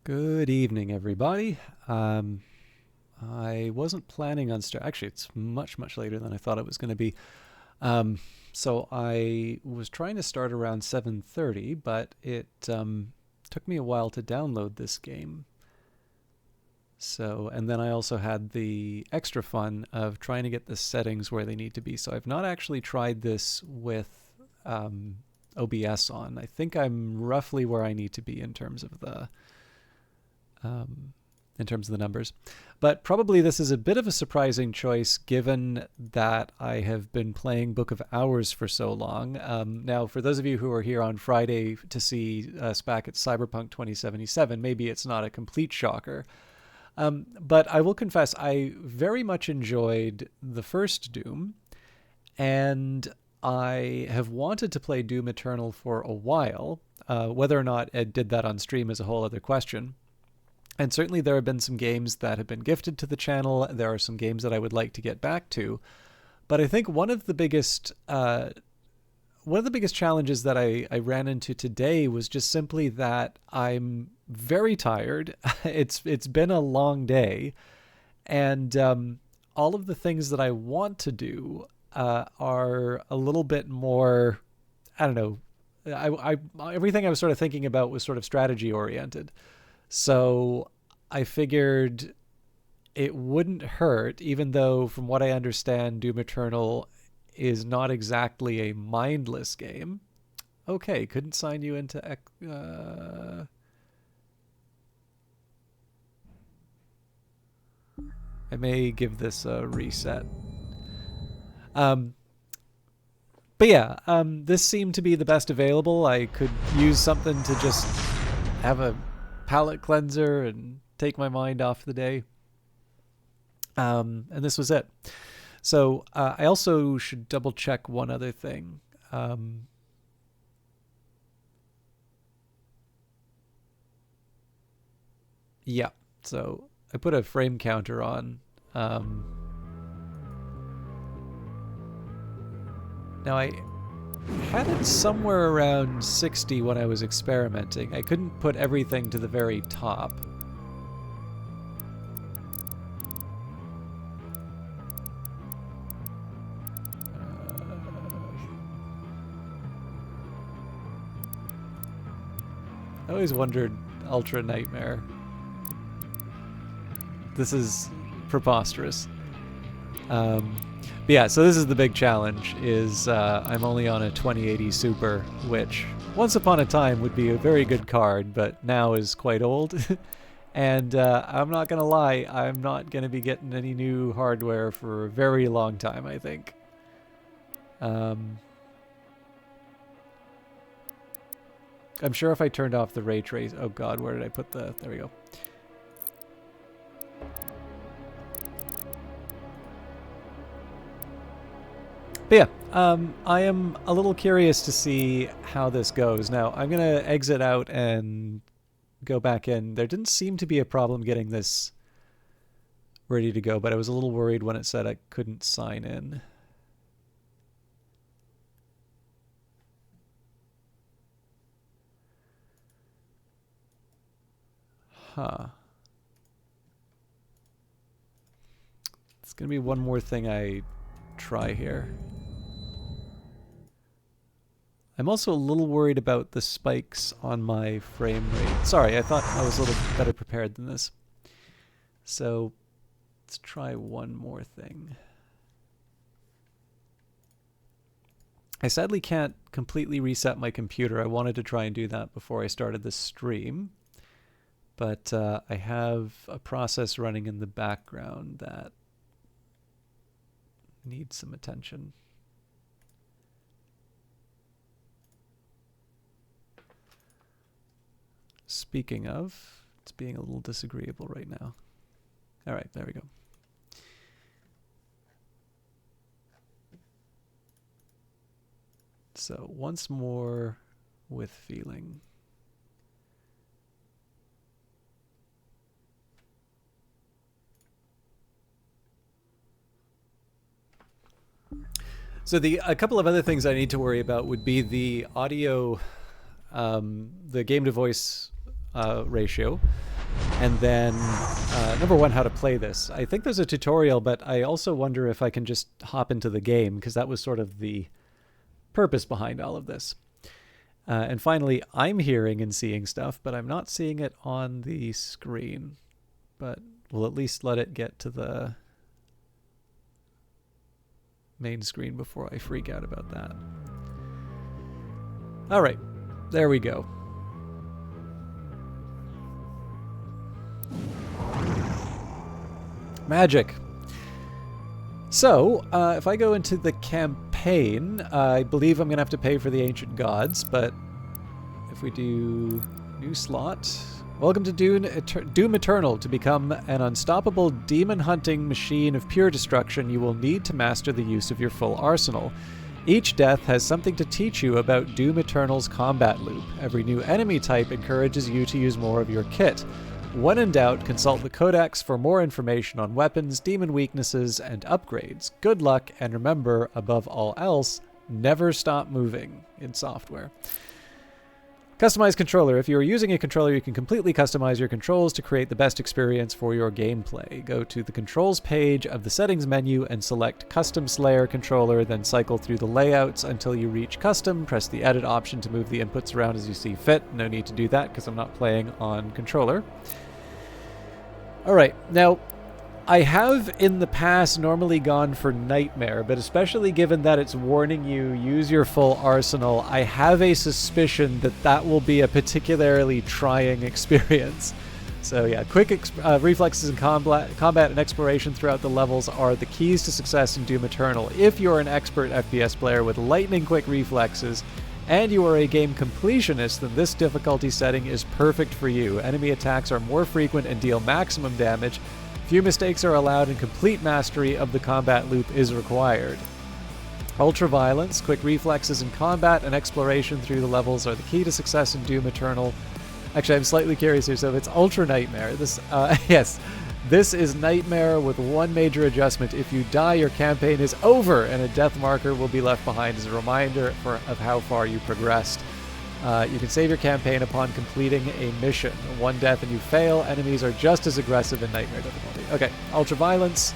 Good evening, everybody. I wasn't planning on actually, it's much later than I thought it was going to be. So I was trying to start around 7:30, but it took me a while to download this game. So, and then I also had the extra fun of trying to get the settings where they need to be. So I've not actually tried this with OBS on. I think I'm roughly where I need to be in terms of the numbers. But probably this is a bit of a surprising choice given that I have been playing Book of Hours for so long. Now, for those of you who are here on Friday to see us back at Cyberpunk 2077, maybe it's not a complete shocker. But I will confess, I very much enjoyed the first Doom, and I have wanted to play Doom Eternal for a while. Whether or not Ed did that on stream is a whole other question. And certainly there have been some games that have been gifted to the channel. There are some games that I would like to get back to. But I think one of the biggest challenges that I ran into today was just simply that I'm very tired. It's been a long day. And all of the things that I want to do are a little bit more, I don't know. Everything I was sort of thinking about was sort of strategy oriented. So I figured it wouldn't hurt, even though from what I understand, Doom Eternal is not exactly a mindless game. Okay, couldn't sign you into... I may give this a reset. But yeah, this seemed to be the best available. I could use something to just have a palate cleanser and take my mind off the day. And this was it. So I also should double check one other thing. Yeah, so I put a frame counter on. Now I had it somewhere around 60 when I was experimenting. I couldn't put everything to the very top. I always wondered Ultra Nightmare. This is preposterous. But yeah, so this is the big challenge, is I'm only on a 2080 Super, which once upon a time would be a very good card, but now is quite old. And I'm not going to lie, I'm not going to be getting any new hardware for a very long time, I think. I'm sure if I turned off the ray trace... Oh god, where did I put the... There we go. But yeah, I am a little curious to see how this goes. Now, I'm going to exit out and go back in. There didn't seem to be a problem getting this ready to go, but I was a little worried when it said I couldn't sign in. Huh. It's going to be one more thing I try here. I'm also a little worried about the spikes on my frame rate. Sorry, I thought I was a little better prepared than this. So let's try one more thing. I sadly can't completely reset my computer. I wanted to try and do that before I started the stream. But I have a process running in the background that needs some attention. Speaking of, it's being a little disagreeable right now. All right, there we go. So once more with feeling. So a couple of other things I need to worry about would be the audio, the game to voice ratio. And then, number one, how to play this. I think there's a tutorial, but I also wonder if I can just hop into the game, because that was sort of the purpose behind all of this. And finally, I'm hearing and seeing stuff, but I'm not seeing it on the screen. But we'll at least let it get to the main screen before I freak out about that. All right, there we go. Magic. So, if I go into the campaign, I believe I'm going to have to pay for the Ancient Gods, but if we do new slot... Welcome to Doom Eternal. To become an unstoppable demon-hunting machine of pure destruction, you will need to master the use of your full arsenal. Each death has something to teach you about Doom Eternal's combat loop. Every new enemy type encourages you to use more of your kit. When in doubt, consult the Codex for more information on weapons, demon weaknesses, and upgrades. Good luck, and remember, above all else, never stop moving in software. Customize controller. If you are using a controller, you can completely customize your controls to create the best experience for your gameplay. Go to the controls page of the settings menu and select Custom Slayer controller, then cycle through the layouts until you reach custom. Press the edit option to move the inputs around as you see fit. No need to do that because I'm not playing on controller. Alright, now I have in the past normally gone for Nightmare, but especially given that it's warning you, use your full arsenal, I have a suspicion that that will be a particularly trying experience. So yeah, quick reflexes in combat and exploration throughout the levels are the keys to success in Doom Eternal. If you're an expert FPS player with lightning-quick reflexes, and you are a game completionist, then this difficulty setting is perfect for you. Enemy attacks are more frequent and deal maximum damage. Few mistakes are allowed, and complete mastery of the combat loop is required. Ultra-violence, quick reflexes in combat, and exploration through the levels are the key to success in Doom Eternal. Actually, I'm slightly curious here, so if it's Ultra Nightmare, yes, this is Nightmare with one major adjustment. If you die, your campaign is over, and a death marker will be left behind as a reminder of how far you progressed. You can save your campaign upon completing a mission. One death and you fail. Enemies are just as aggressive in Nightmare difficulty. Okay, Ultra-Violence.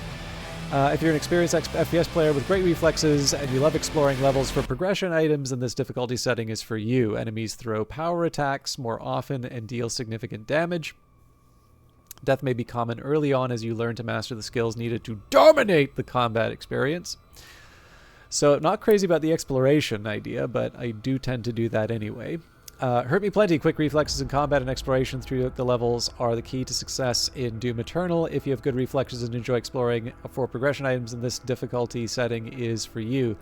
If you're an experienced FPS player with great reflexes and you love exploring levels for progression items, then this difficulty setting is for you. Enemies throw power attacks more often and deal significant damage. Death may be common early on as you learn to master the skills needed to dominate the combat experience. So, not crazy about the exploration idea, but I do tend to do that anyway. Hurt me plenty. Quick reflexes in combat and exploration through the levels are the key to success in Doom Eternal. If you have good reflexes and enjoy exploring for progression items, then this difficulty setting is for you.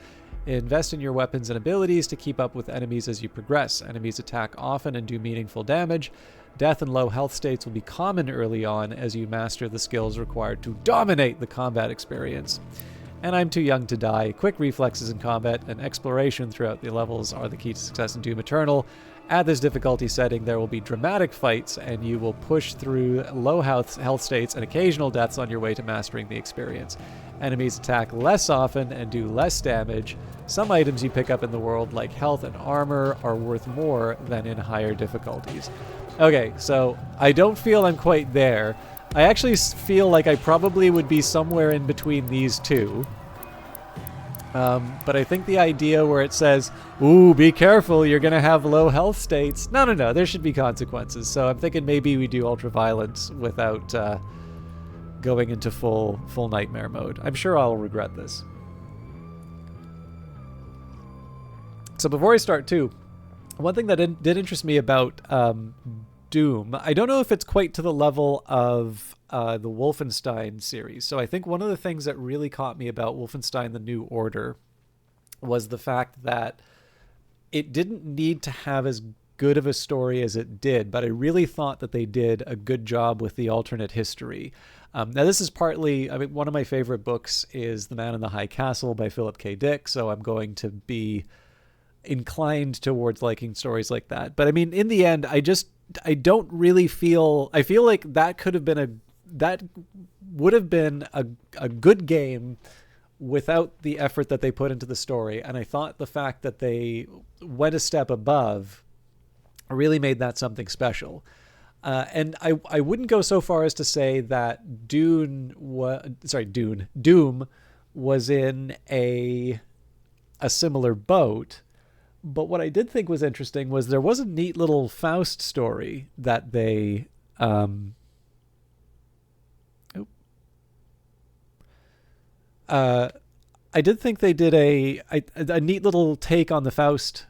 Invest in your weapons and abilities to keep up with enemies as you progress. Enemies attack often and do meaningful damage. Death and low health states will be common early on as you master the skills required to dominate the combat experience. And I'm too young to die. Quick reflexes in combat and exploration throughout the levels are the key to success in Doom Eternal. At this difficulty setting, there will be dramatic fights, and you will push through low health states and occasional deaths on your way to mastering the experience. Enemies attack less often and do less damage. Some items you pick up in the world, like health and armor, are worth more than in higher difficulties. Okay, so I don't feel I'm quite there. I actually feel like I probably would be somewhere in between these two. But I think the idea where it says, ooh, be careful, you're going to have low health states. No, there should be consequences. So I'm thinking maybe we do ultra-violence without going into full Nightmare mode. I'm sure I'll regret this. So before I start too, one thing that did interest me about Doom, I don't know if it's quite to the level of the Wolfenstein series. So I think one of the things that really caught me about Wolfenstein: The New Order was the fact that it didn't need to have as good of a story as it did, but I really thought that they did a good job with the alternate history. Now this is partly, one of my favorite books is The Man in the High Castle by Philip K. Dick, so I'm going to be inclined towards liking stories like that. But in the end, I don't really feel... I feel like that would have been a good game without the effort that they put into the story. And I thought the fact that they went a step above really made that something special. And I wouldn't go so far as to say that Doom was in a similar boat. But what I did think was interesting was there was a neat little Faust story that they I did think they did a neat little take on the Faust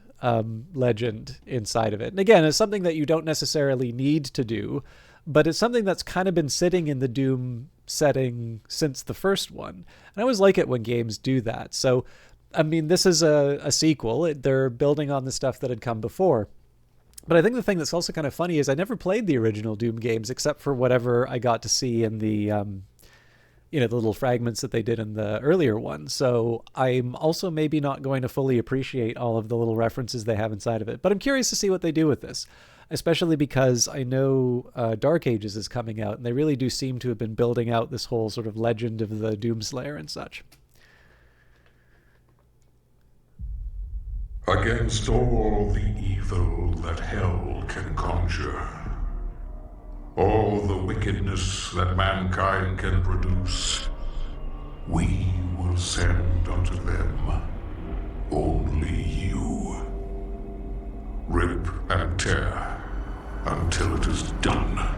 legend inside of it. And again, it's something that you don't necessarily need to do, but it's something that's kind of been sitting in the Doom setting since the first one. And I always like it when games do that. So, I mean, this is a sequel. They're building on the stuff that had come before. But I think the thing that's also kind of funny is I never played the original Doom games except for whatever I got to see in the the little fragments that they did in the earlier one. So I'm also maybe not going to fully appreciate all of the little references they have inside of it. But I'm curious to see what they do with this, especially because I know Dark Ages is coming out, and they really do seem to have been building out this whole sort of legend of the Doomslayer and such. Against all the evil that hell can conjure, all the wickedness that mankind can produce, we will send unto them only you. Rip and tear until it is done.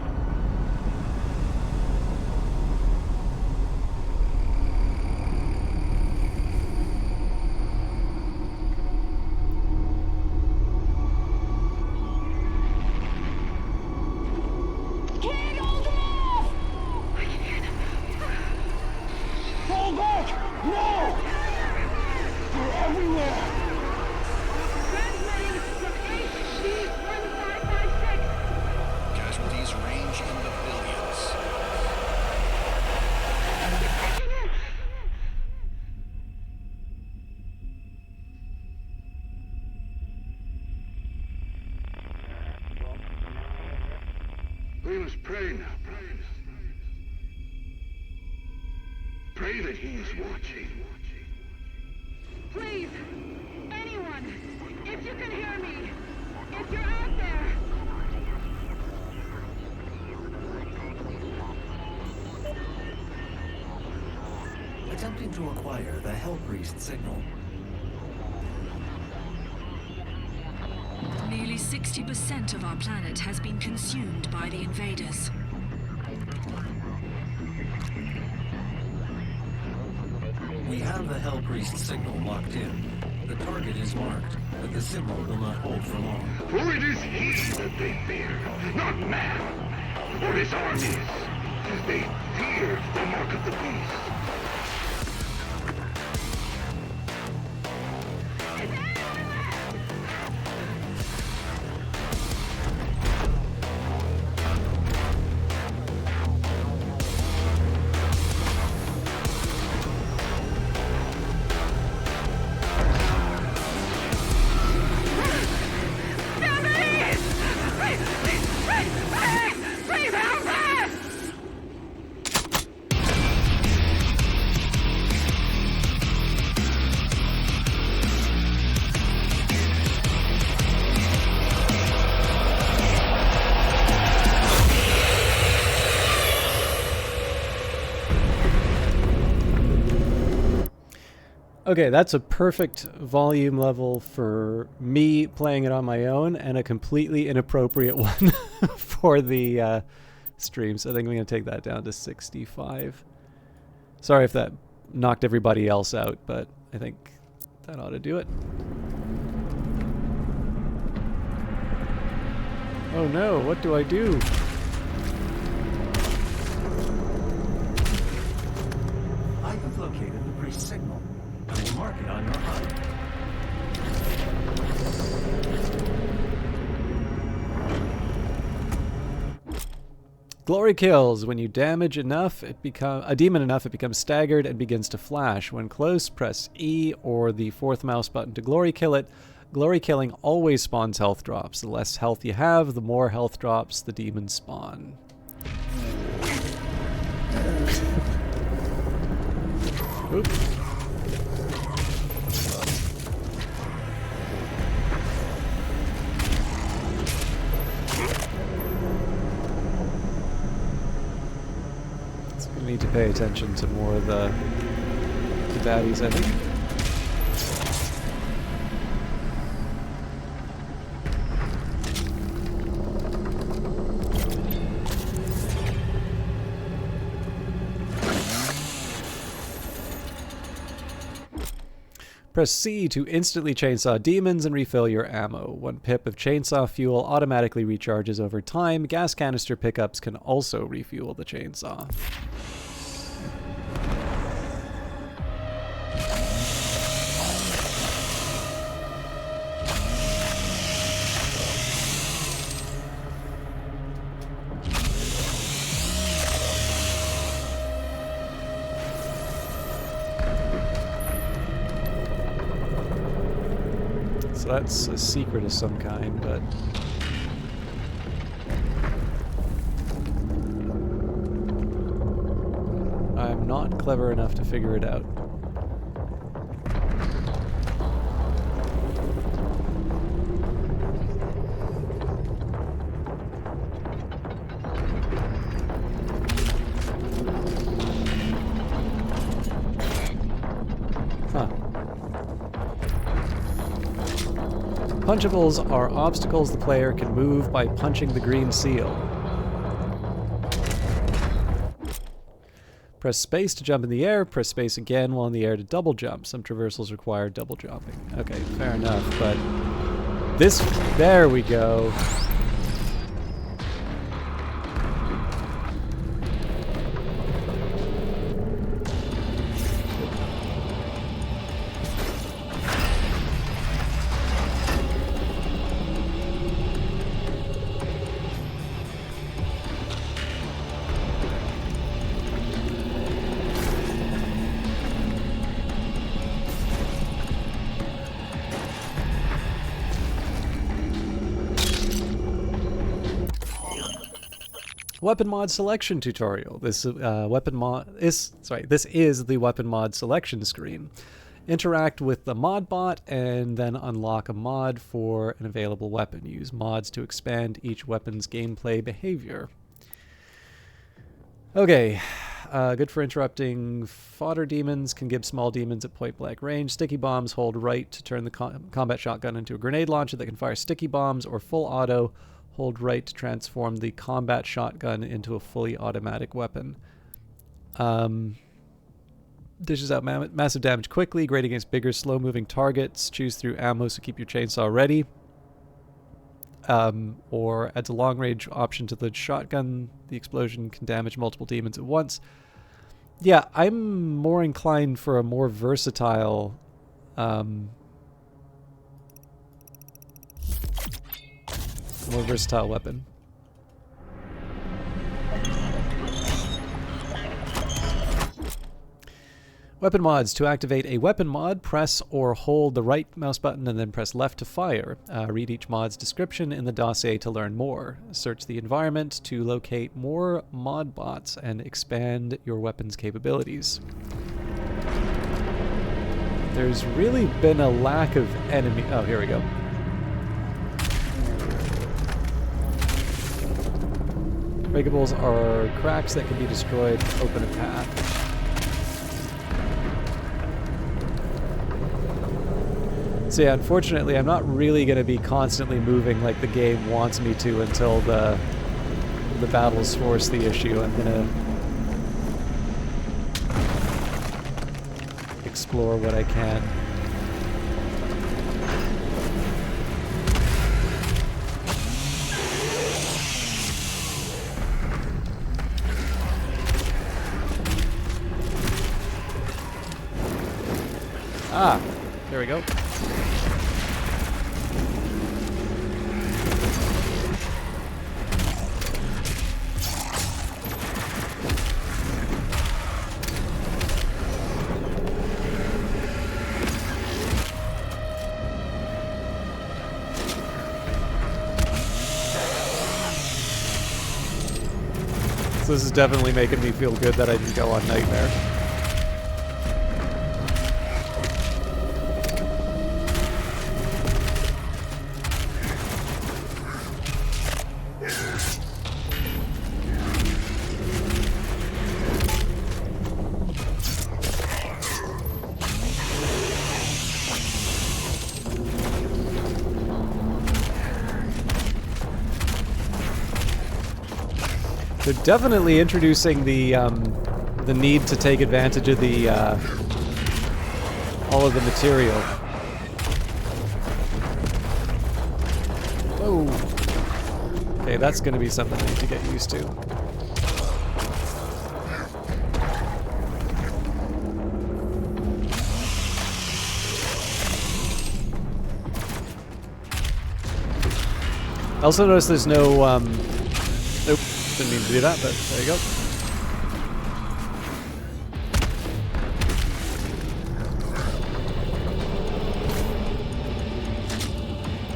We must pray now, brothers. Pray that he is watching. Please, anyone, if you can hear me, if you're out there. Attempting to acquire the Hell Priest signal. Nearly 60% of our planet has been consumed by the invaders. We have the Hell Priest signal locked in. The target is marked, but the symbol will not hold for long. For it is he that they fear, not man, or his armies. They feared the mark of the beast. Okay, that's a perfect volume level for me playing it on my own, and a completely inappropriate one for the stream. So I think I'm going to take that down to 65. Sorry if that knocked everybody else out, but I think that ought to do it. Oh no, what do I do? I have located the priest signal. I will mark it on your HUD. Glory kills. When you damage enough, a demon enough, it becomes staggered and begins to flash. When close, press E or the fourth mouse button to glory kill it. Glory killing always spawns health drops. The less health you have, the more health drops the demons spawn. Oops. I need to pay attention to more of the baddies, I think. Press C to instantly chainsaw demons and refill your ammo. 1 pip of chainsaw fuel automatically recharges over time. Gas canister pickups can also refuel the chainsaw. So that's a secret of some kind, but... I'm not clever enough to figure it out. Huh. Punchables are obstacles the player can move by punching the green seal. Press space to jump in the air, press space again while in the air to double jump. Some traversals require double jumping. Okay, fair enough, but this... There we go. Weapon mod selection tutorial. This is the weapon mod selection screen. Interact with the mod bot and then unlock a mod for an available weapon. Use mods to expand each weapon's gameplay behavior. Okay, good for interrupting fodder demons, can give small demons at point blank range. Sticky bombs, hold right to turn the combat shotgun into a grenade launcher that can fire sticky bombs, or full auto. Hold right to transform the combat shotgun into a fully automatic weapon. Dishes out massive damage quickly, great against bigger, slow-moving targets. Choose through ammo, so keep your chainsaw ready. Or adds a long-range option to the shotgun. The explosion can damage multiple demons at once. Yeah, I'm more inclined for a more versatile... weapon. Weapon mods. To activate a weapon mod, press or hold the right mouse button and then press left to fire. Read each mod's description in the dossier to learn more. Search the environment to locate more mod bots and expand your weapon's capabilities. There's really been a lack of enemy... Oh, here we go. Breakables are cracks that can be destroyed to open a path. So yeah, unfortunately, I'm not really going to be constantly moving like the game wants me to until the battles force the issue. I'm going to explore what I can. Ah, there we go. So this is definitely making me feel good that I didn't go on Nightmare. They're definitely introducing the need to take advantage of the all of the material. Oh, okay, that's going to be something I need to get used to. I also noticed there's no, nope, didn't mean to do that, but there you go.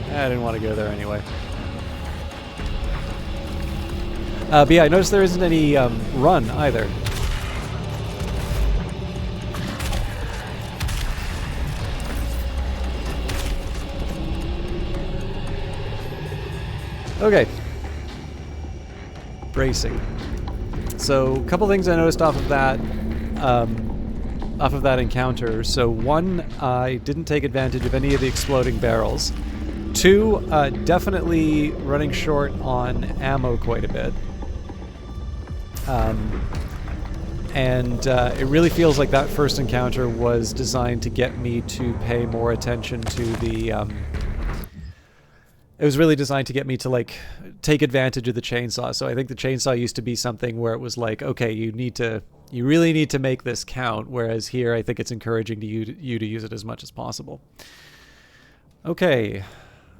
I didn't want to go there anyway. But yeah, I noticed there isn't any run either. Okay. Bracing. So, a couple things I noticed off of that encounter. So, one, I didn't take advantage of any of the exploding barrels. Two, definitely running short on ammo quite a bit. And it really feels like that first encounter was designed to get me to pay more attention to the... it was really designed to get me to, like, take advantage of the chainsaw. So I think the chainsaw used to be something where it was like, okay, you really need to make this count. Whereas here, I think it's encouraging you to use it as much as possible. Okay.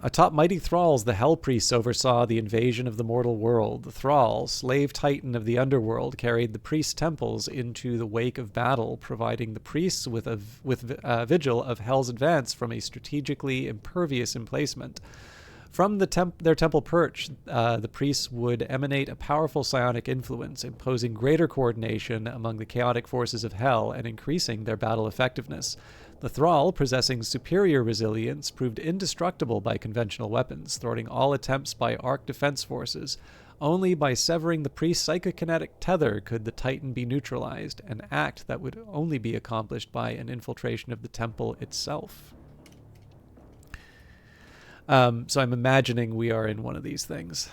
Atop mighty thralls, the Hell Priests oversaw the invasion of the mortal world. The thrall, slave titan of the underworld, carried the priest temples into the wake of battle, providing the priests with a vigil of Hell's advance from a strategically impervious emplacement. From their temple perch, the priests would emanate a powerful psionic influence, imposing greater coordination among the chaotic forces of Hell and increasing their battle effectiveness. The thrall, possessing superior resilience, proved indestructible by conventional weapons, thwarting all attempts by Ark defense forces. Only by severing the priest's psychokinetic tether could the Titan be neutralized, an act that would only be accomplished by an infiltration of the temple itself. So I'm imagining we are in one of these things.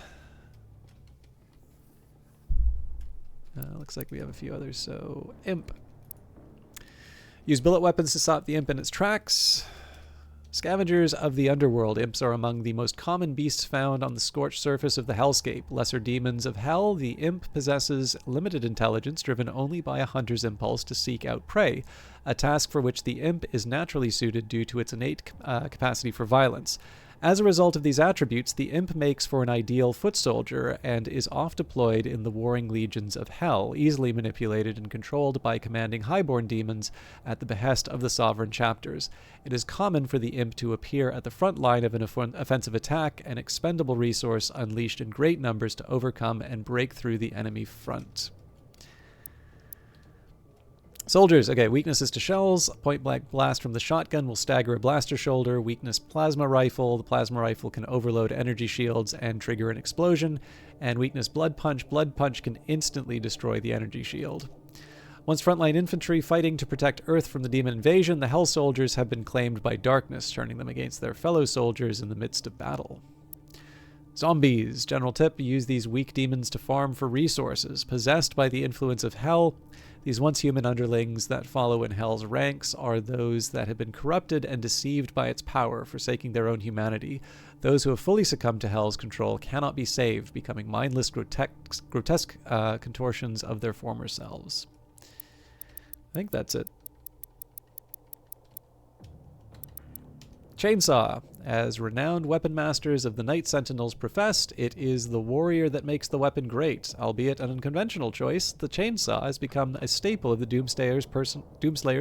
Looks like we have a few others. So, Imp. Use billet weapons to stop the Imp in its tracks. Scavengers of the underworld. Imps are among the most common beasts found on the scorched surface of the hellscape. Lesser demons of hell, the Imp possesses limited intelligence driven only by a hunter's impulse to seek out prey, a task for which the Imp is naturally suited due to its innate capacity for violence. As a result of these attributes, the Imp makes for an ideal foot soldier and is oft deployed in the warring legions of hell, easily manipulated and controlled by commanding highborn demons at the behest of the sovereign chapters. It is common for the Imp to appear at the front line of an offensive attack, an expendable resource unleashed in great numbers to overcome and break through the enemy front. Soldiers, okay, weaknesses to shells. Point-blank blast from the shotgun will stagger a blaster shoulder. Weakness plasma rifle. The plasma rifle can overload energy shields and trigger an explosion. And weakness blood punch. Blood punch can instantly destroy the energy shield. Once frontline infantry fighting to protect Earth from the demon invasion, the Hell Soldiers have been claimed by darkness, turning them against their fellow soldiers in the midst of battle. Zombies. General tip, use these weak demons to farm for resources. Possessed by the influence of Hell, these once human underlings that follow in Hell's ranks are those that have been corrupted and deceived by its power, forsaking their own humanity. Those who have fully succumbed to Hell's control cannot be saved, becoming mindless, grotesque contortions of their former selves. I think that's it. Chainsaw. As renowned weapon masters of the Night Sentinels professed, it is the warrior that makes the weapon great. Albeit an unconventional choice, the chainsaw has become a staple of the Doomslayer's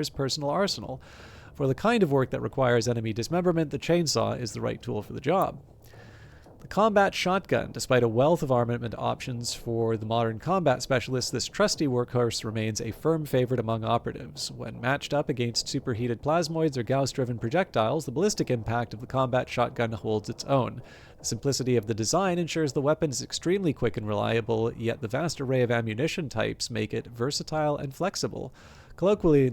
personal arsenal. For the kind of work that requires enemy dismemberment, the chainsaw is the right tool for the job. The combat shotgun. Despite a wealth of armament options for the modern combat specialists, this trusty workhorse remains a firm favorite among operatives. When matched up against superheated plasmoids or Gauss-driven projectiles, the ballistic impact of the combat shotgun holds its own. The simplicity of the design ensures the weapon is extremely quick and reliable, yet the vast array of ammunition types make it versatile and flexible. Colloquially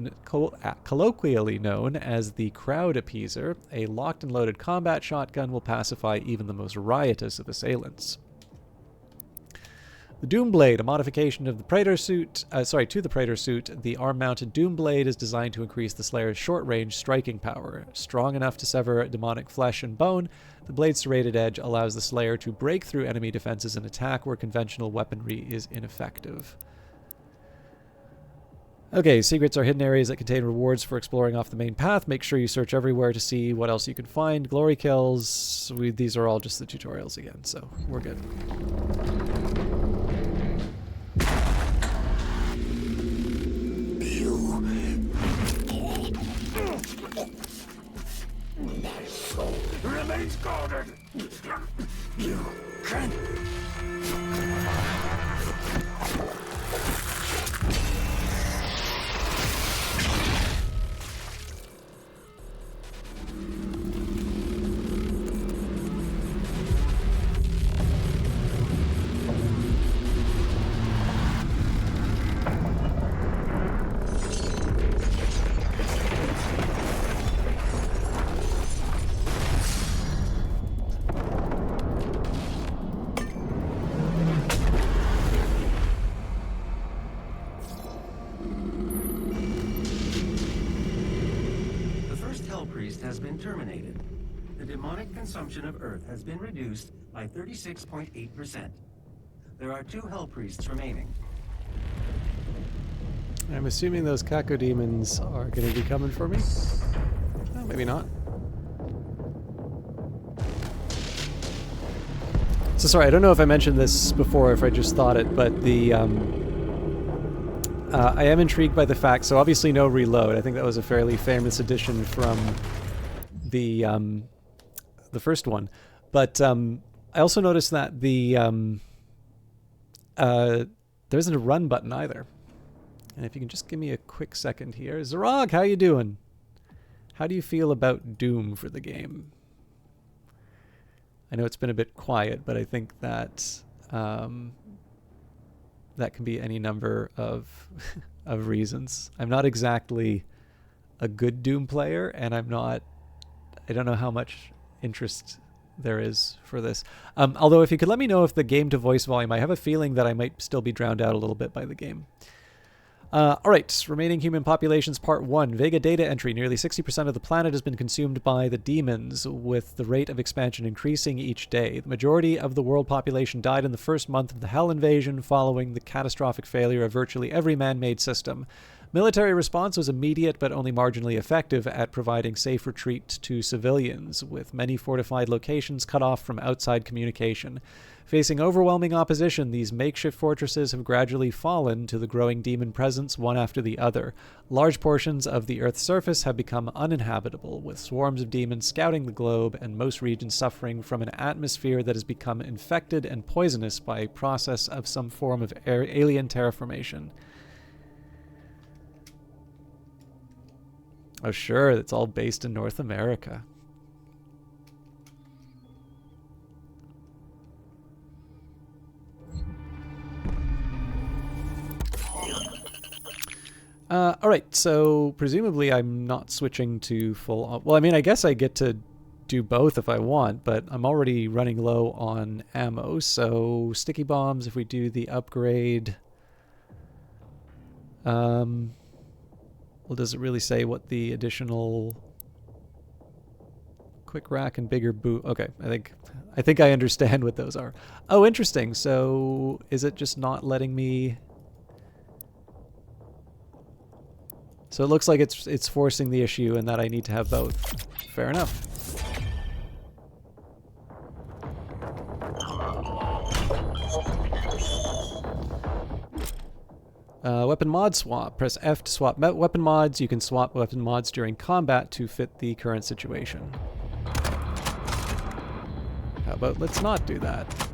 known as the crowd appeaser, a locked and loaded combat shotgun will pacify even the most riotous of assailants. The Doom Blade, a modification of the Praetor suit, to the Praetor suit. The arm-mounted Doom Blade is designed to increase the Slayer's short-range striking power. Strong enough to sever demonic flesh and bone, the blade's serrated edge allows the Slayer to break through enemy defenses and attack where conventional weaponry is ineffective. Okay, secrets are hidden areas that contain rewards for exploring off the main path. Make sure you search everywhere to see what else you can find. Glory kills, these are all just the tutorials again, so we're good. My soul remains guarded. You can't. Has been terminated. The demonic consumption of Earth has been reduced by 36.8%. There are 2 Hell Priests remaining. I'm assuming those Kako demons are going to be coming for me. Oh, maybe not. So sorry, I don't know if I mentioned this before, if I just thought it, but the I am intrigued by the fact, so obviously no reload. I think that was a fairly famous addition from the first one, but I also noticed that there isn't a run button either. And if you can just give me a quick second here, Zarog, how you doing? How do you feel about Doom for the game? I know it's been a bit quiet, but I think that that can be any number of of reasons. I'm not exactly a good Doom player, and I don't know how much interest there is for this. Although if you could let me know if the game to voice volume, I have a feeling that I might still be drowned out a little bit by the game. All right, remaining human populations, part 1. Vega data entry. Nearly 60% of the planet has been consumed by the demons, with the rate of expansion increasing each day. The majority of the world population died in the first month of the Hell invasion, following the catastrophic failure of virtually every man-made system. Military response was immediate but only marginally effective at providing safe retreat to civilians, with many fortified locations cut off from outside communication. Facing overwhelming opposition, these makeshift fortresses have gradually fallen to the growing demon presence one after the other. Large portions of the Earth's surface have become uninhabitable, with swarms of demons scouting the globe and most regions suffering from an atmosphere that has become infected and poisonous by process of some form of alien terraformation. Oh sure, it's all based in North America. Alright, so presumably I'm not switching to full... Well, I mean, I guess I get to do both if I want, but I'm already running low on ammo, so sticky bombs, if we do the upgrade... well, does it really say what the additional... Quick rack and bigger boot... Okay, I think I understand what those are. Oh, interesting, so is it just not letting me... So it looks like it's forcing the issue and that I need to have both. Fair enough. Weapon mod swap. Press F to swap weapon mods. You can swap weapon mods during combat to fit the current situation. How about let's not do that?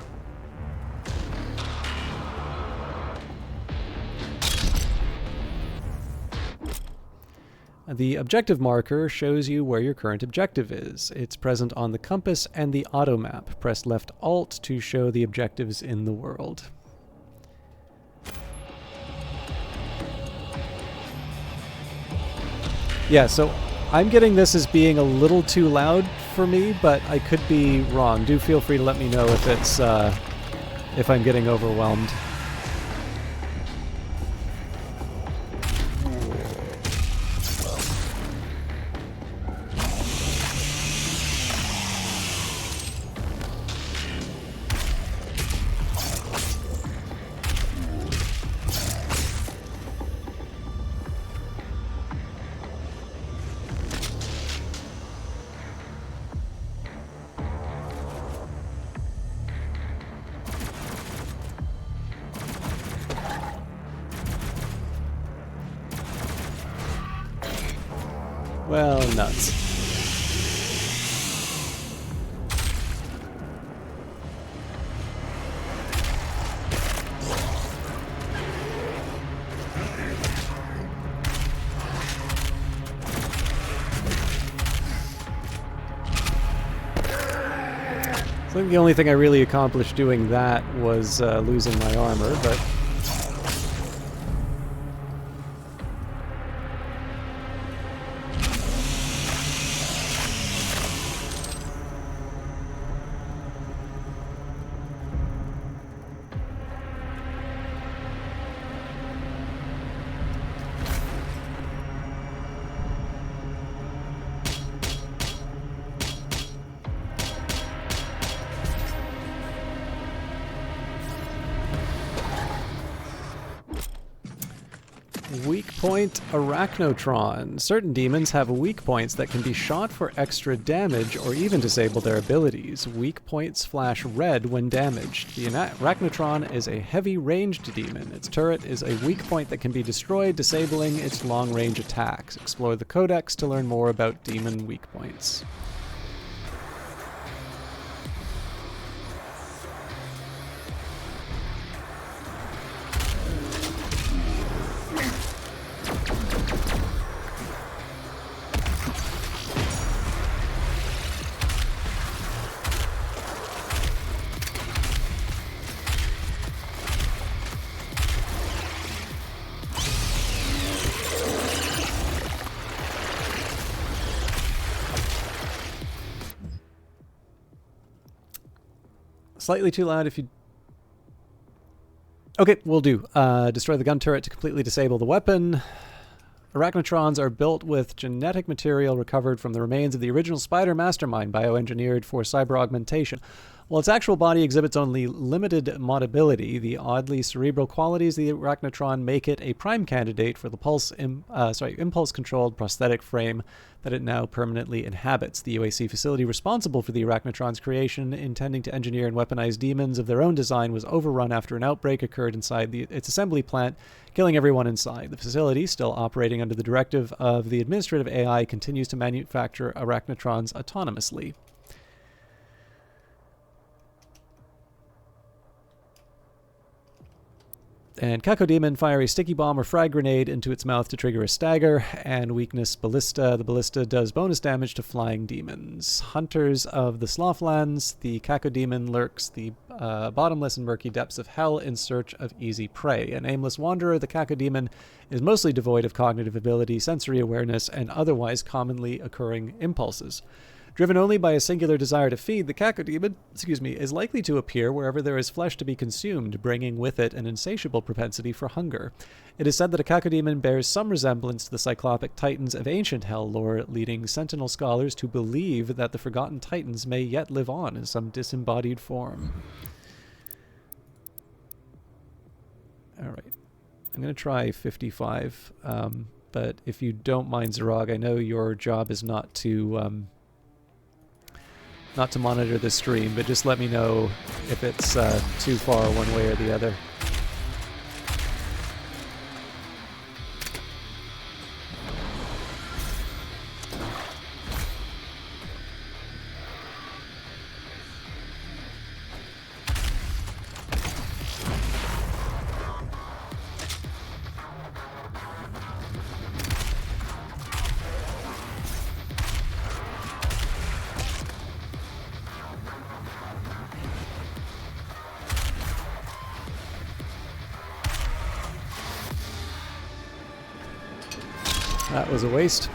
The objective marker shows you where your current objective is. It's present on the compass and the auto map. Press left Alt to show the objectives in the world. Yeah, so I'm getting this as being a little too loud for me, but I could be wrong. Do feel free to let me know if it's if I'm getting overwhelmed. Well, nuts. I think the only thing I really accomplished doing that was losing my armor, but... Weak point Arachnotron. Certain demons have weak points that can be shot for extra damage or even disable their abilities. Weak points flash red when damaged. The Arachnotron is a heavy ranged demon. Its turret is a weak point that can be destroyed, disabling its long range attacks. Explore the Codex to learn more about demon weak points. Slightly too loud if you... Okay, will do. Destroy the gun turret to completely disable the weapon. Arachnotrons are built with genetic material recovered from the remains of the original Spider Mastermind, bioengineered for cyber augmentation. While its actual body exhibits only limited modability, the oddly cerebral qualities of the Arachnotron make it a prime candidate for the impulse-controlled prosthetic frame that it now permanently inhabits. The UAC facility responsible for the Arachnotron's creation, intending to engineer and weaponize demons of their own design, was overrun after an outbreak occurred inside its assembly plant, killing everyone inside. The facility, still operating under the directive of the administrative AI, continues to manufacture Arachnotrons autonomously. And Cacodemon fire a sticky bomb or frag grenade into its mouth to trigger a stagger, and weakness Ballista. The Ballista does bonus damage to flying demons. Hunters of the Slothlands, the Cacodemon lurks the bottomless and murky depths of hell in search of easy prey. An aimless wanderer, the Cacodemon is mostly devoid of cognitive ability, sensory awareness, and otherwise commonly occurring impulses. Driven only by a singular desire to feed, the Cacodemon, is likely to appear wherever there is flesh to be consumed, bringing with it an insatiable propensity for hunger. It is said that a Cacodemon bears some resemblance to the cyclopic titans of ancient hell lore, leading sentinel scholars to believe that the forgotten titans may yet live on in some disembodied form. Alright. I'm going to try 55, but if you don't mind, Zerog, I know your job is not to monitor the stream, but just let me know if it's too far one way or the other. That was a waste.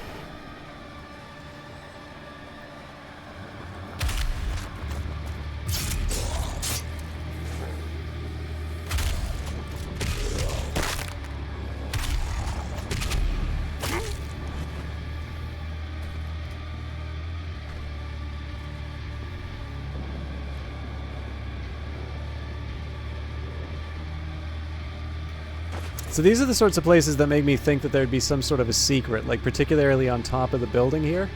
So these are the sorts of places that make me think that there'd be some sort of a secret, like particularly on top of the building here.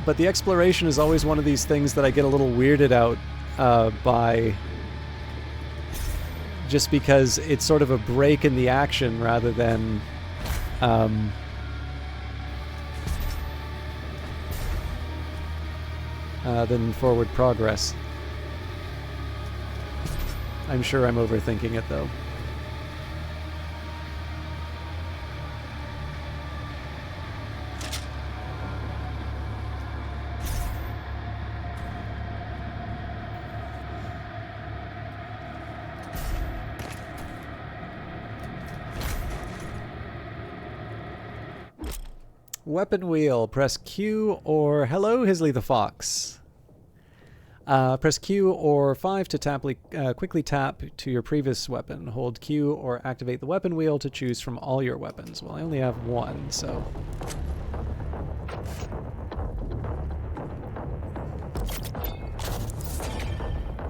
But the exploration is always one of these things that I get a little weirded out by, just because it's sort of a break in the action rather than than forward progress. I'm sure I'm overthinking it, though. Weapon wheel. Press Q or... Hello, Hisley the Fox. Press Q or 5 to quickly tap to your previous weapon. Hold Q or activate the weapon wheel to choose from all your weapons. Well, I only have one, so...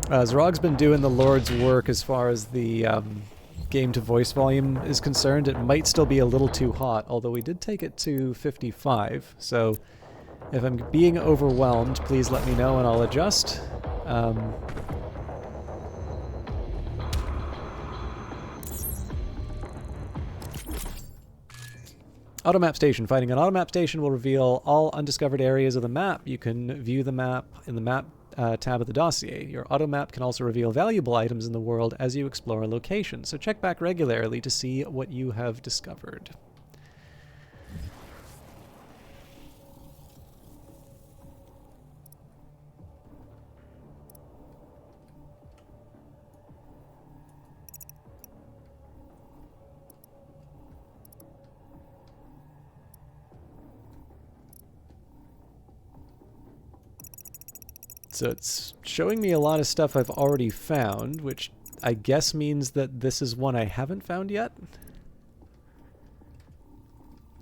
Zrog's been doing the Lord's work as far as the game to voice volume is concerned. It might still be a little too hot, although we did take it to 55, so if I'm being overwhelmed, please let me know and I'll adjust. Automap Station. Finding an automap station will reveal all undiscovered areas of the map. You can view the map in the map tab of the dossier. Your automap can also reveal valuable items in the world as you explore a location, so check back regularly to see what you have discovered. So it's showing me a lot of stuff I've already found, which I guess means that this is one I haven't found yet.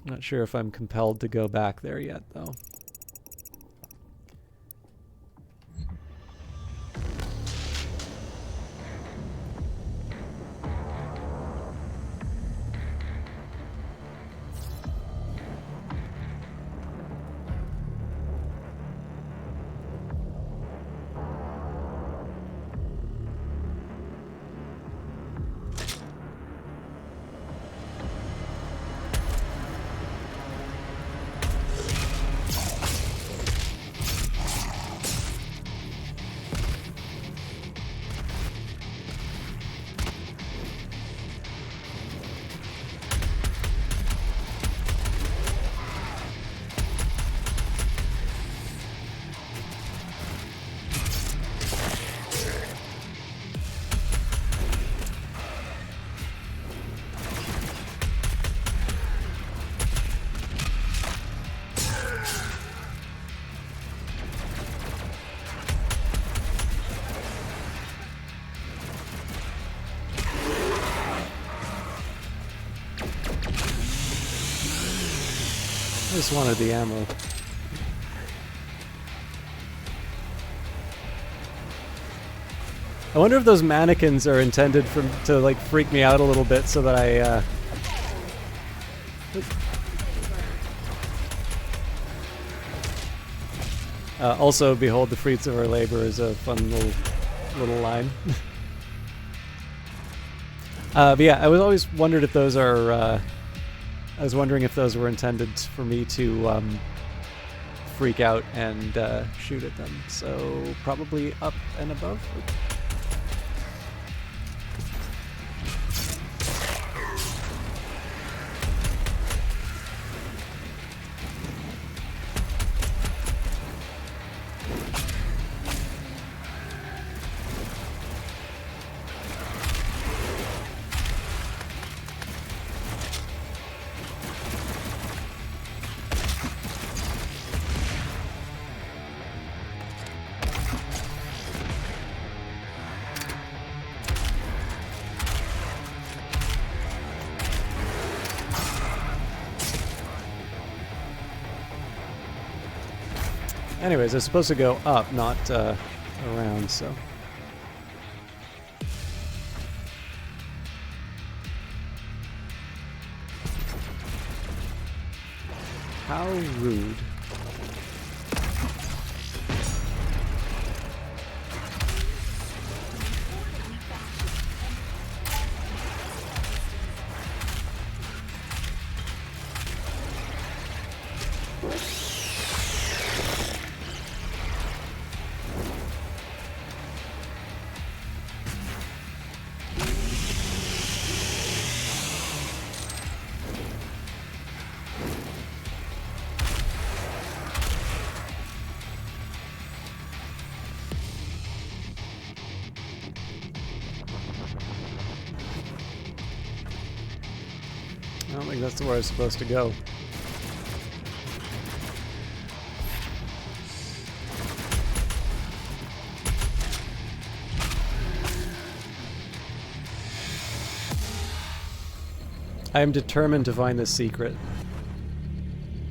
Not sure if I'm compelled to go back there yet, though. I just wanted the ammo. I wonder if those mannequins are intended to like freak me out a little bit so that I also, behold the fruits of our labor is a fun little line. But yeah, I was always wondered if those are I was wondering if those were intended for me to freak out and shoot at them. So probably up and above. Anyways, it's supposed to go up, not around, so... How rude. don't think that's where I was supposed to go. I am determined to find this secret.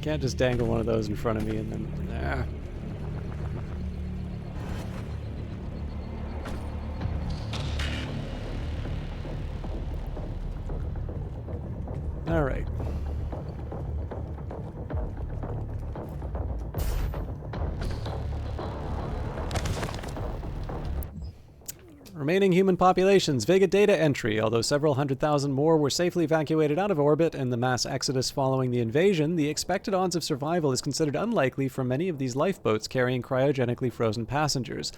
Can't just dangle one of those in front of me and then... Alright. Remaining human populations. Vega data entry. Although several 100,000 more were safely evacuated out of orbit in the mass exodus following the invasion, the expected odds of survival is considered unlikely for many of these lifeboats carrying cryogenically frozen passengers.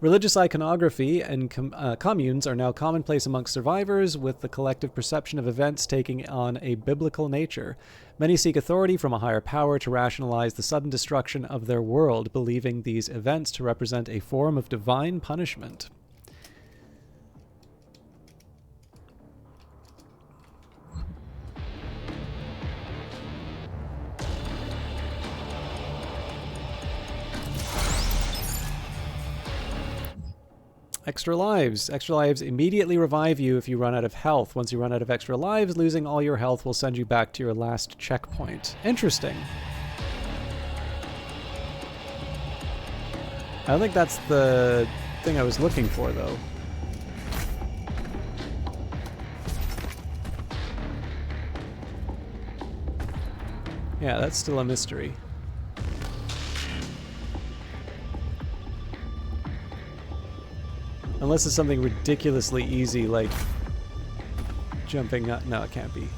Religious iconography and communes are now commonplace amongst survivors, with the collective perception of events taking on a biblical nature. Many seek authority from a higher power to rationalize the sudden destruction of their world, believing these events to represent a form of divine punishment. Extra lives. Extra lives immediately revive you if you run out of health. Once you run out of extra lives, losing all your health will send you back to your last checkpoint. Interesting. I don't think that's the thing I was looking for, though. Yeah, that's still a mystery. Unless it's something ridiculously easy, like jumping up. No, it can't be.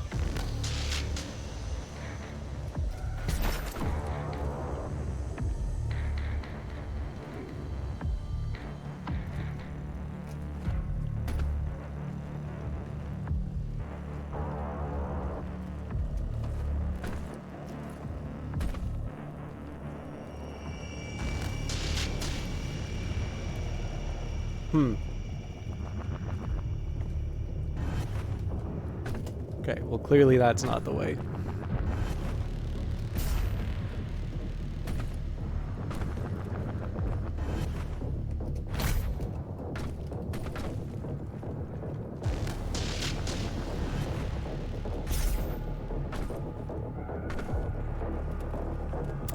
Okay, well clearly that's not the way.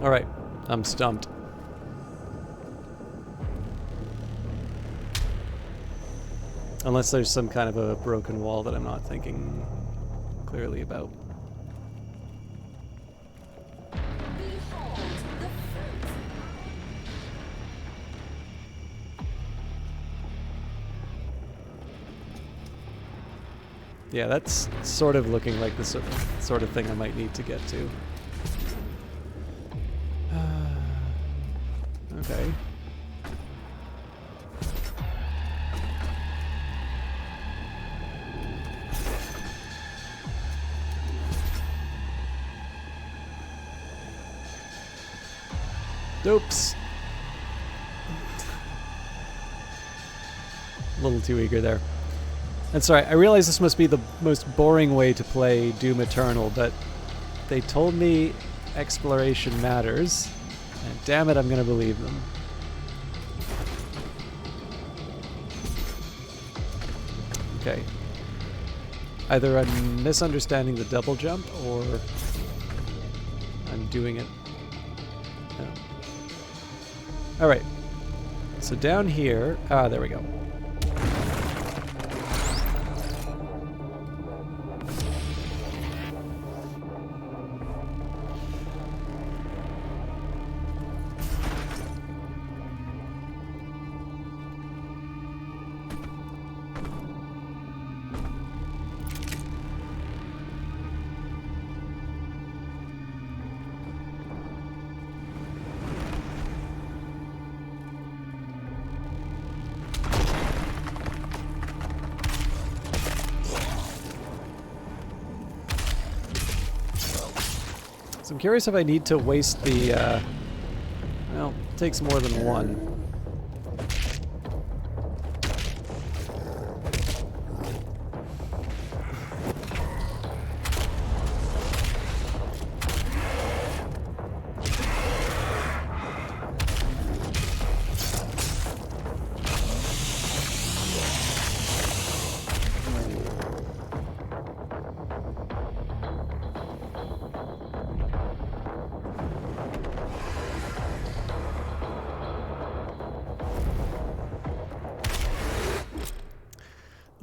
Alright, I'm stumped. Unless there's some kind of a broken wall that I'm not thinking clearly about. Yeah, that's sort of looking like the sort of thing I might need to get to. Okay. Oops. A little too eager there. And sorry, I realize this must be the most boring way to play Doom Eternal, but they told me exploration matters, and damn it, I'm gonna believe them. Okay. Either I'm misunderstanding the double jump, or I'm doing it. No. Alright. So down here... Ah, there we go. So I'm curious if I need to waste the, well, it takes more than one.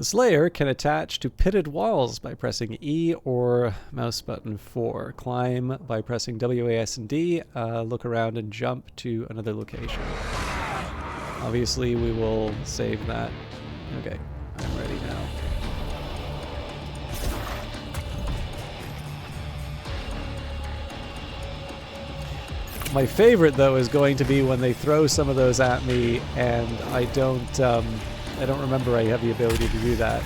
Slayer can attach to pitted walls by pressing E or mouse button 4. Climb by pressing WAS and D. Look around and jump to another location. Obviously, we will save that. Okay, I'm ready now. My favorite, though, is going to be when they throw some of those at me, and I don't remember I have the ability to do that.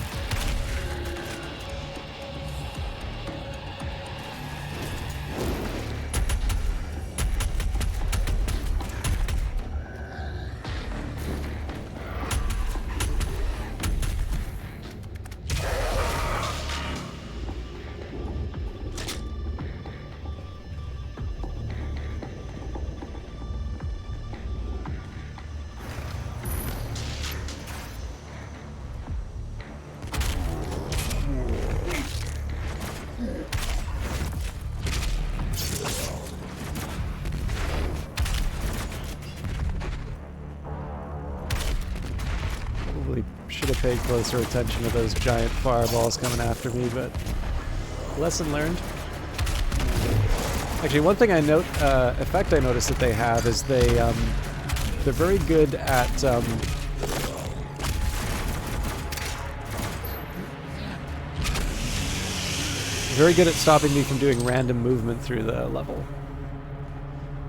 Should have paid closer attention to those giant fireballs coming after me, but lesson learned. Actually, one thing I note, effect I noticed that they have is they're very good at stopping me from doing random movement through the level.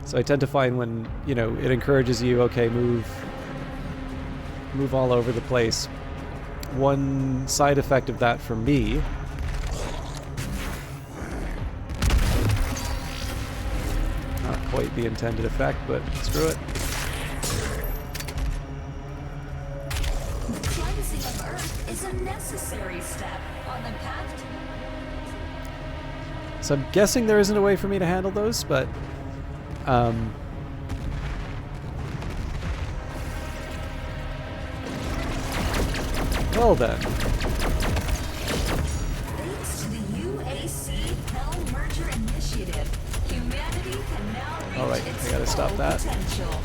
So I tend to find when, you know, it encourages you, okay, move all over the place. One side effect of that for me not quite the intended effect, but screw it. The cleansing of Earth is a necessary step on the path. So I'm guessing there isn't a way for me to handle those, but well then. Thanks to the UAC Hell Merger Initiative, humanity can now reach Alright, its I gotta stop full that. potential.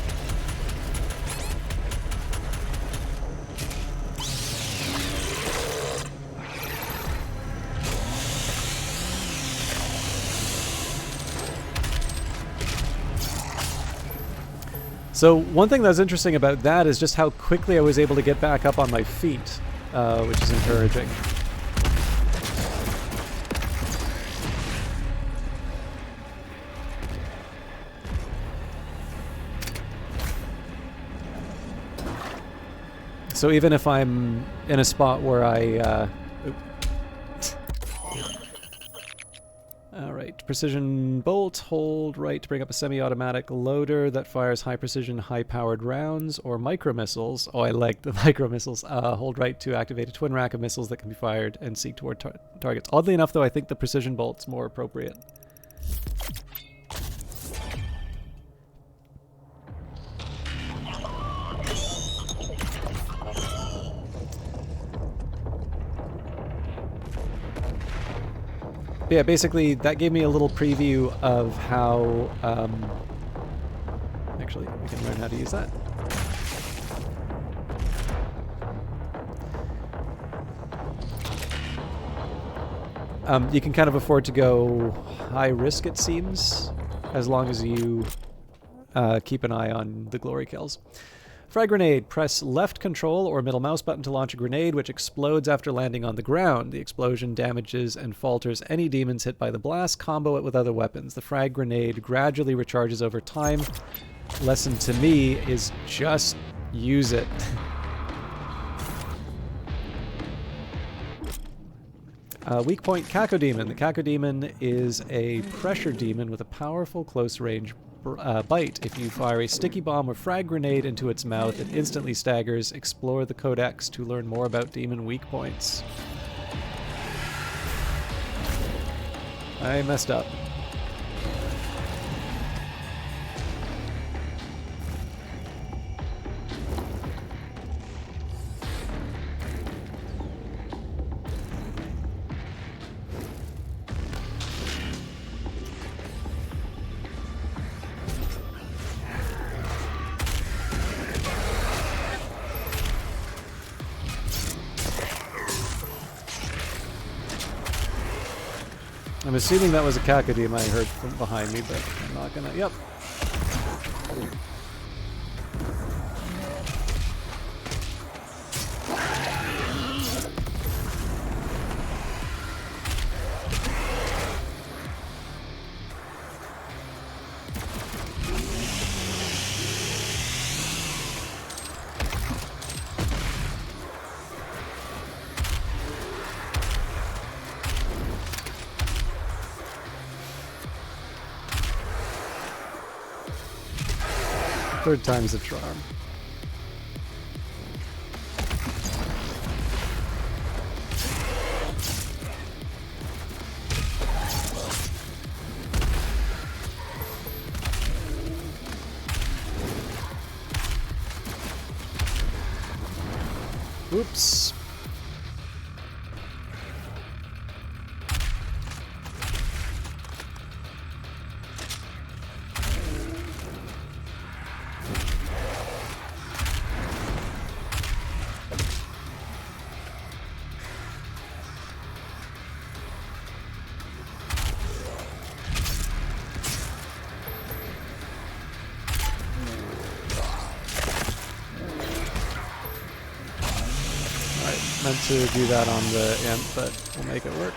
So one thing that's interesting about that is just how quickly I was able to get back up on my feet, which is encouraging. So even if I'm in a spot where Alright, precision bolt, hold right to bring up a semi-automatic loader that fires high-precision, high-powered rounds, or micro-missiles. Oh, I like the micro-missiles. Hold right to activate a twin rack of missiles that can be fired and seek toward targets. Oddly enough, though, I think the precision bolt's more appropriate. But yeah, basically that gave me a little preview of how, actually, we can learn how to use that. You can kind of afford to go high risk, it seems, as long as you keep an eye on the glory kills. Frag grenade. Press left control or middle mouse button to launch a grenade, which explodes after landing on the ground. The explosion damages and falters any demons hit by the blast. Combo it with other weapons. The frag grenade gradually recharges over time. Lesson to me is just use it. Weak point, Cacodemon. The Cacodemon is a pressure demon with a powerful close-range bite. If you fire a sticky bomb or frag grenade into its mouth, it instantly staggers. Explore the codex to learn more about demon weak points. I messed up. I'm assuming that was a Kakadima I heard from behind me, but I'm not gonna... Yep. Third time's the charm. Oops. Meant to do that on the imp, but we'll make it work.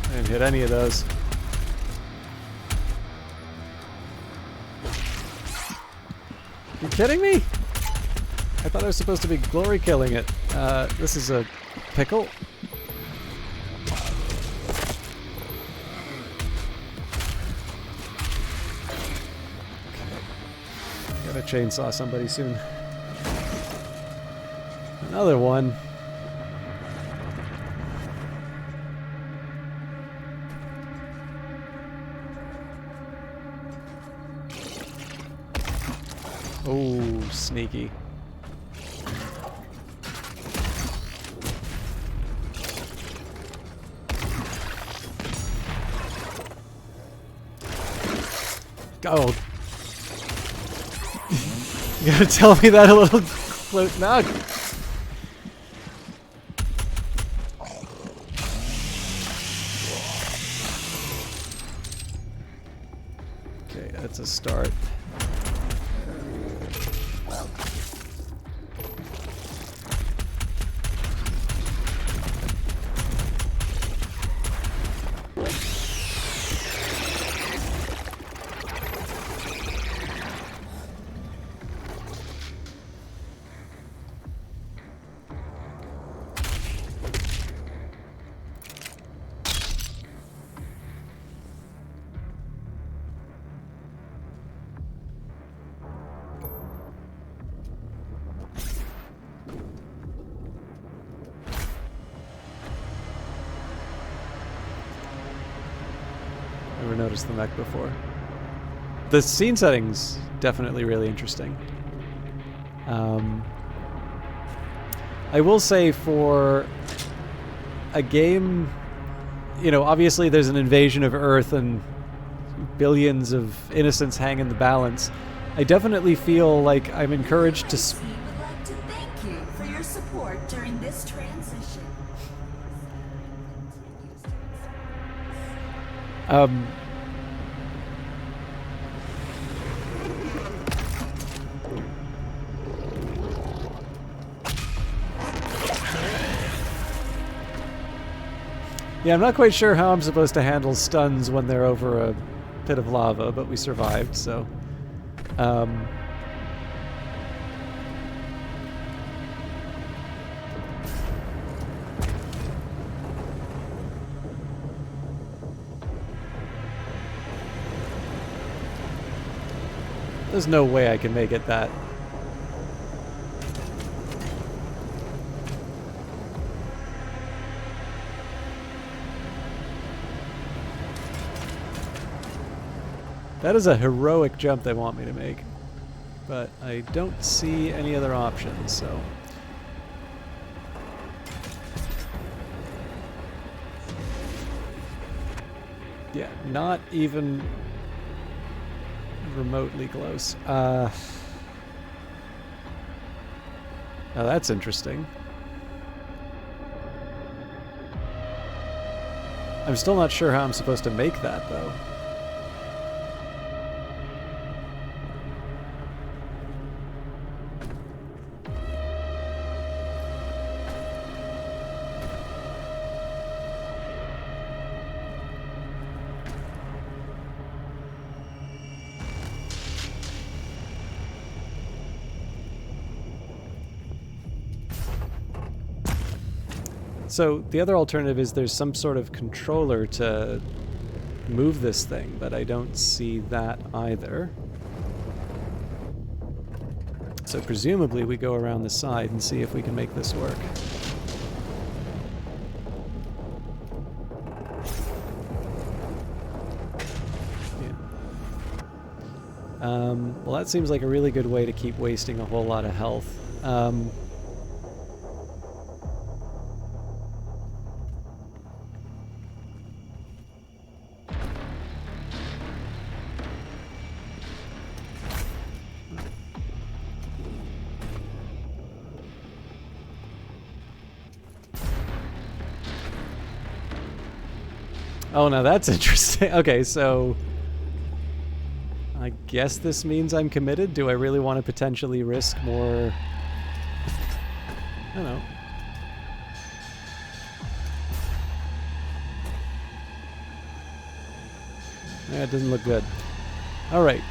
I didn't hit any of those. You kidding me? I thought I was supposed to be glory killing it. This is a pickle. Gotta chainsaw somebody soon. Another one. Oh, sneaky. Oh. You gotta tell me that a little close now. Okay, that's a start. Never noticed the mech before. The scene setting's definitely really interesting. I will say for a game, you know, obviously there's an invasion of Earth and billions of innocents hang in the balance. I definitely feel like I'm encouraged to... We would like to thank you for your support during this transition. Yeah, I'm not quite sure how I'm supposed to handle stuns when they're over a pit of lava, but we survived, so... There's no way I can make it that. That is a heroic jump they want me to make. But I don't see any other options, so... Yeah, not even remotely close. Now that's interesting. I'm still not sure how I'm supposed to make that, though. So the other alternative is there's some sort of controller to move this thing, but I don't see that either. So presumably we go around the side and see if we can make this work. Yeah. Well, that seems like a really good way to keep wasting a whole lot of health. Oh, now that's interesting. Okay, so I guess this means I'm committed. Do I really want to potentially risk more? I don't know. Yeah, it doesn't look good. All right.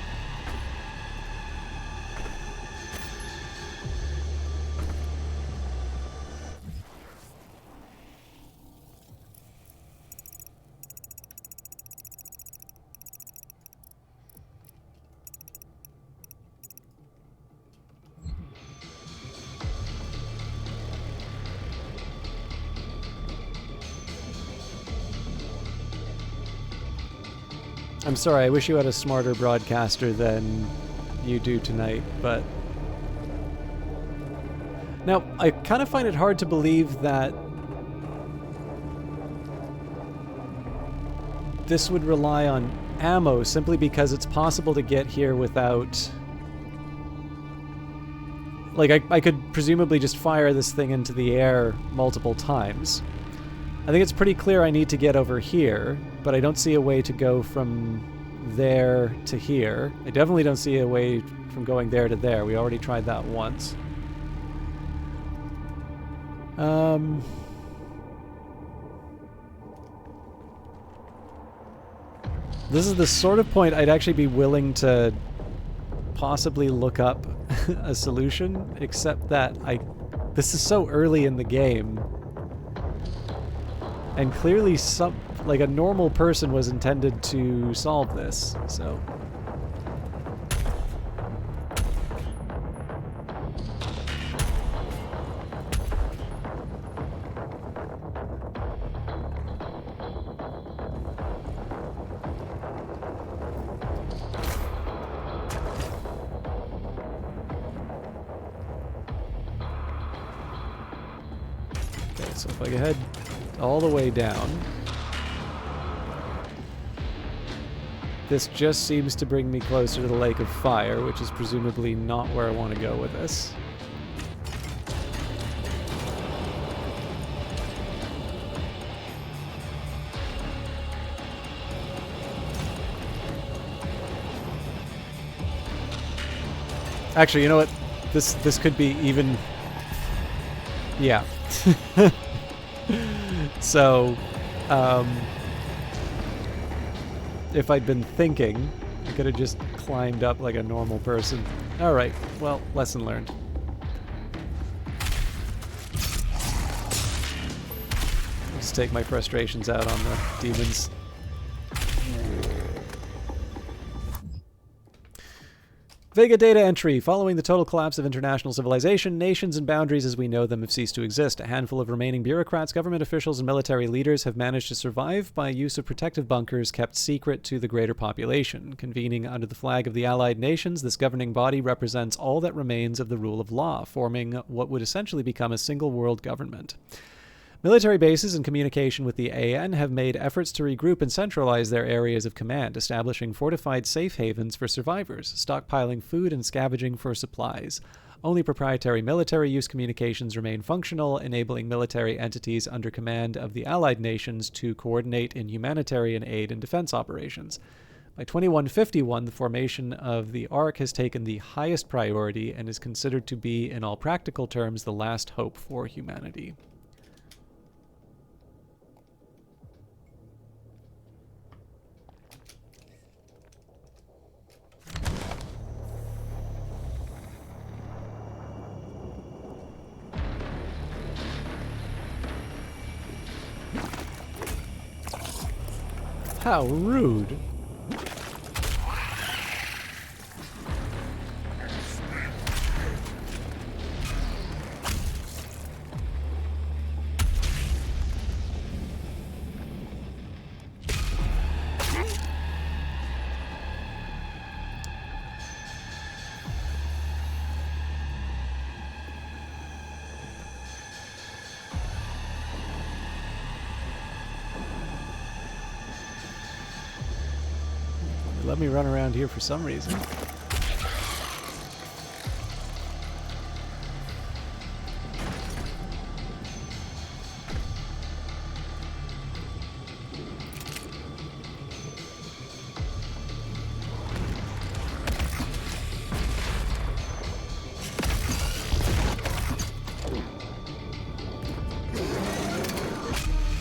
I'm sorry, I wish you had a smarter broadcaster than you do tonight, but... Now, I kind of find it hard to believe that this would rely on ammo simply because it's possible to get here without... Like, I could presumably just fire this thing into the air multiple times. I think it's pretty clear I need to get over here, but I don't see a way to go from there to here. I definitely don't see a way from going there to there. We already tried that once. This is the sort of point I'd actually be willing to possibly look up a solution, except that this is so early in the game. And clearly like a normal person was intended to solve this, so... Okay, so if I go ahead all the way down. This just seems to bring me closer to the Lake of Fire, which is presumably not where I want to go with this. Actually, you know what? This could be even... Yeah. So, if I'd been thinking, I could have just climbed up like a normal person. Alright, well, lesson learned. I'll just take my frustrations out on the demons. Vega data entry. Following the total collapse of international civilization, nations and boundaries as we know them have ceased to exist. A handful of remaining bureaucrats, government officials, and military leaders have managed to survive by use of protective bunkers kept secret to the greater population. Convening under the flag of the Allied nations, this governing body represents all that remains of the rule of law, forming what would essentially become a single world government. Military bases in communication with the AN have made efforts to regroup and centralize their areas of command, establishing fortified safe havens for survivors, stockpiling food and scavenging for supplies. Only proprietary military use communications remain functional, enabling military entities under command of the Allied nations to coordinate in humanitarian aid and defense operations. By 2151, the formation of the Ark has taken the highest priority and is considered to be, in all practical terms, the last hope for humanity. How rude. Let me run around here for some reason.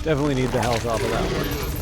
Definitely need the health off of that one.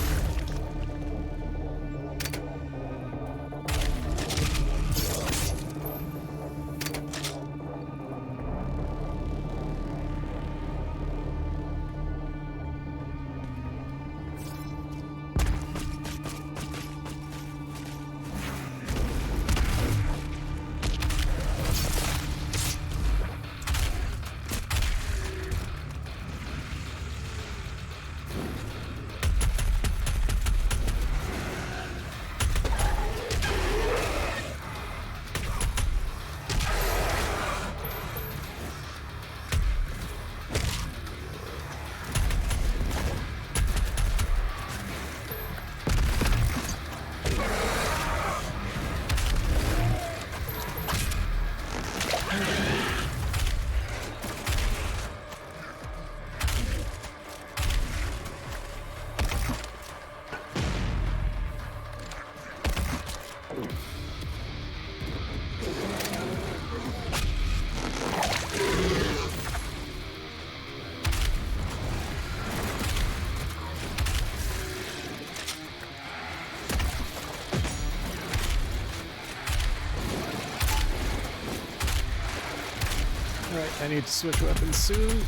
Alright, I need to switch weapons soon.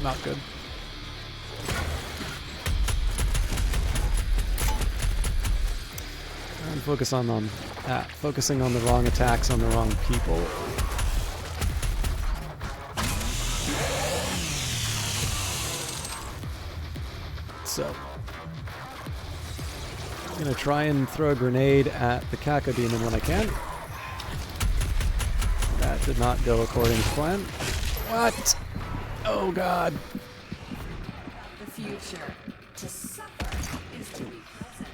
Not good. And focusing on the wrong attacks on the wrong people. So, I'm gonna try and throw a grenade at the Caco Demon when I can. That did not go according to plan. What? Oh god. The future. To suffer is to be present.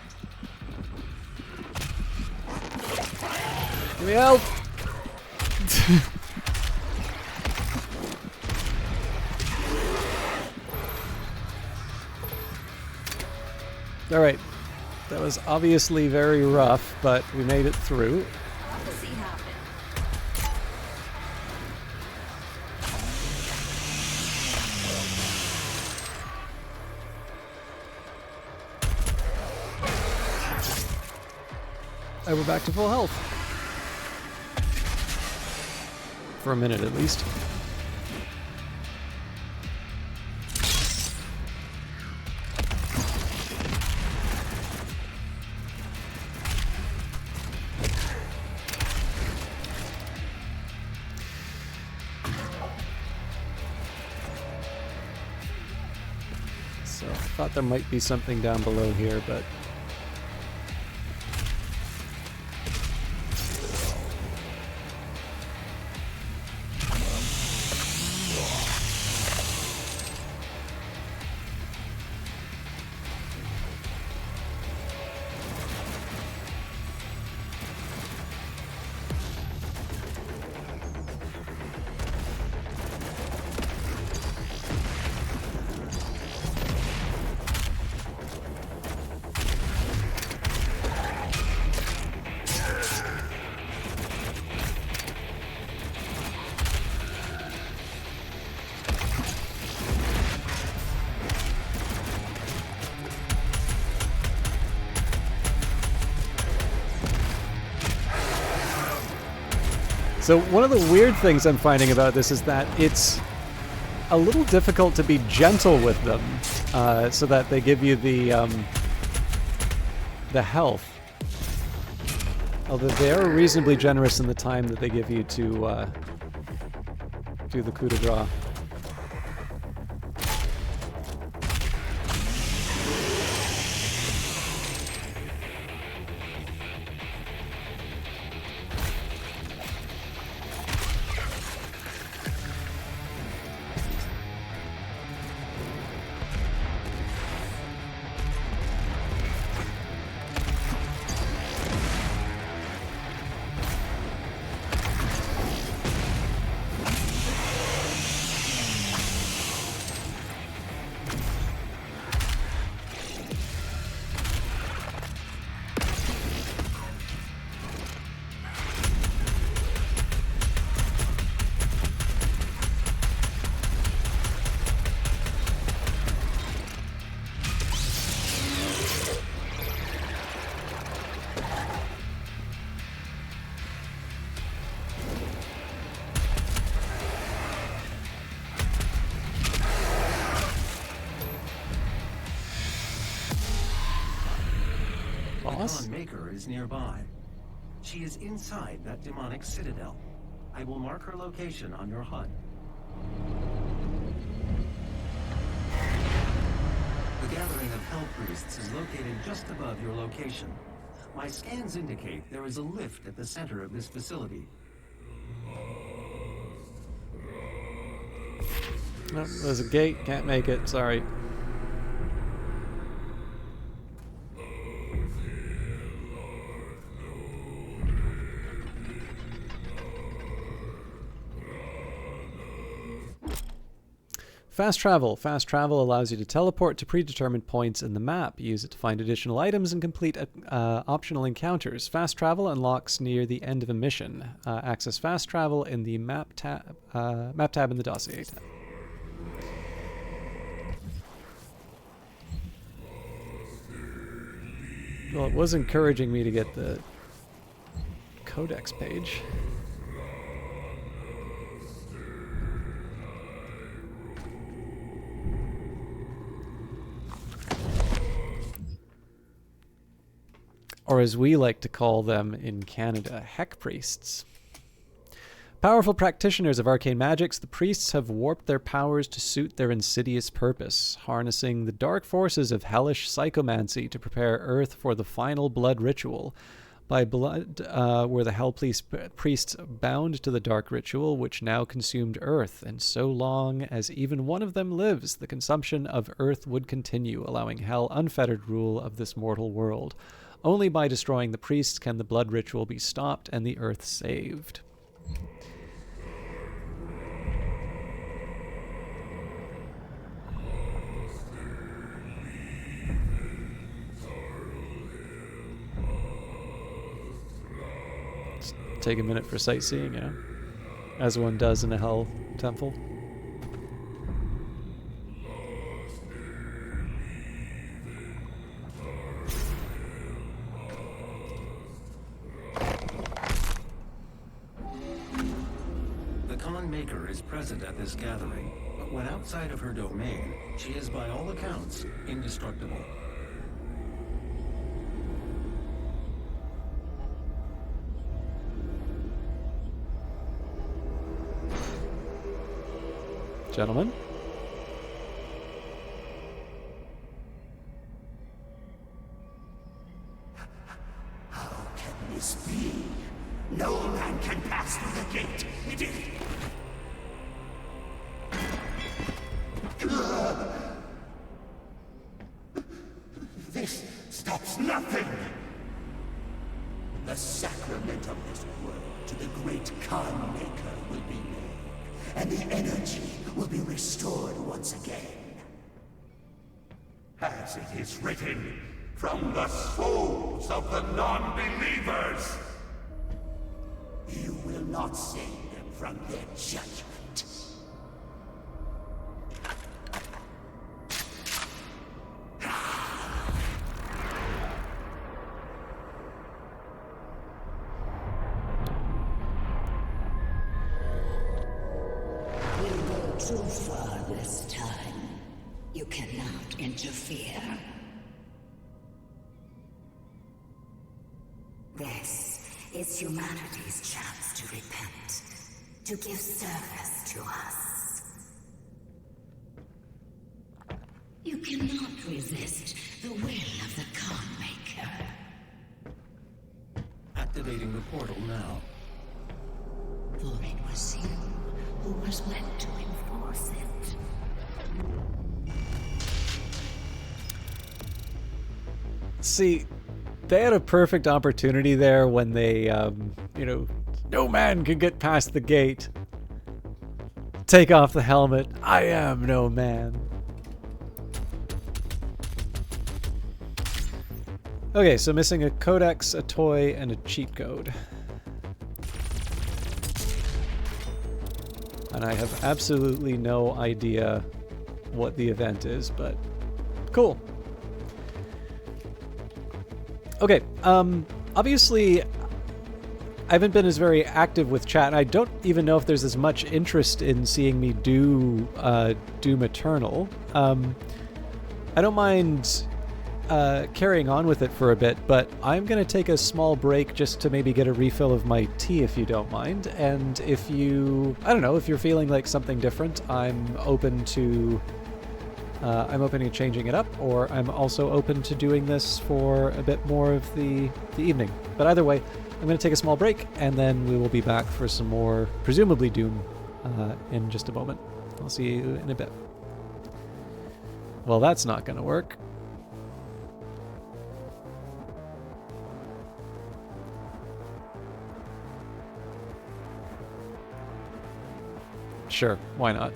Give me help! Alright. That was obviously very rough, but we made it through. Prophecy happened. And we're back to full health. For a minute at least. So I thought there might be something down below here, but... So one of the weird things I'm finding about this is that it's a little difficult to be gentle with them, so that they give you the health. Although they are reasonably generous in the time that they give you to do the coup de grace. The Khan Maker is nearby. She is inside that demonic citadel. I will mark her location on your HUD. The gathering of Hell Priests is located just above your location. My scans indicate there is a lift at the center of this facility. Nope, there's a gate, can't make it, sorry. Fast travel. Fast travel allows you to teleport to predetermined points in the map. Use it to find additional items and complete optional encounters. Fast travel unlocks near the end of a mission. Access fast travel in the map tab in the dossier tab. Well, it was encouraging me to get the codex page. Or as we like to call them in Canada, heck priests. Powerful practitioners of arcane magics, the priests have warped their powers to suit their insidious purpose, harnessing the dark forces of hellish psychomancy to prepare Earth for the final blood ritual. By blood were the hell priests bound to the dark ritual, which now consumed Earth, and so long as even one of them lives, the consumption of Earth would continue, allowing hell unfettered rule of this mortal world. Only by destroying the priests can the blood ritual be stopped and the Earth saved. Let's take a minute for sightseeing, as one does in a hell temple. Maker is present at this gathering, but when outside of her domain, she is by all accounts indestructible. Gentlemen? this be? No man can pass through the gate. It is... This stops nothing! The sacrament of this world to the great Khan Maker will be made, and the energy will be restored once again. As it is written, from the souls of the non-believers! You will not save them from their judgment. Too far this time. You cannot interfere. This is humanity's chance to repent, to give service to us. You cannot resist the will of the Khan Maker. Activating the portal now. For it was you who was meant to enforce it. See, they had a perfect opportunity there when they, no man can get past the gate. Take off the helmet. I am no man. Okay, so missing a codex, a toy, and a cheat code. And I have absolutely no idea what the event is, but cool. Okay, obviously I haven't been as very active with chat, and I don't even know if there's as much interest in seeing me do Doom Eternal. I don't mind carrying on with it for a bit, but I'm going to take a small break just to maybe get a refill of my tea, if you don't mind. And if you, I don't know, if you're feeling like something different, I'm open to changing it up, or I'm also open to doing this for a bit more of the evening. But either way, I'm going to take a small break, and then we will be back for some more, presumably Doom, in just a moment. I'll see you in a bit. Well, that's not going to work. Sure, why not?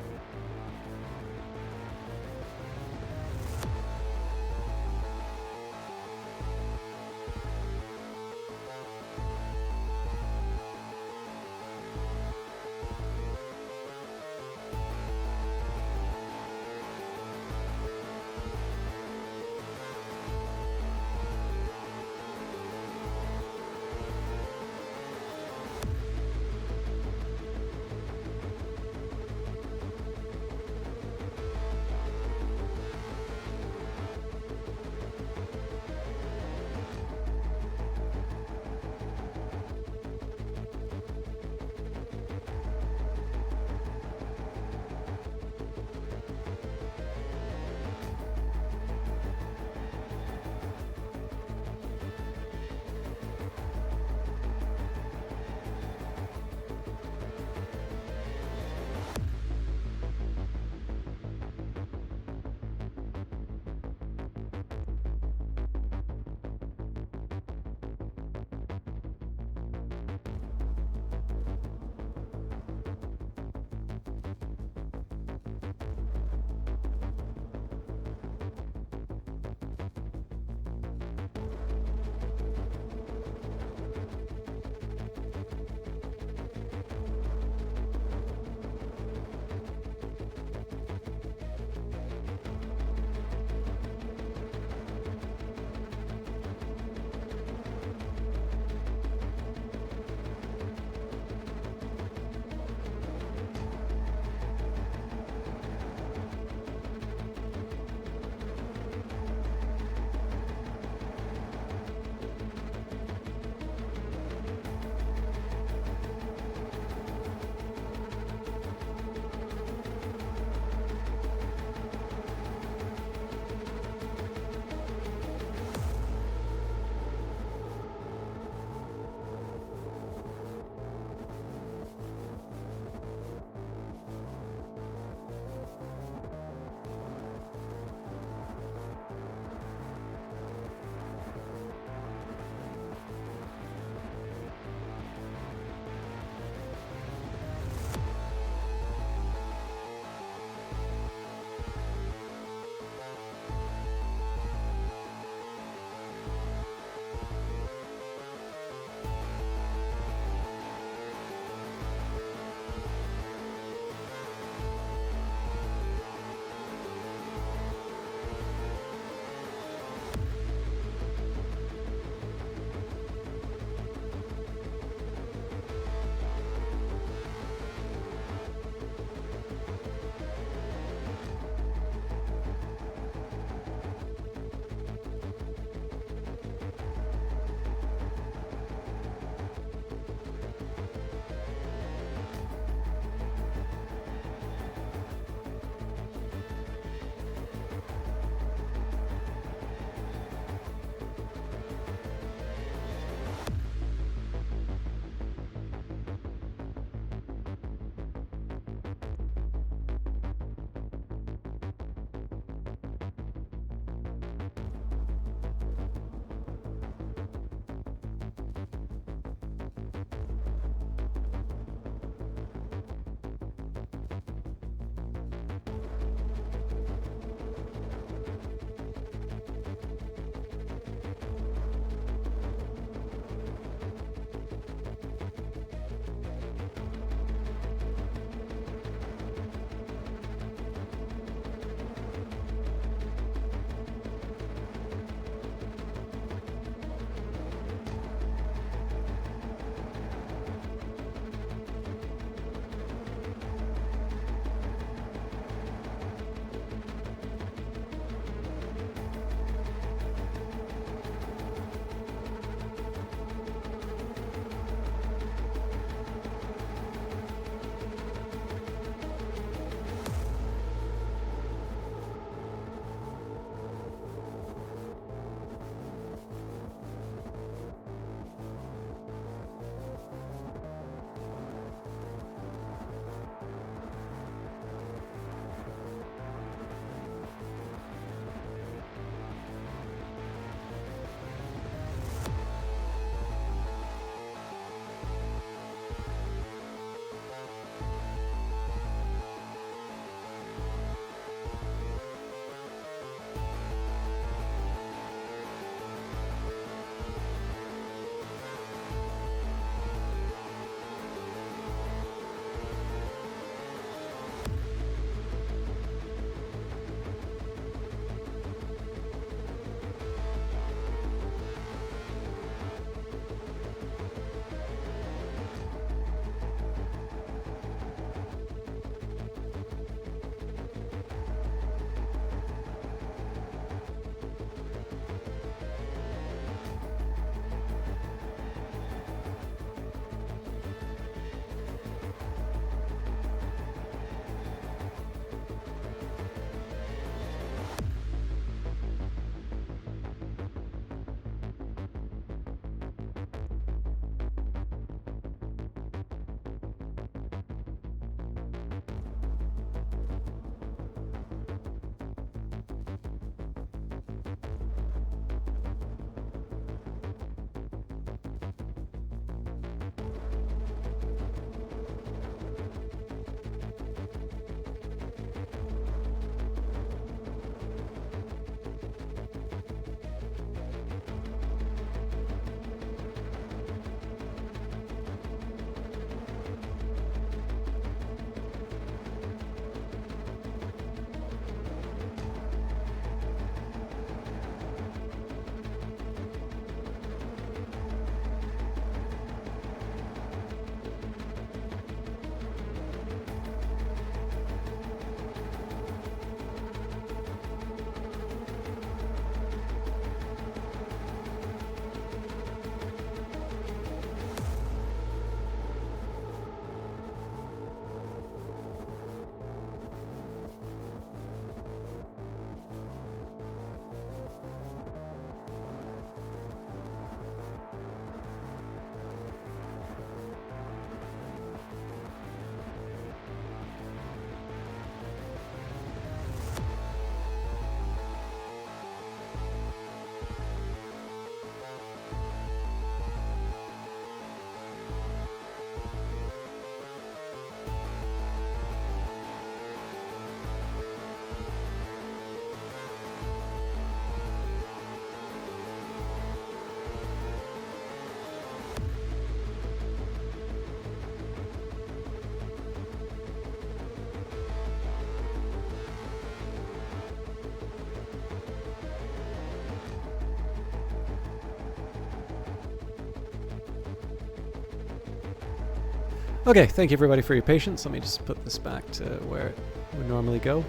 Okay, thank you everybody for your patience. Let me just put this back to where it would normally go.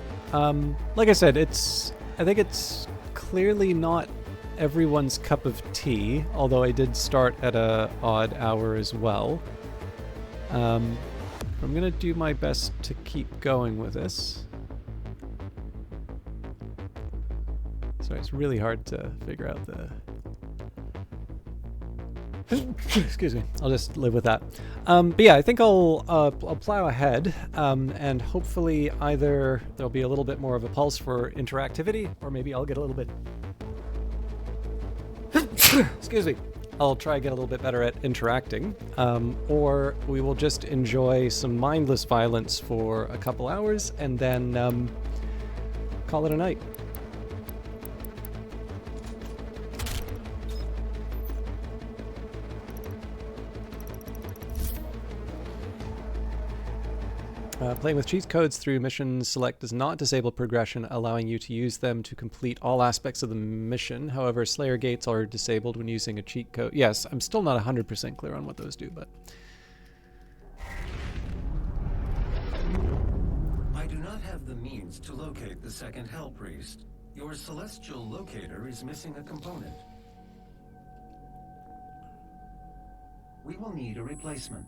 Like I said, I think it's clearly not everyone's cup of tea, although I did start at a odd hour as well. I'm gonna do my best to keep going with this. Sorry, it's really hard to figure out the... Excuse me. I'll just live with that. But yeah, I think I'll plow ahead, and hopefully either there'll be a little bit more of a pulse for interactivity, or maybe I'll get a little bit... Excuse me. I'll try to get a little bit better at interacting, or we will just enjoy some mindless violence for a couple hours and then call it a night. Playing with cheat codes through mission select does not disable progression, allowing you to use them to complete all aspects of the mission. However, Slayer gates are disabled when using a cheat code. Yes, I'm still not 100% clear on what those do, but... I do not have the means to locate the second Hell Priest. Your celestial locator is missing a component. We will need a replacement.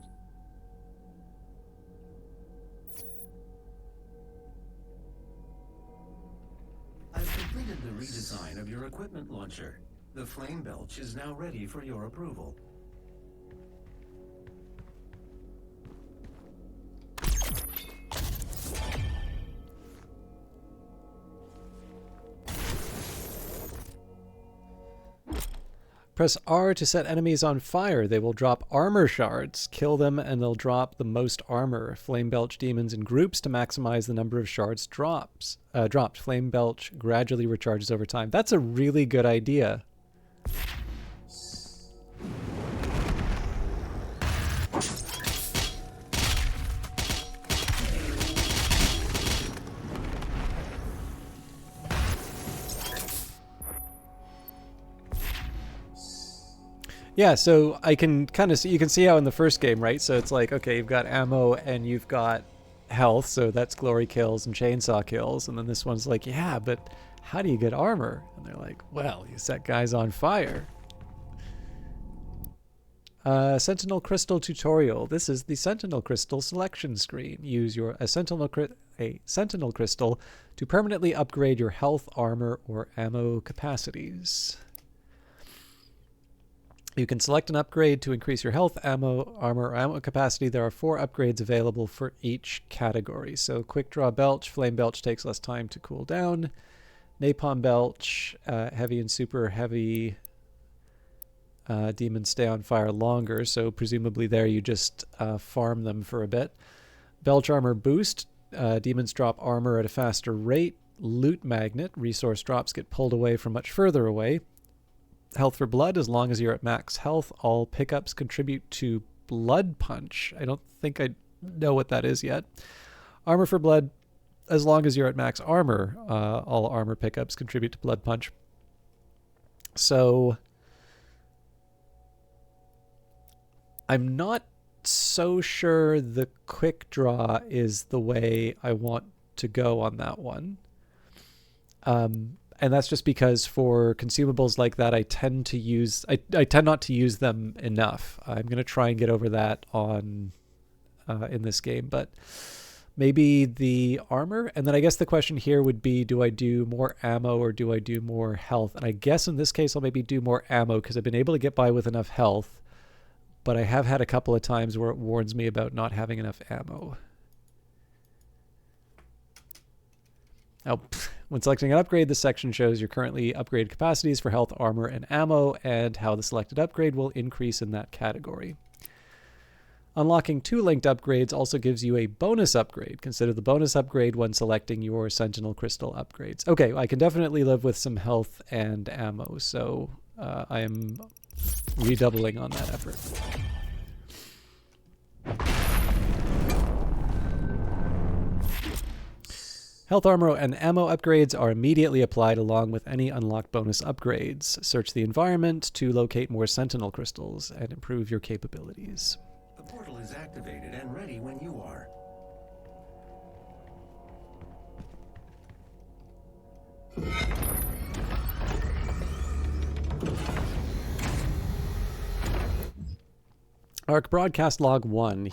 I've completed the redesign of your equipment launcher. The flame belch is now ready for your approval. Press R to set enemies on fire. They will drop armor shards. Kill them and they'll drop the most armor. Flame belch demons in groups to maximize the number of shards dropped. Flame belch gradually recharges over time. That's a really good idea. Yeah, so I can kind of see, you can see how in the first game, right? So it's like, okay, you've got ammo and you've got health, so that's glory kills and chainsaw kills. And then this one's like, yeah, but how do you get armor? And they're like, well, you set guys on fire. Sentinel Crystal tutorial. This is the Sentinel Crystal selection screen. Use a Sentinel Crystal to permanently upgrade your health, armor, or ammo capacities. You can select an upgrade to increase your health, ammo, armor, or ammo capacity. There are 4 upgrades available for each category. So Quick Draw Belch, Flame Belch takes less time to cool down. Napalm Belch, Heavy and Super Heavy demons stay on fire longer. So presumably there you just farm them for a bit. Belch Armor Boost, demons drop armor at a faster rate. Loot Magnet, resource drops get pulled away from much further away. Health for blood, as long as you're at max health, all pickups contribute to blood punch. I don't think I know what that is yet. Armor for blood, as long as you're at max armor, all armor pickups contribute to blood punch. So I'm not so sure the quick draw is the way I want to go on that one. And that's just because for consumables like that, I tend not to use them enough. I'm going to try and get over that on in this game, but maybe the armor. And then I guess the question here would be, do I do more ammo or do I do more health? And I guess in this case, I'll maybe do more ammo because I've been able to get by with enough health, but I have had a couple of times where it warns me about not having enough ammo. Oh, when selecting an upgrade, this section shows your currently upgraded capacities for health, armor, and ammo, and how the selected upgrade will increase in that category. Unlocking 2 linked upgrades also gives you a bonus upgrade. Consider the bonus upgrade when selecting your Sentinel Crystal upgrades. Okay, I can definitely live with some health and ammo, so I am redoubling on that effort. Health, armor, and ammo upgrades are immediately applied along with any unlocked bonus upgrades. Search the environment to locate more Sentinel crystals and improve your capabilities. portal is activated and ready when you are. ARC Broadcast Log 1.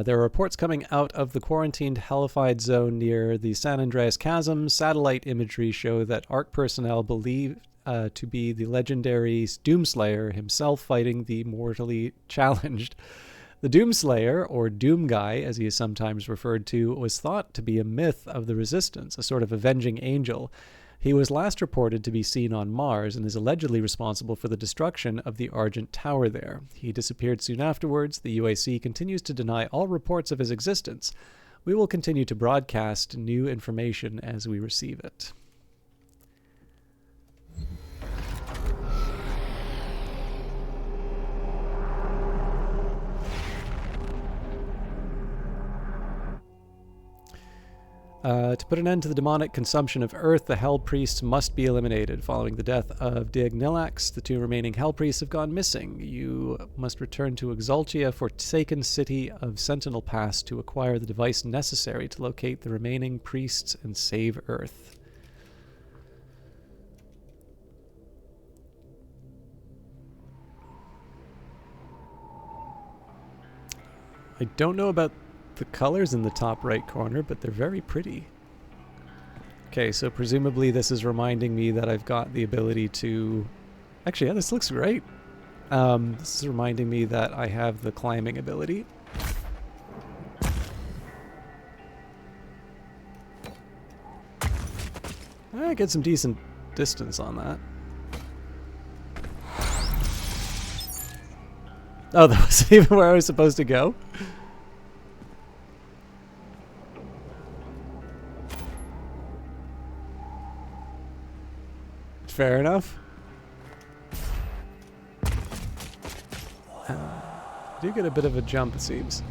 There are reports coming out of the quarantined hellified zone near the San Andreas Chasm. Satellite imagery show that ARC personnel believe to be the legendary Doomslayer himself fighting the mortally challenged. The Doomslayer, or Doom Guy as he is sometimes referred to, was thought to be a myth of the Resistance, a sort of avenging angel. He was last reported to be seen on Mars and is allegedly responsible for the destruction of the Argent Tower there. He disappeared soon afterwards. The UAC continues to deny all reports of his existence. We will continue to broadcast new information as we receive it. To put an end to the demonic consumption of Earth, the Hell Priests must be eliminated. Following the death of Diagnilax, the 2 remaining Hell Priests have gone missing. You must return to Exaltia, forsaken city of Sentinel Pass, to acquire the device necessary to locate the remaining priests and save Earth. I don't know about the colors in the top right corner, but they're very pretty. Okay, so presumably this is reminding me that I've got the ability to... Actually, yeah, this looks great. This is reminding me that I have the climbing ability. I get some decent distance on that. Oh, that wasn't even where I was supposed to go? Fair enough. Do get a bit of a jump, it seems.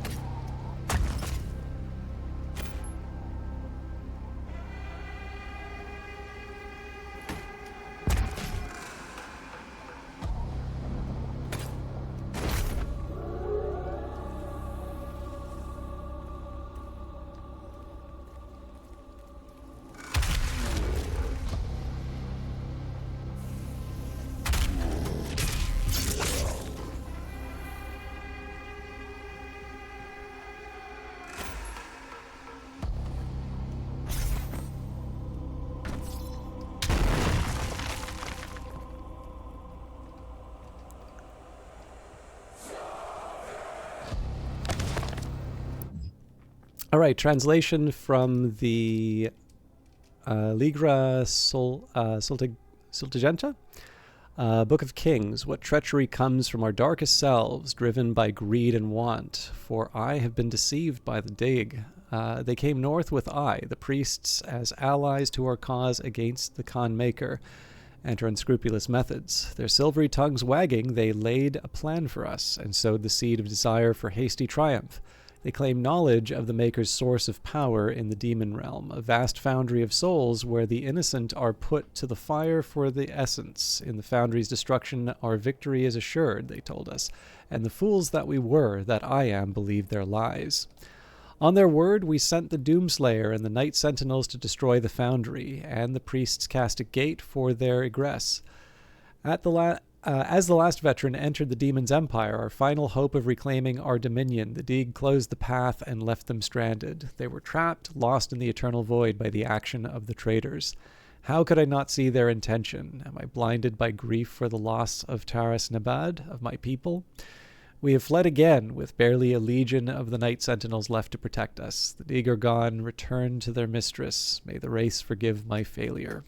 All right, translation from the Ligra Sultigenta, Book of Kings. What treachery comes from our darkest selves, driven by greed and want? For I have been deceived by the Dig. They came north with I, the priests, as allies to our cause against the Khan Maker and her unscrupulous methods. Their silvery tongues wagging, they laid a plan for us and sowed the seed of desire for hasty triumph. They claim knowledge of the Maker's source of power in the demon realm, a vast foundry of souls where the innocent are put to the fire for the essence. In the foundry's destruction, our victory is assured, they told us, and the fools that we were, that I am, believed their lies. On their word, we sent the Doomslayer and the Night Sentinels to destroy the foundry, and the priests cast a gate for their egress. As the last veteran entered the demon's empire, our final hope of reclaiming our dominion, the Dig closed the path and left them stranded. They were trapped, lost in the eternal void by the action of the traitors. How could I not see their intention? Am I blinded by grief for the loss of Taras Nabad, of my people? We have fled again, with barely a legion of the Night Sentinels left to protect us. The Dig are gone, returned to their mistress. May the race forgive my failure.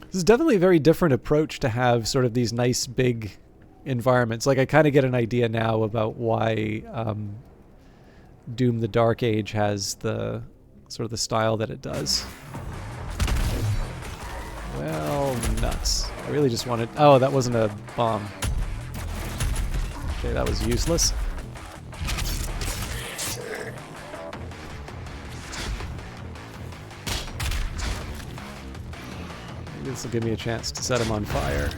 This is definitely a very different approach to have sort of these nice big environments. Like, I kind of get an idea now about why Doom the Dark Age has the sort of the style that it does. Well, nuts. I really just wanted... Oh, that wasn't a bomb. Okay, that was useless. this will give me a chance to set him on fire.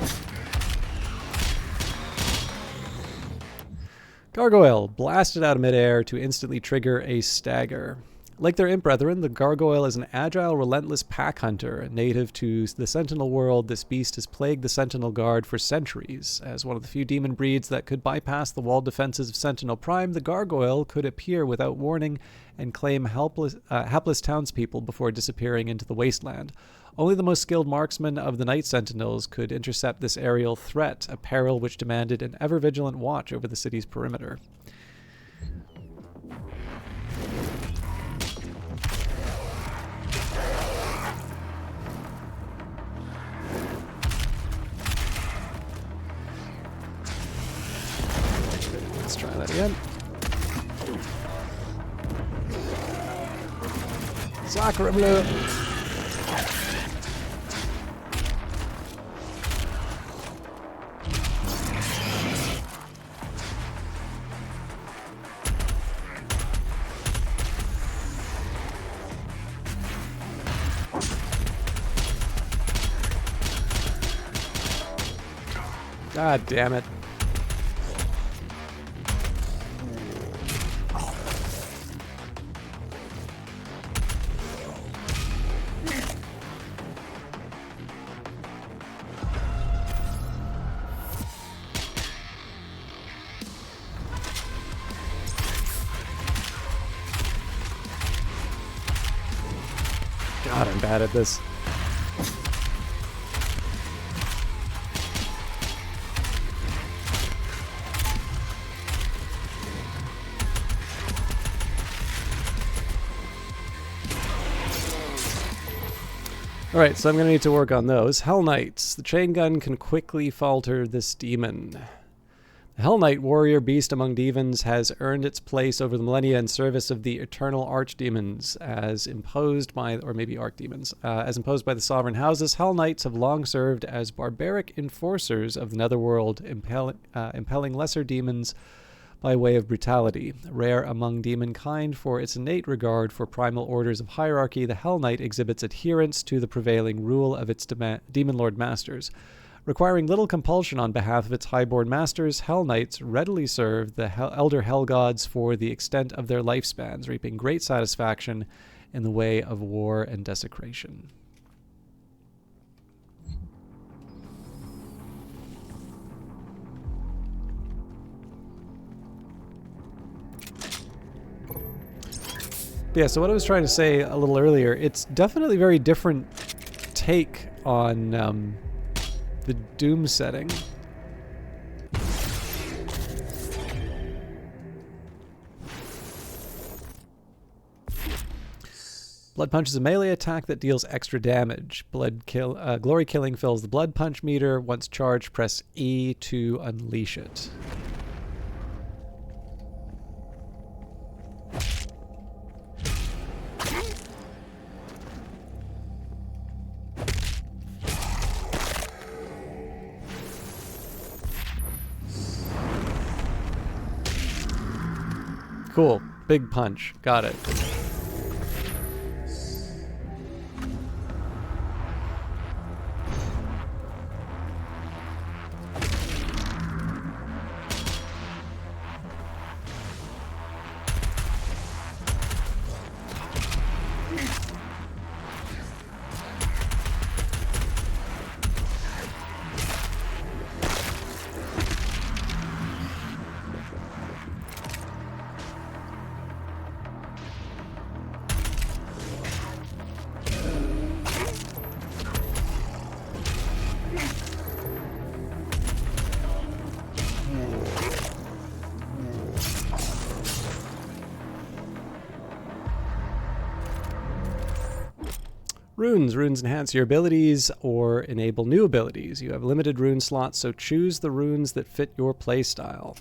Gargoyle, blasted out of midair to instantly trigger a stagger. Like their imp brethren, the gargoyle is an agile, relentless pack hunter. Native to the Sentinel world, this beast has plagued the Sentinel Guard for centuries. As one of the few demon breeds that could bypass the walled defenses of Sentinel Prime, the gargoyle could appear without warning and claim hapless townspeople before disappearing into the wasteland. Only the most skilled marksmen of the Night Sentinels could intercept this aerial threat, a peril which demanded an ever-vigilant watch over the city's perimeter. Let's try that again. Sacre bleu! God damn it. God, I'm bad at this. Alright, so I'm going to need to work on those. Hell Knights. The chain gun can quickly falter this demon. The Hell Knight, warrior beast among demons, has earned its place over the millennia in service of the eternal archdemons, as imposed by, or maybe archdemons, as imposed by the sovereign houses. Hell Knights have long served as barbaric enforcers of the netherworld, impelling lesser demons by way of brutality. Rare among demonkind for its innate regard for primal orders of hierarchy, the Hell Knight exhibits adherence to the prevailing rule of its demon lord masters. Requiring little compulsion on behalf of its highborn masters, Hell Knights readily serve the elder Hell Gods for the extent of their lifespans, reaping great satisfaction in the way of war and desecration. Yeah, so what I was trying to say a little earlier, it's definitely a very different take on the Doom setting. Blood Punch is a melee attack that deals extra damage. Glory Killing fills the Blood Punch meter. Once charged, press E to unleash it. Cool. Big punch. Got it. Runes. Runes enhance your abilities or enable new abilities. You have limited rune slots, so choose the runes that fit your playstyle.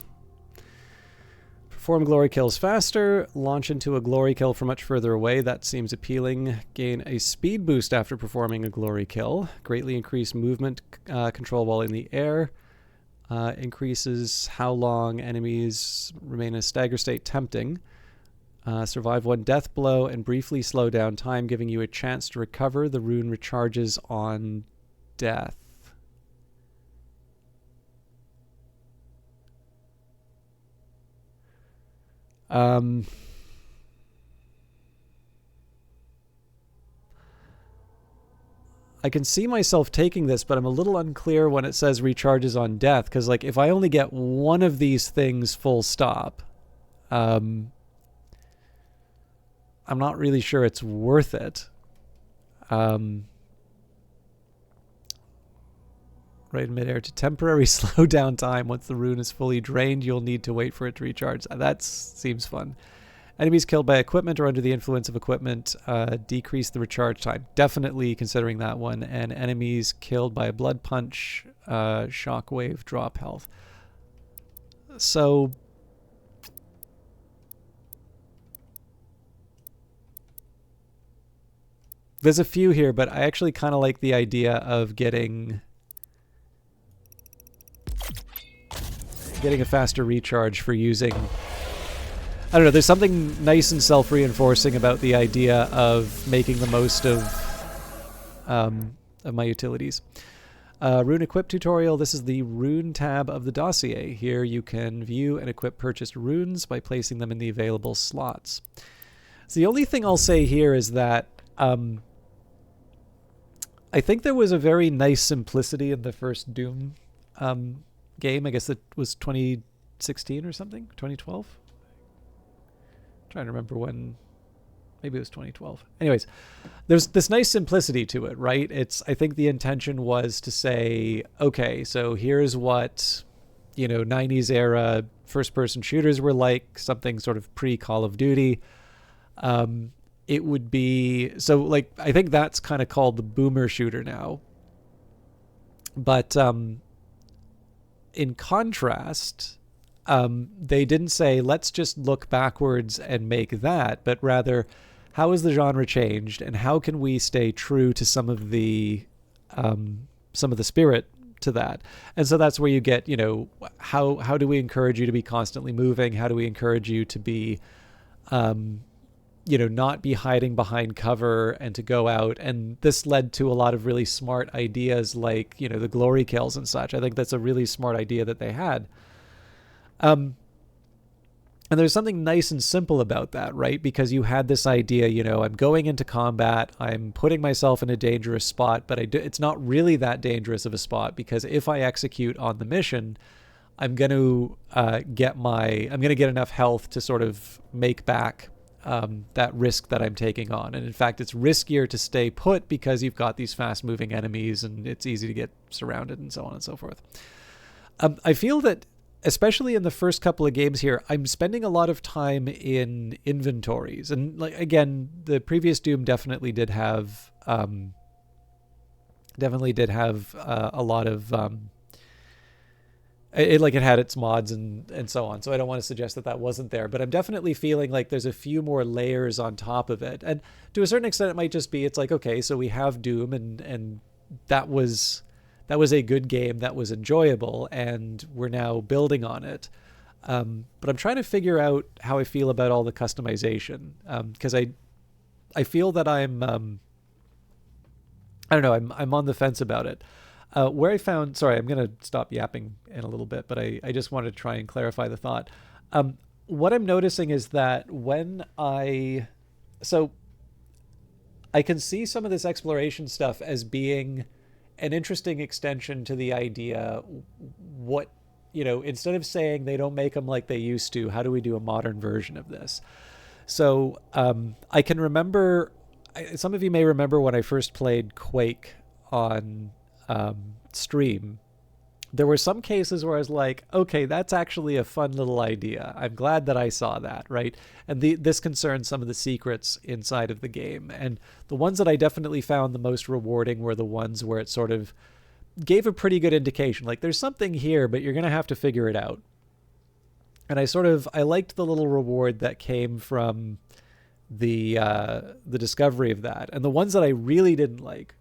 Perform glory kills faster. Launch into a glory kill from much further away. That seems appealing. Gain a speed boost after performing a glory kill. Greatly increase movement control while in the air. Increases how long enemies remain in a stagger state. Tempting. Survive one death blow and briefly slow down time, giving you a chance to recover. The rune recharges on death. I can see myself taking this, but I'm a little unclear when it says recharges on death, because like if I only get one of these things full stop, I'm not really sure it's worth it. Right in midair to temporary slow down time. Once the rune is fully drained, you'll need to wait for it to recharge. That seems fun. Enemies killed by equipment or under the influence of equipment decrease the recharge time. Definitely considering that one. And enemies killed by a blood punch, shockwave, drop health. So there's a few here, but I actually kind of like the idea of getting a faster recharge for using... I don't know, there's something nice and self-reinforcing about the idea of making the most of my utilities. Rune Equip tutorial. This is the Rune tab of the dossier. Here you can view and equip purchased runes by placing them in the available slots. So the only thing I'll say here is that I think there was a very nice simplicity in the first Doom game. I guess it was 2016 or something, 2012. Trying to remember when. Maybe it was 2012. Anyways, there's this nice simplicity to it, right? I think the intention was to say, okay, so here's what, 90s era first-person shooters were like, something sort of pre-Call of Duty. It would be, so like, I think that's kind of called the boomer shooter now. But in contrast, they didn't say, let's just look backwards and make that, but rather, how has the genre changed, and how can we stay true to some of the spirit to that? And so that's where you get, how do we encourage you to be constantly moving? How do we encourage you to be, not be hiding behind cover and to go out? And this led to a lot of really smart ideas like, the glory kills and such. I think that's a really smart idea that they had. And there's something nice and simple about that, right? Because you had this idea, I'm going into combat, I'm putting myself in a dangerous spot, but it's not really that dangerous of a spot, because if I execute on the mission, I'm going to get enough health to sort of make back that risk that I'm taking on. And in fact, it's riskier to stay put because you've got these fast moving enemies and it's easy to get surrounded and so on and so forth. I feel that especially in the first couple of games here, I'm spending a lot of time in inventories. And like, again, the previous Doom definitely did have a lot of it had its mods and so on. So I don't want to suggest that wasn't there, but I'm definitely feeling like there's a few more layers on top of it. And to a certain extent, it might just be, it's like, okay, so we have Doom and that was a good game that was enjoyable, and we're now building on it. But I'm trying to figure out how I feel about all the customization, because I feel that I'm on the fence about it. Where I found, sorry, I'm going to stop yapping in a little bit, but I just wanted to try and clarify the thought. What I'm noticing is that I can see some of this exploration stuff as being an interesting extension to the idea, instead of saying they don't make them like they used to, how do we do a modern version of this? So I can remember, some of you may remember when I first played Quake on stream, there were some cases where I was like, okay, that's actually a fun little idea. I'm glad that I saw that, right? And this concerns some of the secrets inside of the game. And the ones that I definitely found the most rewarding were the ones where it sort of gave a pretty good indication, like there's something here, but you're going to have to figure it out. And I liked the little reward that came from the discovery of that. And the ones that I really didn't like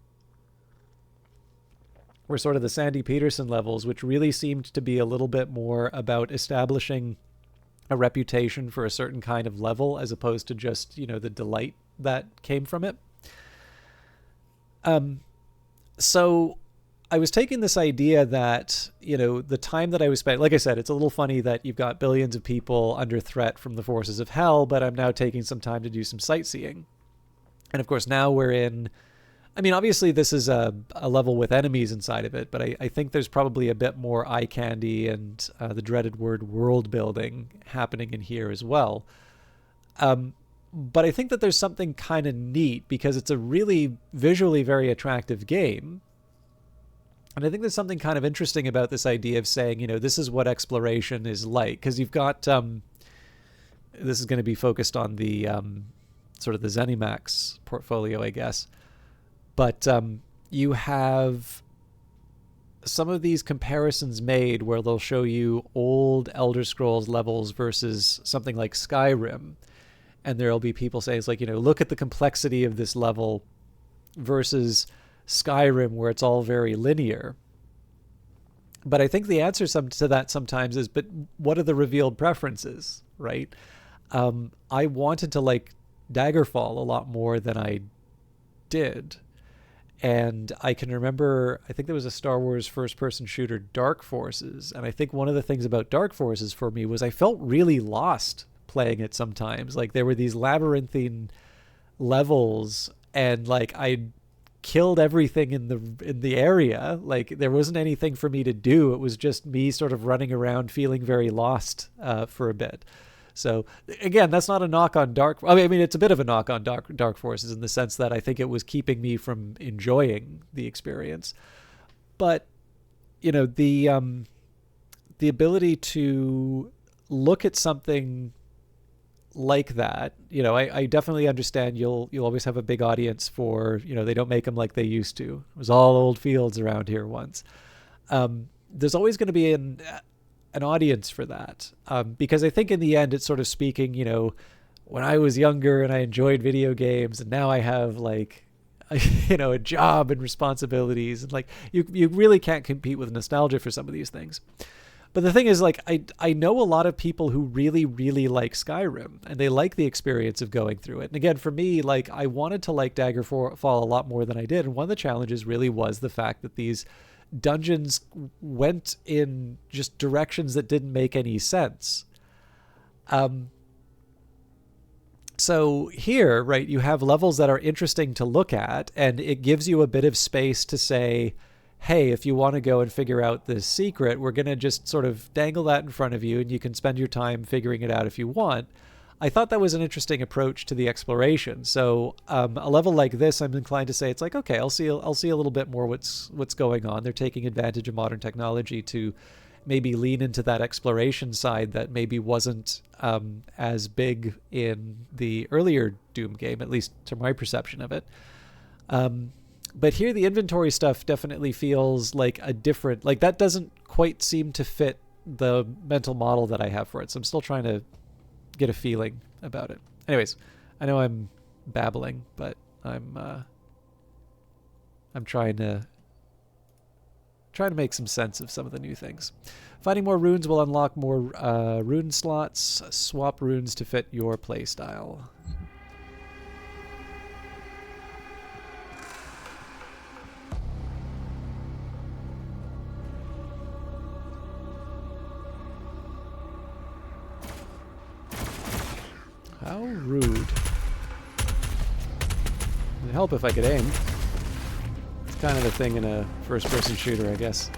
were sort of the Sandy Peterson levels, which really seemed to be a little bit more about establishing a reputation for a certain kind of level as opposed to just, the delight that came from it. So I was taking this idea that, the time that I was spending, like I said, it's a little funny that you've got billions of people under threat from the forces of hell, but I'm now taking some time to do some sightseeing. And of course, now we're in, obviously this is a level with enemies inside of it, but I think there's probably a bit more eye candy and the dreaded word world building happening in here as well. But I think that there's something kind of neat because it's a really visually very attractive game. And I think there's something kind of interesting about this idea of saying, this is what exploration is like. Because you've got, this is going to be focused on the sort of the ZeniMax portfolio, I guess. But you have some of these comparisons made where they'll show you old Elder Scrolls levels versus something like Skyrim. And there'll be people saying, it's like, look at the complexity of this level versus Skyrim where it's all very linear. But I think the answer to that sometimes is, but what are the revealed preferences, right? I wanted to like Daggerfall a lot more than I did. And I can remember, I think there was a Star Wars first-person shooter, Dark Forces. And I think one of the things about Dark Forces for me was I felt really lost playing it sometimes. Like there were these labyrinthine levels and like I killed everything in the area. Like there wasn't anything for me to do. It was just me sort of running around feeling very lost for a bit. So again, that's not a knock on it's a bit of a knock on Dark Forces in the sense that I think it was keeping me from enjoying the experience. But the ability to look at something like that, I definitely understand you'll always have a big audience for, they don't make them like they used to. It was all old fields around here once. There's always going to be an audience for that. Because I think in the end, it's sort of speaking, when I was younger and I enjoyed video games and now I have like, a job and responsibilities and like, you really can't compete with nostalgia for some of these things. But the thing is, like, I know a lot of people who really, really like Skyrim, and they like the experience of going through it. And again, for me, like, I wanted to like Daggerfall a lot more than I did. And one of the challenges really was the fact that these dungeons went in just directions that didn't make any sense. So here, right, you have levels that are interesting to look at, and it gives you a bit of space to say, hey, if you want to go and figure out this secret, we're going to just sort of dangle that in front of you and you can spend your time figuring it out if you want. I thought that was an interesting approach to the exploration. So a level like this, I'm inclined to say it's like, okay, I'll see a little bit more what's going on. They're taking advantage of modern technology to maybe lean into that exploration side that maybe wasn't as big in the earlier Doom game, at least to my perception of it. But here the inventory stuff definitely feels like a different, like that doesn't quite seem to fit the mental model that I have for it. So I'm still trying to get a feeling about it. Anyways, I know I'm babbling, but I'm trying to make some sense of some of the new things. Finding more runes will unlock more rune slots. Swap runes to fit your playstyle. How rude. It'd help if I could aim. It's kind of a thing in a first-person shooter, I guess.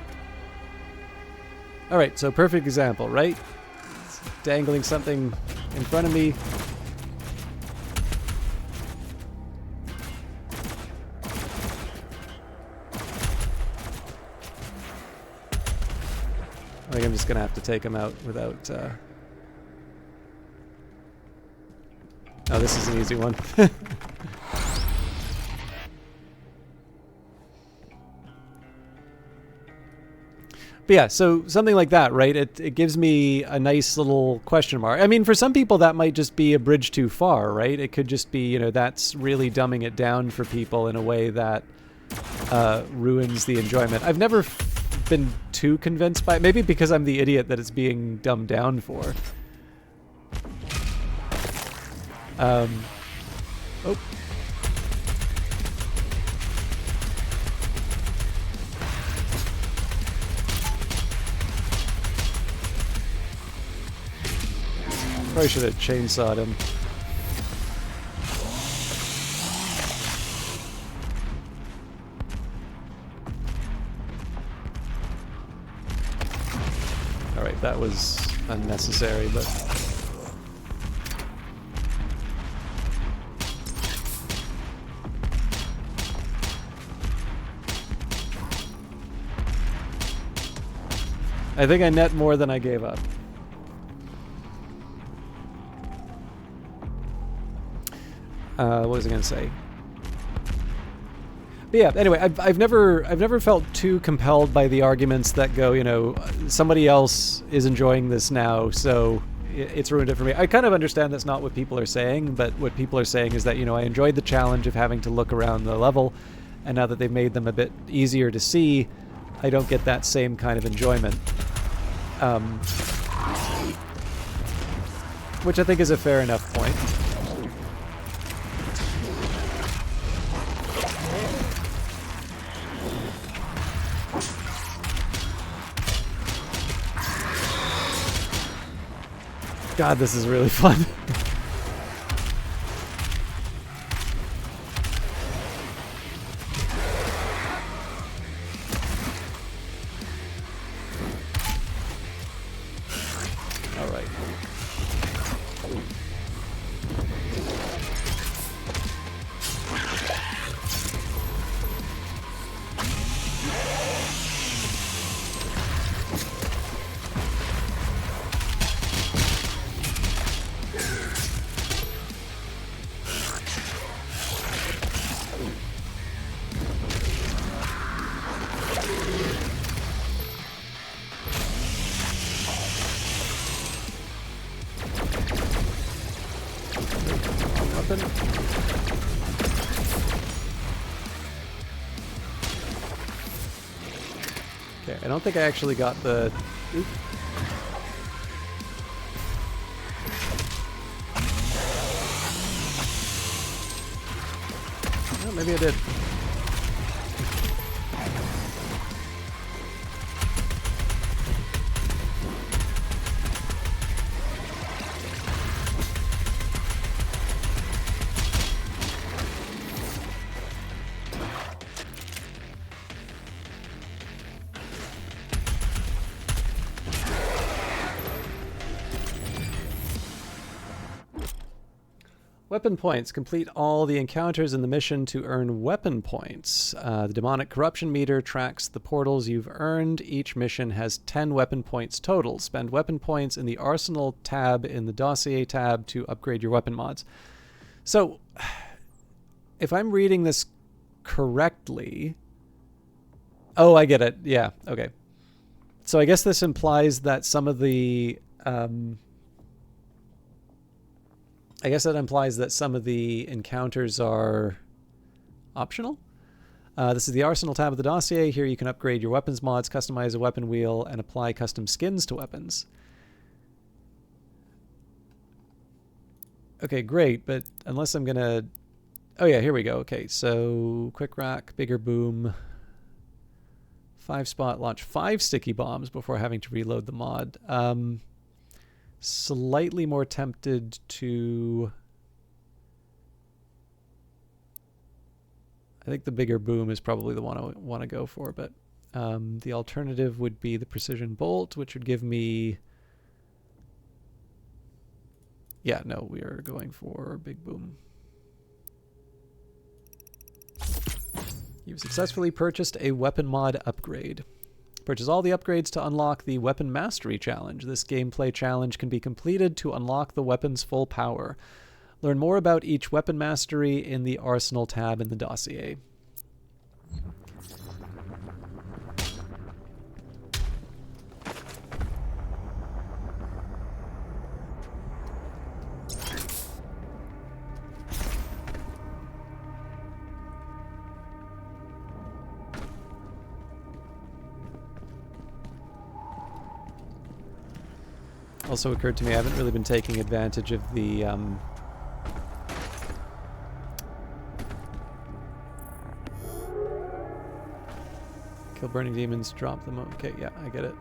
Alright, so perfect example, right? It's dangling something in front of me. I think I'm just going to have to take him out without... Oh, this is an easy one. But yeah, so something like that, right? It gives me a nice little question mark. I mean, for some people that might just be a bridge too far, right? It could just be, that's really dumbing it down for people in a way that ruins the enjoyment. I've never been too convinced by it, maybe because I'm the idiot that it's being dumbed down for. Oh. Probably should have chainsawed him. Alright, that was unnecessary, but... I think I net more than I gave up. What was I going to say? But yeah, anyway, I've never felt too compelled by the arguments that go, you know, somebody else is enjoying this now, so it's ruined it for me. I kind of understand that's not what people are saying, but what people are saying is that, you know, I enjoyed the challenge of having to look around the level, and now that they've made them a bit easier to see, I don't get that same kind of enjoyment. Which I think is a fair enough point. God, this is really fun. All right. Okay, I don't think I actually got the... Oop. Oh, maybe I did. Weapon points. Complete all the encounters in the mission to earn weapon points. The demonic corruption meter tracks the portals you've earned. Each mission has 10 weapon points total. Spend weapon points in the arsenal tab in the dossier tab to upgrade your weapon mods. So, if I'm reading this correctly... Oh, I get it. Yeah, okay. So I guess this implies that some of the... I guess that implies that some of the encounters are optional. This is the Arsenal tab of the dossier. Here you can upgrade your weapons mods, customize a weapon wheel, and apply custom skins to weapons. Okay, great, but unless I'm gonna... Oh yeah, here we go. Okay, so quick rack, bigger boom, 5-spot, launch 5 sticky bombs before having to reload the mod. Slightly more tempted to... I think the bigger boom is probably the one I want to go for, but the alternative would be the precision bolt, which would give me... Yeah, no, we are going for big boom. You've successfully purchased a weapon mod upgrade. Purchase all the upgrades to unlock the Weapon Mastery Challenge. This gameplay challenge can be completed to unlock the weapon's full power. Learn more about each weapon mastery in the Arsenal tab in the dossier. Also occurred to me I haven't really been taking advantage of the kill burning demons, drop them. Okay, yeah, I get it.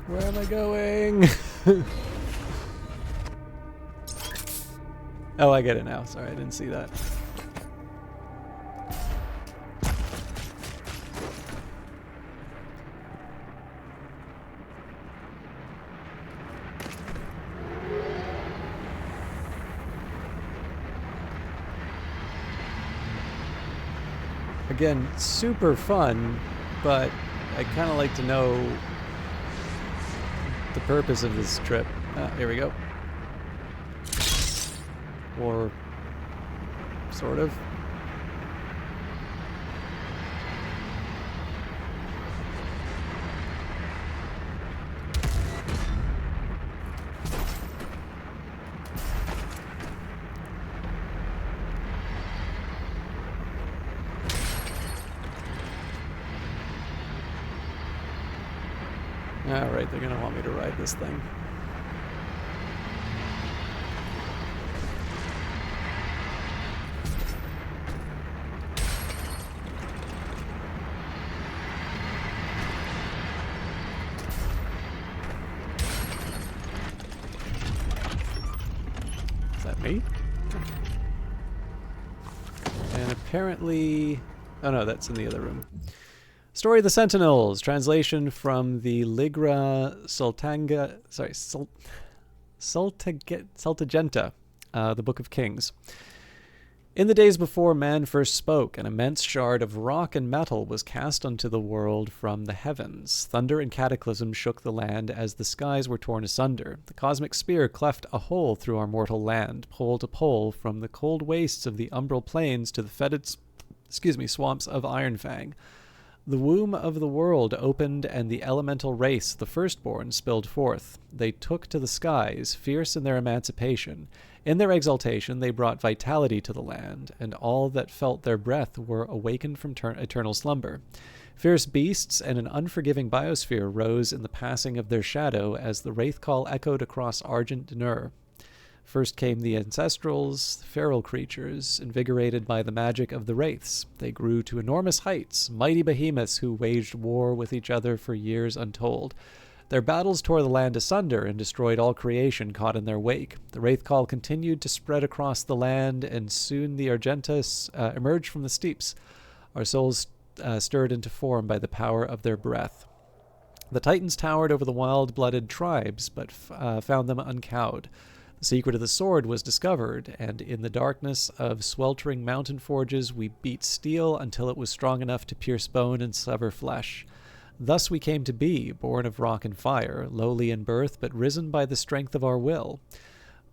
Where am I going? Oh, I get it now. Sorry, I didn't see that. Again, super fun, but I kind of like to know the purpose of this trip. Here we go. Or sort of. Alright, they're gonna want me to ride this thing. Is that me? And apparently... Oh no, that's in the other room. Story of the Sentinels, translation from the Ligra Sultagenta, the Book of Kings. In the days before man first spoke, an immense shard of rock and metal was cast unto the world from the heavens. Thunder and cataclysm shook the land as the skies were torn asunder. The cosmic spear cleft a hole through our mortal land, pole to pole, from the cold wastes of the umbral plains to the fetid swamps of Ironfang. The womb of the world opened, and the elemental race, the firstborn, spilled forth. They took to the skies, fierce in their emancipation. In their exaltation they brought vitality to the land, and all that felt their breath were awakened from eternal slumber. Fierce beasts and an unforgiving biosphere rose in the passing of their shadow as the wraith call echoed across Argent Denur. First came the ancestrals, feral creatures, invigorated by the magic of the wraiths. They grew to enormous heights, mighty behemoths who waged war with each other for years untold. Their battles tore the land asunder and destroyed all creation caught in their wake. The wraith call continued to spread across the land, and soon the Argentas emerged from the steeps, our souls stirred into form by the power of their breath. The Titans towered over the wild-blooded tribes, but found them uncowed. The secret of the sword was discovered, and in the darkness of sweltering mountain forges we beat steel until it was strong enough to pierce bone and sever flesh. Thus we came to be, born of rock and fire, lowly in birth, but risen by the strength of our will.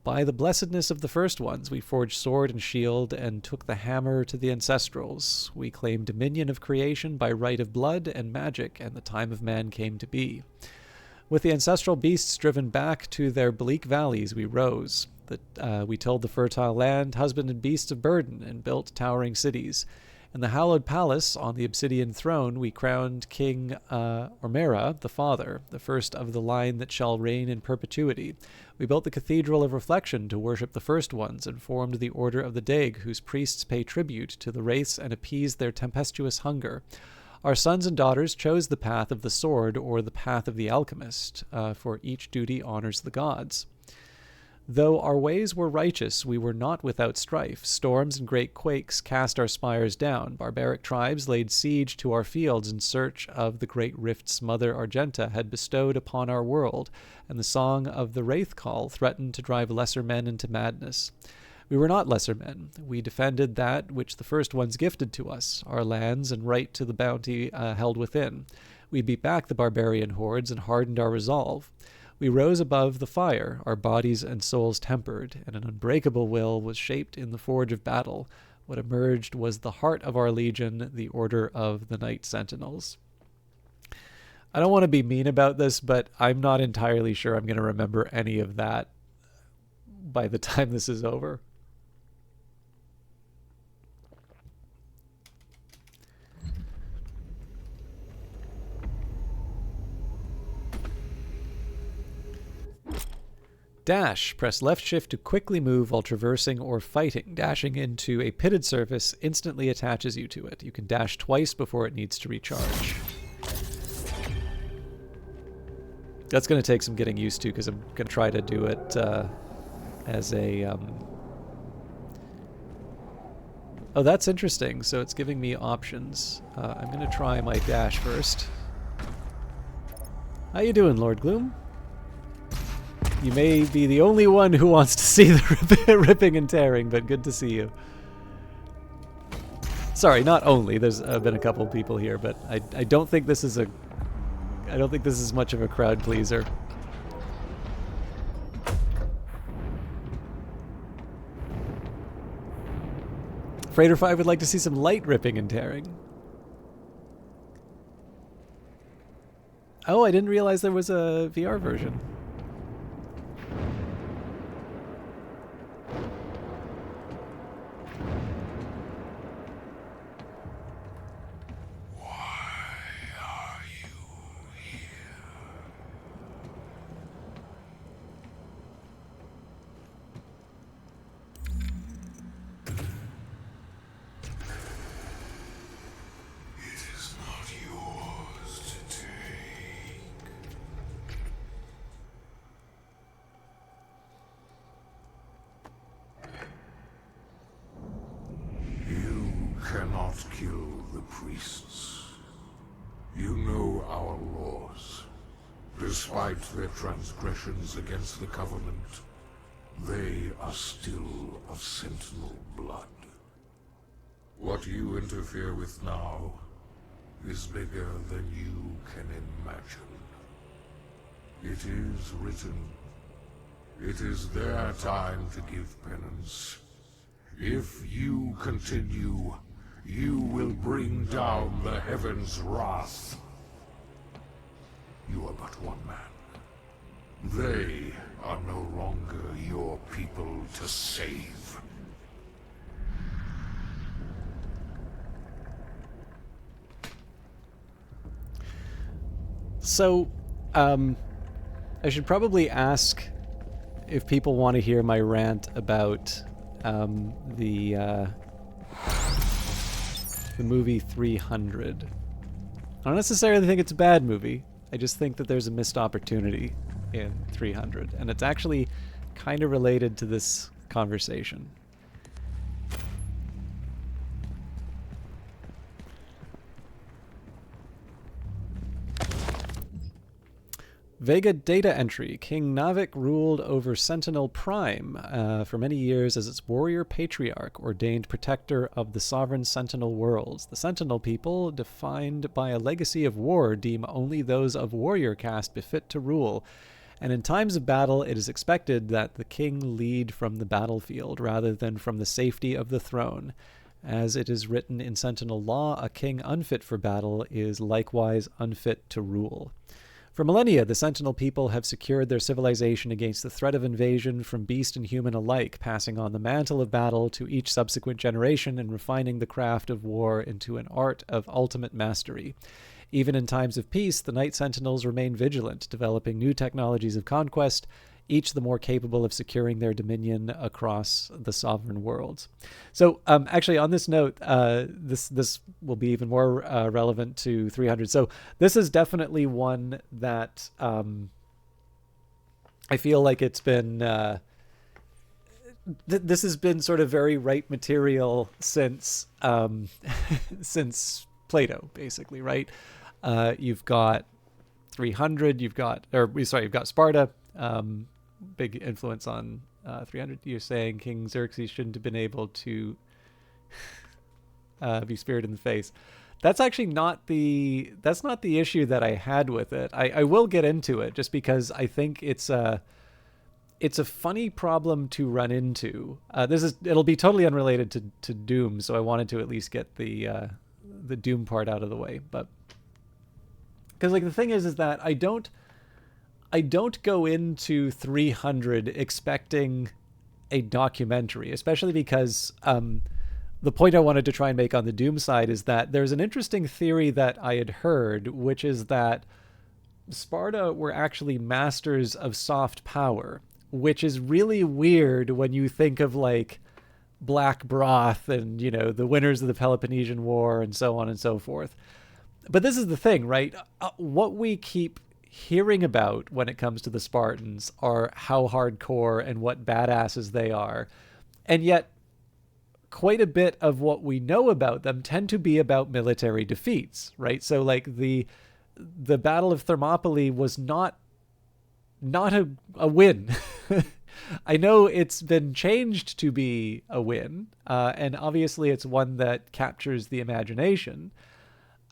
By the blessedness of the first ones we forged sword and shield, and took the hammer to the ancestrals. We claimed dominion of creation by right of blood and magic, and the time of man came to be. With the ancestral beasts driven back to their bleak valleys, we rose. We tilled the fertile land, husbanded beasts of burden, and built towering cities. In the hallowed palace, on the obsidian throne, we crowned King Ormera, the Father, the first of the line that shall reign in perpetuity. We built the Cathedral of Reflection to worship the first ones, and formed the Order of the Daig, whose priests pay tribute to the wraiths and appease their tempestuous hunger. Our sons and daughters chose the path of the sword or the path of the alchemist, for each duty honors the gods. Though our ways were righteous, we were not without strife. Storms and great quakes cast our spires down. Barbaric tribes laid siege to our fields in search of the great rifts Mother Argenta had bestowed upon our world, and the song of the wraith call threatened to drive lesser men into madness. We were not lesser men. We defended that which the first ones gifted to us, our lands and right to the bounty held within. We beat back the barbarian hordes and hardened our resolve. We rose above the fire, our bodies and souls tempered, and an unbreakable will was shaped in the forge of battle. What emerged was the heart of our legion, the Order of the Night Sentinels. I don't want to be mean about this, but I'm not entirely sure I'm going to remember any of that by the time this is over. Dash. Press left shift to quickly move while traversing or fighting. Dashing into a pitted surface instantly attaches you to it. You can dash twice before it needs to recharge. That's going to take some getting used to, because I'm going to try to do it as a... Oh, that's interesting. So it's giving me options. I'm going to try my dash first. How you doing, Lord Gloom? You may be the only one who wants to see the ripping and tearing, but good to see you. Sorry, not only. There's been a couple people here, but I don't think this is much of a crowd pleaser. Freighter 5 would like to see some light ripping and tearing. Oh, I didn't realize there was a VR version. Cannot kill the priests. You know our laws. Despite their transgressions against the Covenant, they are still of Sentinel blood. What you interfere with now is bigger than you can imagine. It is written. It is their time to give penance. If you continue, you will bring down the heavens' wrath. You are but one man. They are no longer your people to save. So, I should probably ask if people want to hear my rant about the movie 300. I don't necessarily think it's a bad movie. I just think that there's a missed opportunity in 300, and it's actually kind of related to this conversation. Vega data entry. King Navik ruled over Sentinel Prime for many years as its warrior patriarch, ordained protector of the sovereign Sentinel worlds. The Sentinel people, defined by a legacy of war, deem only those of warrior caste befit to rule. And in times of battle, it is expected that the king lead from the battlefield rather than from the safety of the throne. As it is written in Sentinel law, a king unfit for battle is likewise unfit to rule. For millennia, the Sentinel people have secured their civilization against the threat of invasion from beast and human alike, passing on the mantle of battle to each subsequent generation and refining the craft of war into an art of ultimate mastery. Even in times of peace, the Night Sentinels remain vigilant, developing new technologies of conquest, each the more capable of securing their dominion across the sovereign worlds. So, actually, on this note, this will be even more relevant to 300. So, this is definitely one that I feel like it's been... this has been sort of very right material since since Plato, basically, right? You've got 300, you've got Sparta, big influence on 300. You're saying King Xerxes shouldn't have been able to be speared in the face. That's actually not the issue that I had with it. I will get into it just because I think it's a funny problem to run into. It'll be totally unrelated to Doom, so I wanted to at least get the Doom part out of the way. But because the thing is that I don't go into 300 expecting a documentary, especially because the point I wanted to try and make on the Doom side is that there's an interesting theory that I had heard, which is that Sparta were actually masters of soft power, which is really weird when you think of Black Broth and, the winners of the Peloponnesian War and so on and so forth. But this is the thing, right? What we keep hearing about when it comes to the Spartans are how hardcore and what badasses they are. And yet, quite a bit of what we know about them tend to be about military defeats, right? So like the Battle of Thermopylae was not a win. I know it's been changed to be a win, and obviously it's one that captures the imagination.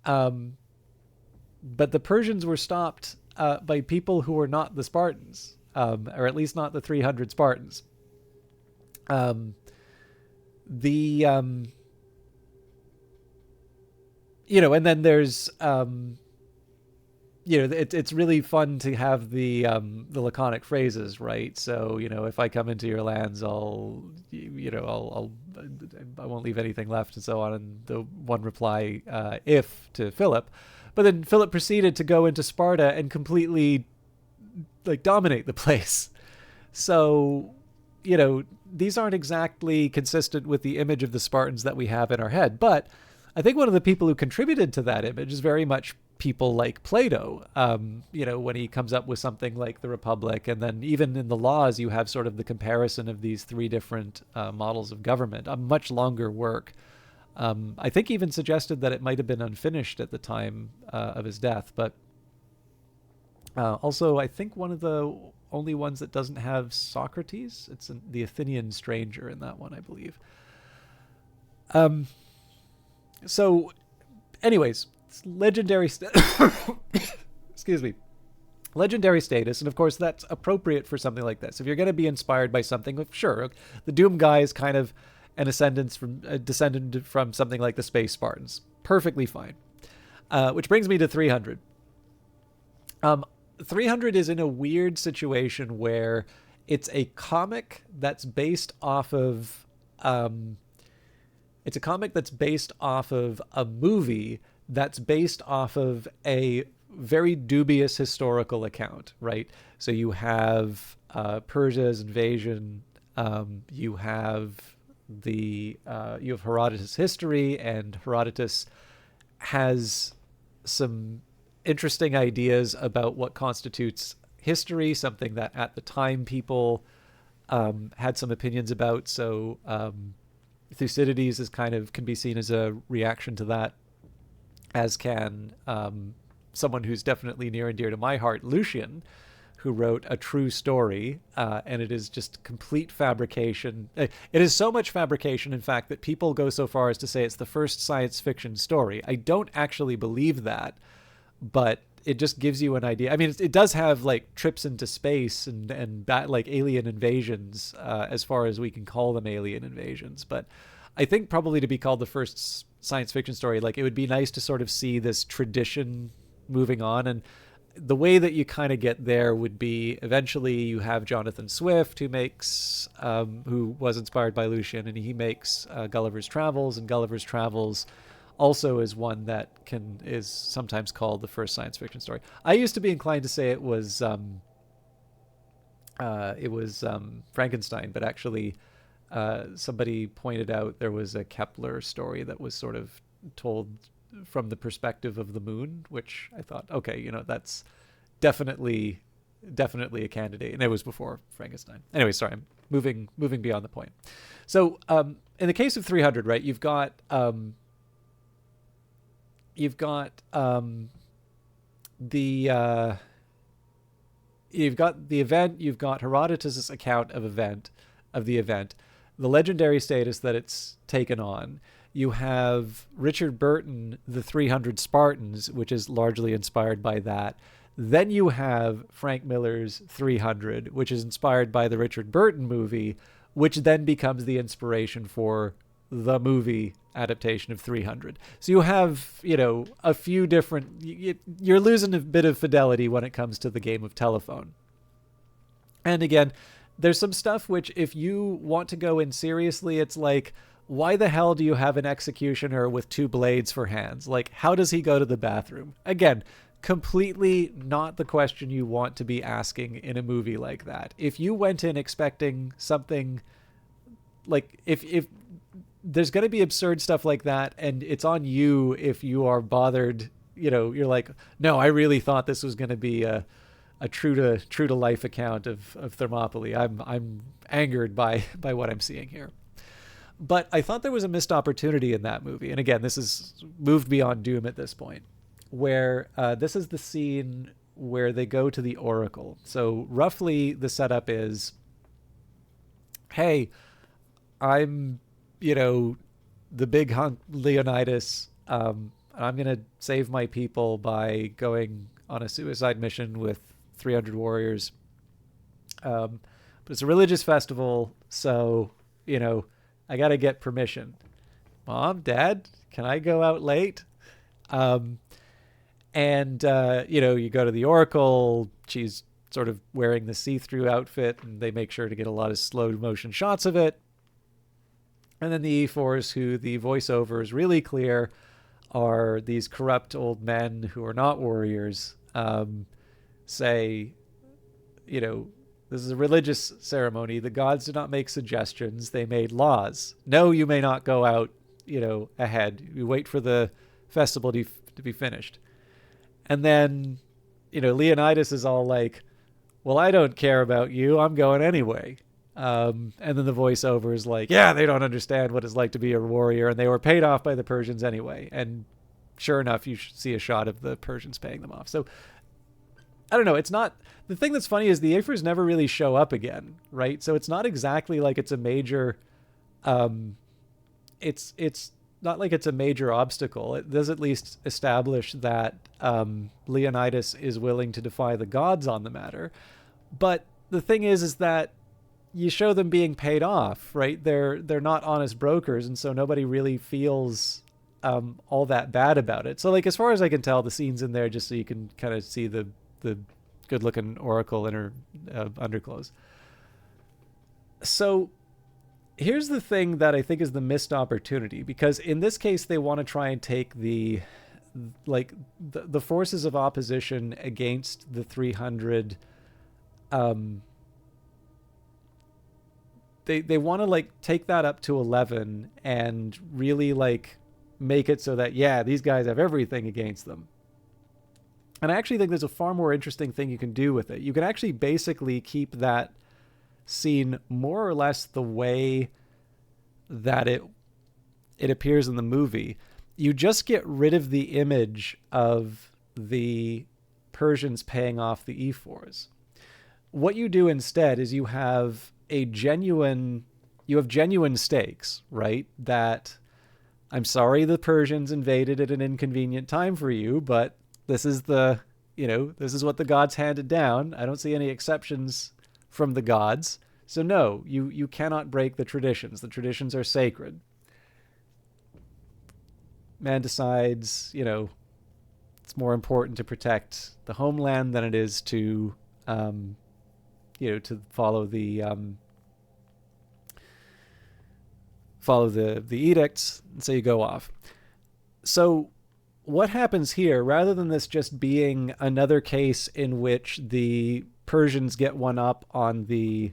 But the Persians were stopped by people who were not the Spartans, or at least not the 300 Spartans. And then there's it's really fun to have the laconic phrases, right? So, if I come into your lands, I won't leave anything left, and so on. And the one reply, if, to Philip. But then Philip proceeded to go into Sparta and completely dominate the place. So, these aren't exactly consistent with the image of the Spartans that we have in our head. But I think one of the people who contributed to that image is very much people like Plato, when he comes up with something like the Republic. And then even in the Laws, you have sort of the comparison of these three different models of government, a much longer work. I think even suggested that it might have been unfinished at the time of his death. But also, I think one of the only ones that doesn't have Socrates, it's the Athenian stranger in that one, I believe. So, anyways, it's legendary. Excuse me. Legendary status, and of course that's appropriate for something like this. If you're going to be inspired by something, sure, the Doom guy is kind of an descendant from something like the Space Spartans. Perfectly fine. Which brings me to 300. 300 is in a weird situation where it's a comic that's based off of it's a comic that's based off of a movie that's based off of a very dubious historical account, right? So you have Persia's invasion, you have Herodotus' history, and Herodotus has some interesting ideas about what constitutes history, something that at the time people had some opinions about. So Thucydides can be seen as a reaction to that, as can someone who's definitely near and dear to my heart, Lucian, who wrote A True Story, and it is just complete fabrication. It is so much fabrication, in fact, that people go so far as to say it's the first science fiction story. I don't actually believe that, but it just gives you an idea. I mean, it does have trips into space and alien invasions, as far as we can call them alien invasions. But I think probably to be called the first science fiction story, it would be nice to sort of see this tradition moving on. And the way that you kind of get there would be eventually you have Jonathan Swift, who was inspired by Lucian, and he makes Gulliver's Travels, and Gulliver's Travels also is one that is sometimes called the first science fiction story. I used to be inclined to say it was Frankenstein, but actually somebody pointed out there was a Kepler story that was sort of told from the perspective of the moon, which I thought, okay, that's definitely a candidate, and it was before Frankenstein. Anyway, sorry, I'm moving beyond the point. So in the case of 300, right, you've got the event, you've got Herodotus' account of the event, the legendary status that it's taken on. You have Richard Burton, The 300 Spartans, which is largely inspired by that. Then you have Frank Miller's 300, which is inspired by the Richard Burton movie, which then becomes the inspiration for the movie adaptation of 300. So you have, a few different... You're losing a bit of fidelity when it comes to the game of telephone. And again, there's some stuff which, if you want to go in seriously, it's like, why the hell do you have an executioner with two blades for hands? How does he go to the bathroom? Again, completely not the question you want to be asking in a movie like that. If you went in expecting something if there's going to be absurd stuff like that, and it's on you if you are bothered you're like, no, I really thought this was going to be a true to life account of Thermopylae. I'm angered by what I'm seeing here. But I thought there was a missed opportunity in that movie. And again, this is moved beyond Doom at this point, where this is the scene where they go to the Oracle. So roughly the setup is, hey, I'm, the big hunk Leonidas. I'm going to save my people by going on a suicide mission with 300 warriors. But it's a religious festival, so, I got to get permission. Mom, Dad, can I go out late? You go to the Oracle. She's sort of wearing the see-through outfit, and they make sure to get a lot of slow motion shots of it. And then the E4s, who the voiceover is really clear, are these corrupt old men who are not warriors, say, this is a religious ceremony. The gods did not make suggestions. They made laws. No, you may not go out, ahead. You wait for the festival to be finished. And then, Leonidas is all like, well, I don't care about you. I'm going anyway. And then the voiceover is like, yeah, they don't understand what it's like to be a warrior, and they were paid off by the Persians anyway. And sure enough, you see a shot of the Persians paying them off. So I don't know. It's not, the thing that's funny is the Aphors never really show up again, right? So it's not exactly like it's a major, it's not like it's a major obstacle. It does at least establish that Leonidas is willing to defy the gods on the matter. But the thing is that you show them being paid off, right? They're not honest brokers, and so nobody really feels all that bad about it. So, like, as far as I can tell, the scene's in there just so you can kind of see the good-looking Oracle in her underclothes. So here's the thing that I think is the missed opportunity, because in this case they want to try and take the forces of opposition against the 300. They want to take that up to 11 and really make it so that, yeah, these guys have everything against them. And I actually think there's a far more interesting thing you can do with it. You can actually basically keep that scene more or less the way that it appears in the movie. You just get rid of the image of the Persians paying off the E4s. What you do instead is you have genuine stakes, right? That, I'm sorry the Persians invaded at an inconvenient time for you, but this is this is what the gods handed down. I don't see any exceptions from the gods. So no, you cannot break the traditions. The traditions are sacred. Man decides, it's more important to protect the homeland than it is to, to follow the edicts, and so you go off. So what happens here, rather than this just being another case in which the Persians get one up on the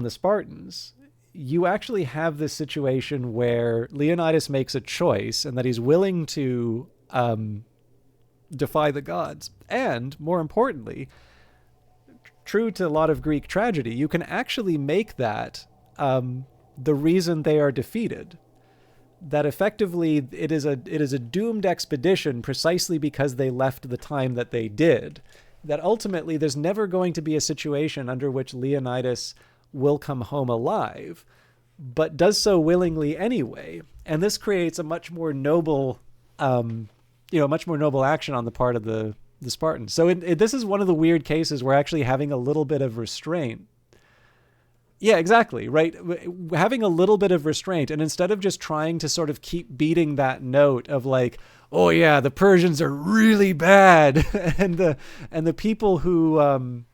Spartans, you actually have this situation where Leonidas makes a choice, and that he's willing to defy the gods. And more importantly, true to a lot of Greek tragedy, you can actually make that the reason they are defeated. That effectively it is a doomed expedition precisely because they left the time that they did. That ultimately there's never going to be a situation under which Leonidas will come home alive, but does so willingly anyway. And this creates a much more noble, action on the part of the Spartans. So this is one of the weird cases where actually having a little bit of restraint. Yeah, exactly, right? Having a little bit of restraint, and instead of just trying to sort of keep beating that note of oh yeah, the Persians are really bad, and the people who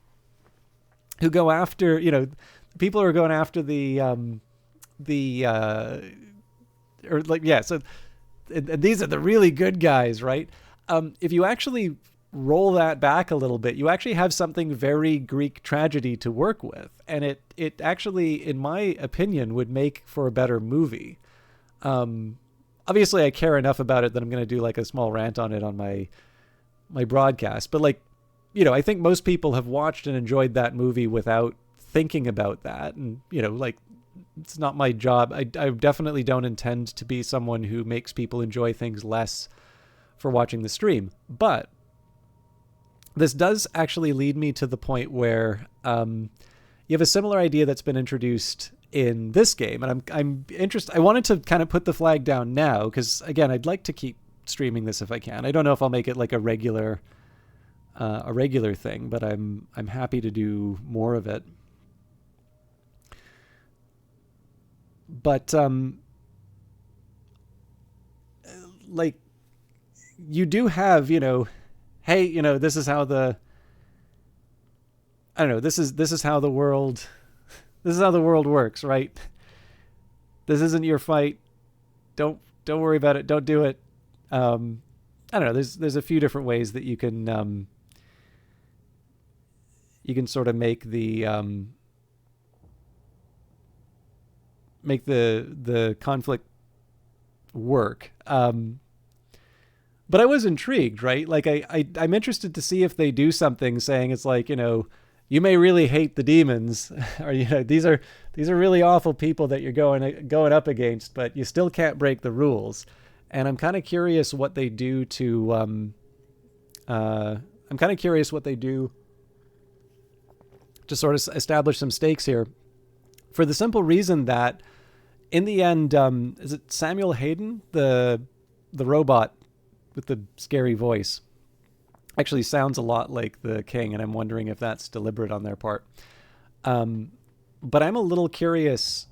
go after, people who are going after so and these are the really good guys, right? If you actually roll that back a little bit, you actually have something very Greek tragedy to work with. And it actually, in my opinion, would make for a better movie. obviously I care enough about it that I'm going to do like a small rant on it on my broadcast. But like, I think most people have watched and enjoyed that movie without thinking about that. And, like, it's not my job. I definitely don't intend to be someone who makes people enjoy things less for watching the stream. But this does actually lead me to the point where you have a similar idea that's been introduced in this game. And I'm interested. I wanted to kind of put the flag down now because, again, I'd like to keep streaming this if I can. I don't know if I'll make it like a regular thing, but I'm happy to do more of it. But like, you do have, hey, this is how this is how the world works, right? This isn't your fight. Don't worry about it. Don't do it. I don't know. There's a few different ways that you can sort of make the conflict work. But I was intrigued, right? Like I'm interested to see if they do something saying it's like, you may really hate the demons, or these are really awful people that you're going up against, but you still can't break the rules. And I'm kind of curious what they do to sort of establish some stakes here, for the simple reason that in the end, is it Samuel Hayden, the robot with the scary voice, actually sounds a lot like the king, and I'm wondering if that's deliberate on their part. But I'm a little curious.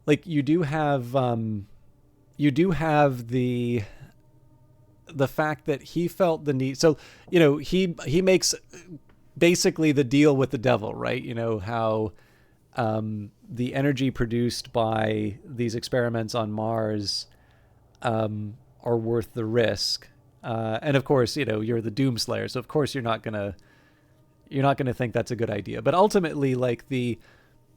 Like you do have the fact that he felt the need. So he makes basically the deal with the devil, right? How the energy produced by these experiments on Mars are worth the risk. And of course, you're the Doomslayer, so of course you're not gonna think that's a good idea. But ultimately, like the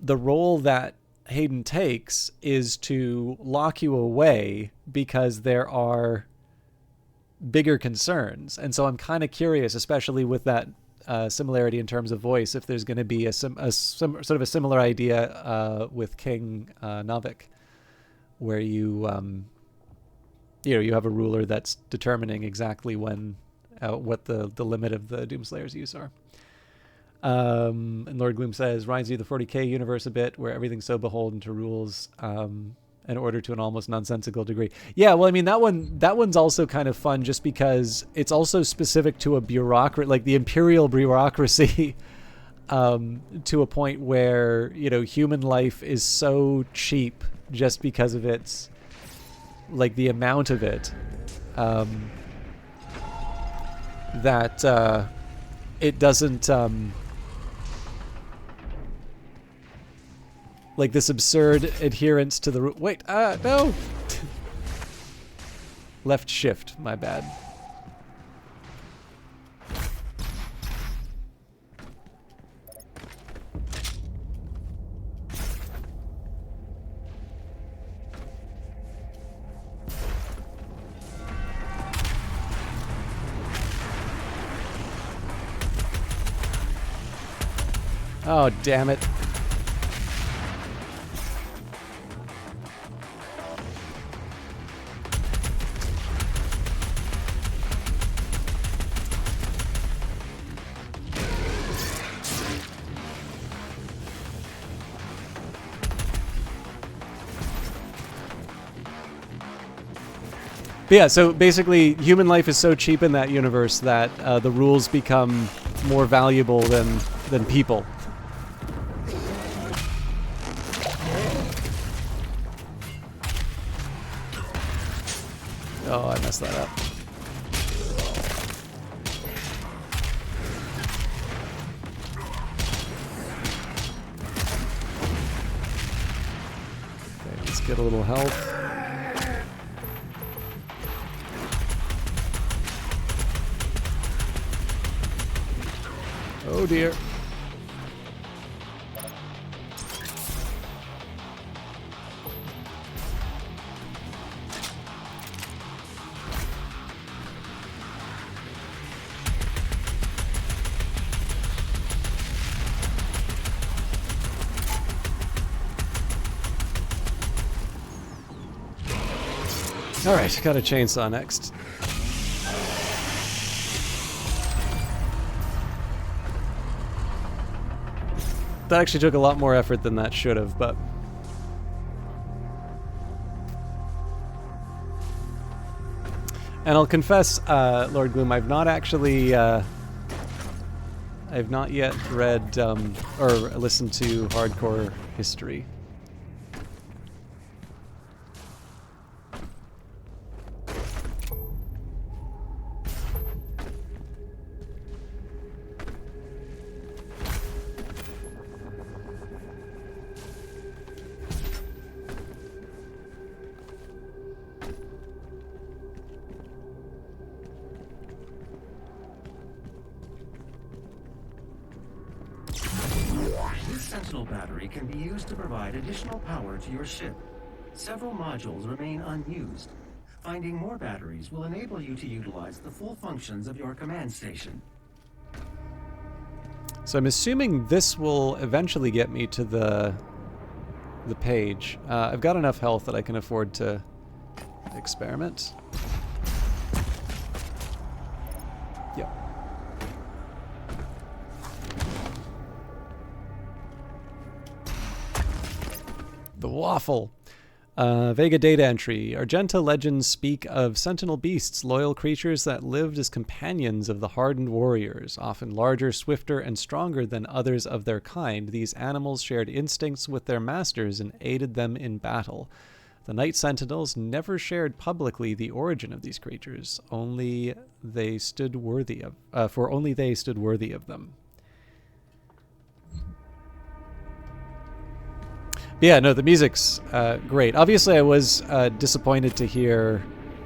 role that Hayden takes is to lock you away because there are bigger concerns. And so I'm kind of curious, especially with that similarity in terms of voice, if there's going to be sort of a similar idea with King Navik, where you have a ruler that's determining exactly when what the limit of the Doomslayer's use are. And Lord Gloom says, reminds you of the 40k universe a bit, where everything's so beholden to rules in order to an almost nonsensical degree. Yeah, well, I mean, that one's also kind of fun just because it's also specific to a bureaucracy, like the imperial bureaucracy, to a point where, human life is so cheap just because of its, like, the amount of it, that it doesn't, like this absurd adherence to the wait, no! Left shift, my bad. Oh, damn it. But yeah, so basically human life is so cheap in that universe that the rules become more valuable than people. Oh, I messed that up. Okay, let's get a little health. Oh dear. Alright, got a chainsaw next. That actually took a lot more effort than that should have, but... And I'll confess, Lord Gloom, I've not actually... I've not yet read or listened to Hardcore History. Sentinel battery can be used to provide additional power to your ship. Several modules remain unused. Finding more batteries will enable you to utilize the full functions of your command station. So I'm assuming this will eventually get me to the page. I've got enough health that I can afford to experiment. Yep. The waffle. Vega data entry. Argenta legends speak of sentinel beasts, loyal creatures that lived as companions of the hardened warriors. Often larger, swifter, and stronger than others of their kind, these animals shared instincts with their masters and aided them in battle. The Night Sentinels never shared publicly the origin of these creatures. Only they stood worthy of, only they stood worthy of them. Yeah, no, the music's great. Obviously, I was disappointed to hear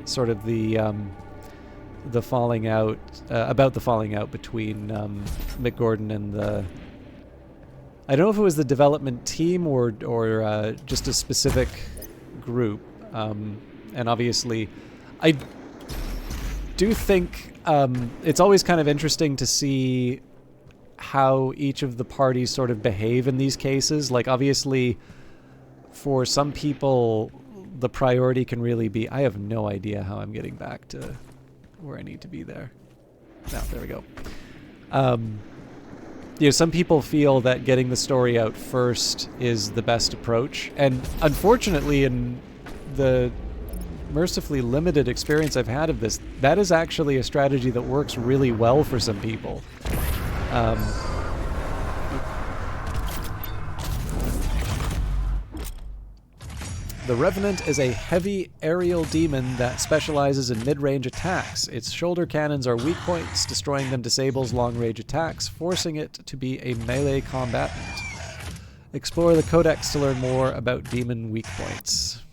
sort of the falling out about the falling out between Mick Gordon and the. I don't know if it was the development team or just a specific group, and obviously, I do think it's always kind of interesting to see how each of the parties sort of behave in these cases. Like, obviously, for some people, the priority can really be... I have no idea how I'm getting back to where I need to be there. No, there we go. You know, some people feel that getting the story out first is the best approach. And unfortunately, in the mercifully limited experience I've had of this, that is actually a strategy that works really well for some people. The Revenant is a heavy aerial demon that specializes in mid-range attacks. Its shoulder cannons are weak points. Destroying them disables long-range attacks, forcing it to be a melee combatant. Explore the Codex to learn more about demon weak points.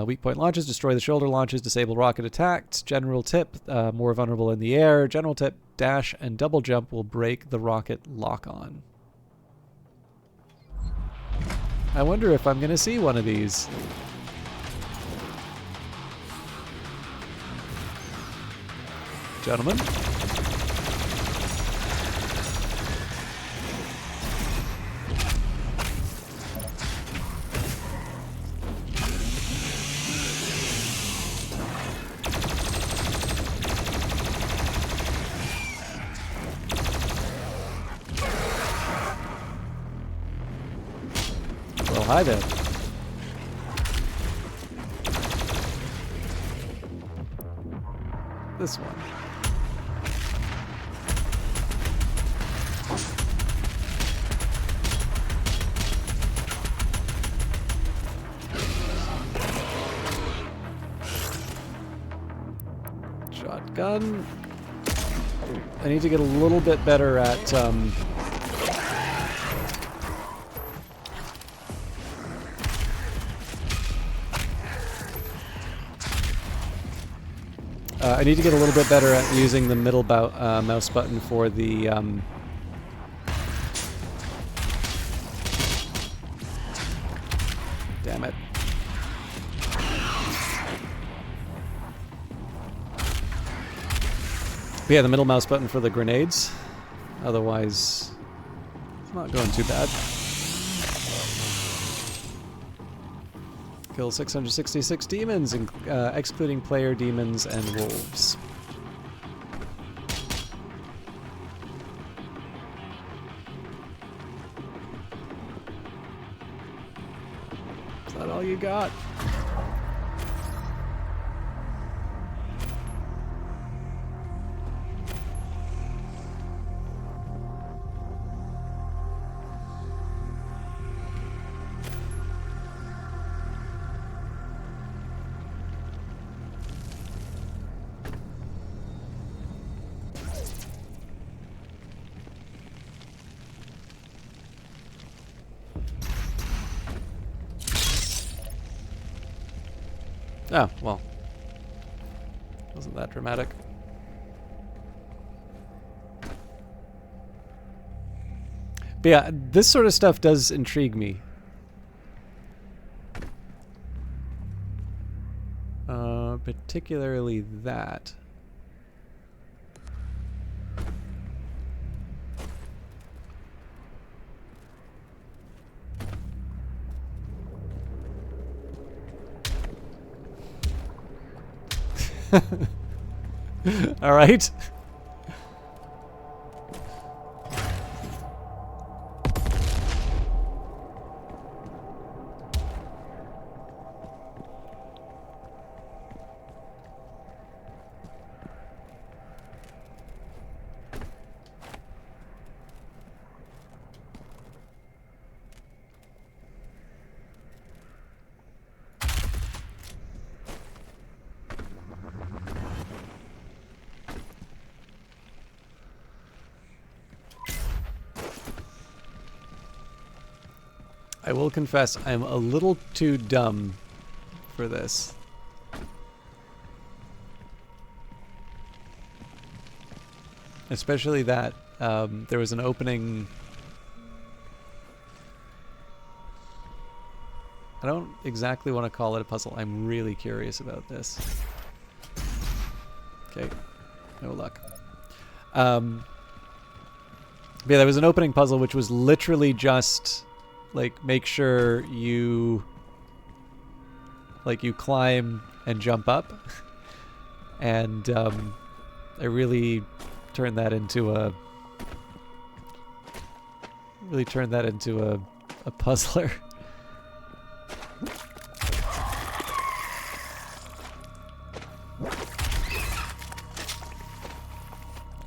Weak point launches, destroy the shoulder launches, disable rocket attacks. General tip, more vulnerable in the air. General tip, dash and double jump will break the rocket lock-on. I wonder if I'm going to see one of these. Gentlemen. Well, hi there. This one. Shotgun. I need to get a little bit better at I need to get a little bit better at using the middle mouse button for the damn it. But yeah, the middle mouse button for the grenades. Otherwise, it's not going too bad. kill 666 demons, excluding player demons and wolves. Is that all you got? Oh, well. Wasn't that dramatic. But yeah, this sort of stuff does intrigue me. Particularly that. All right. I will confess, I'm a little too dumb for this. Especially that there was an opening. I don't exactly want to call it a puzzle. I'm really curious about this. Okay, no luck. But yeah, there was an opening puzzle which was literally just like make sure you climb and jump up, and I really turned that into a puzzler.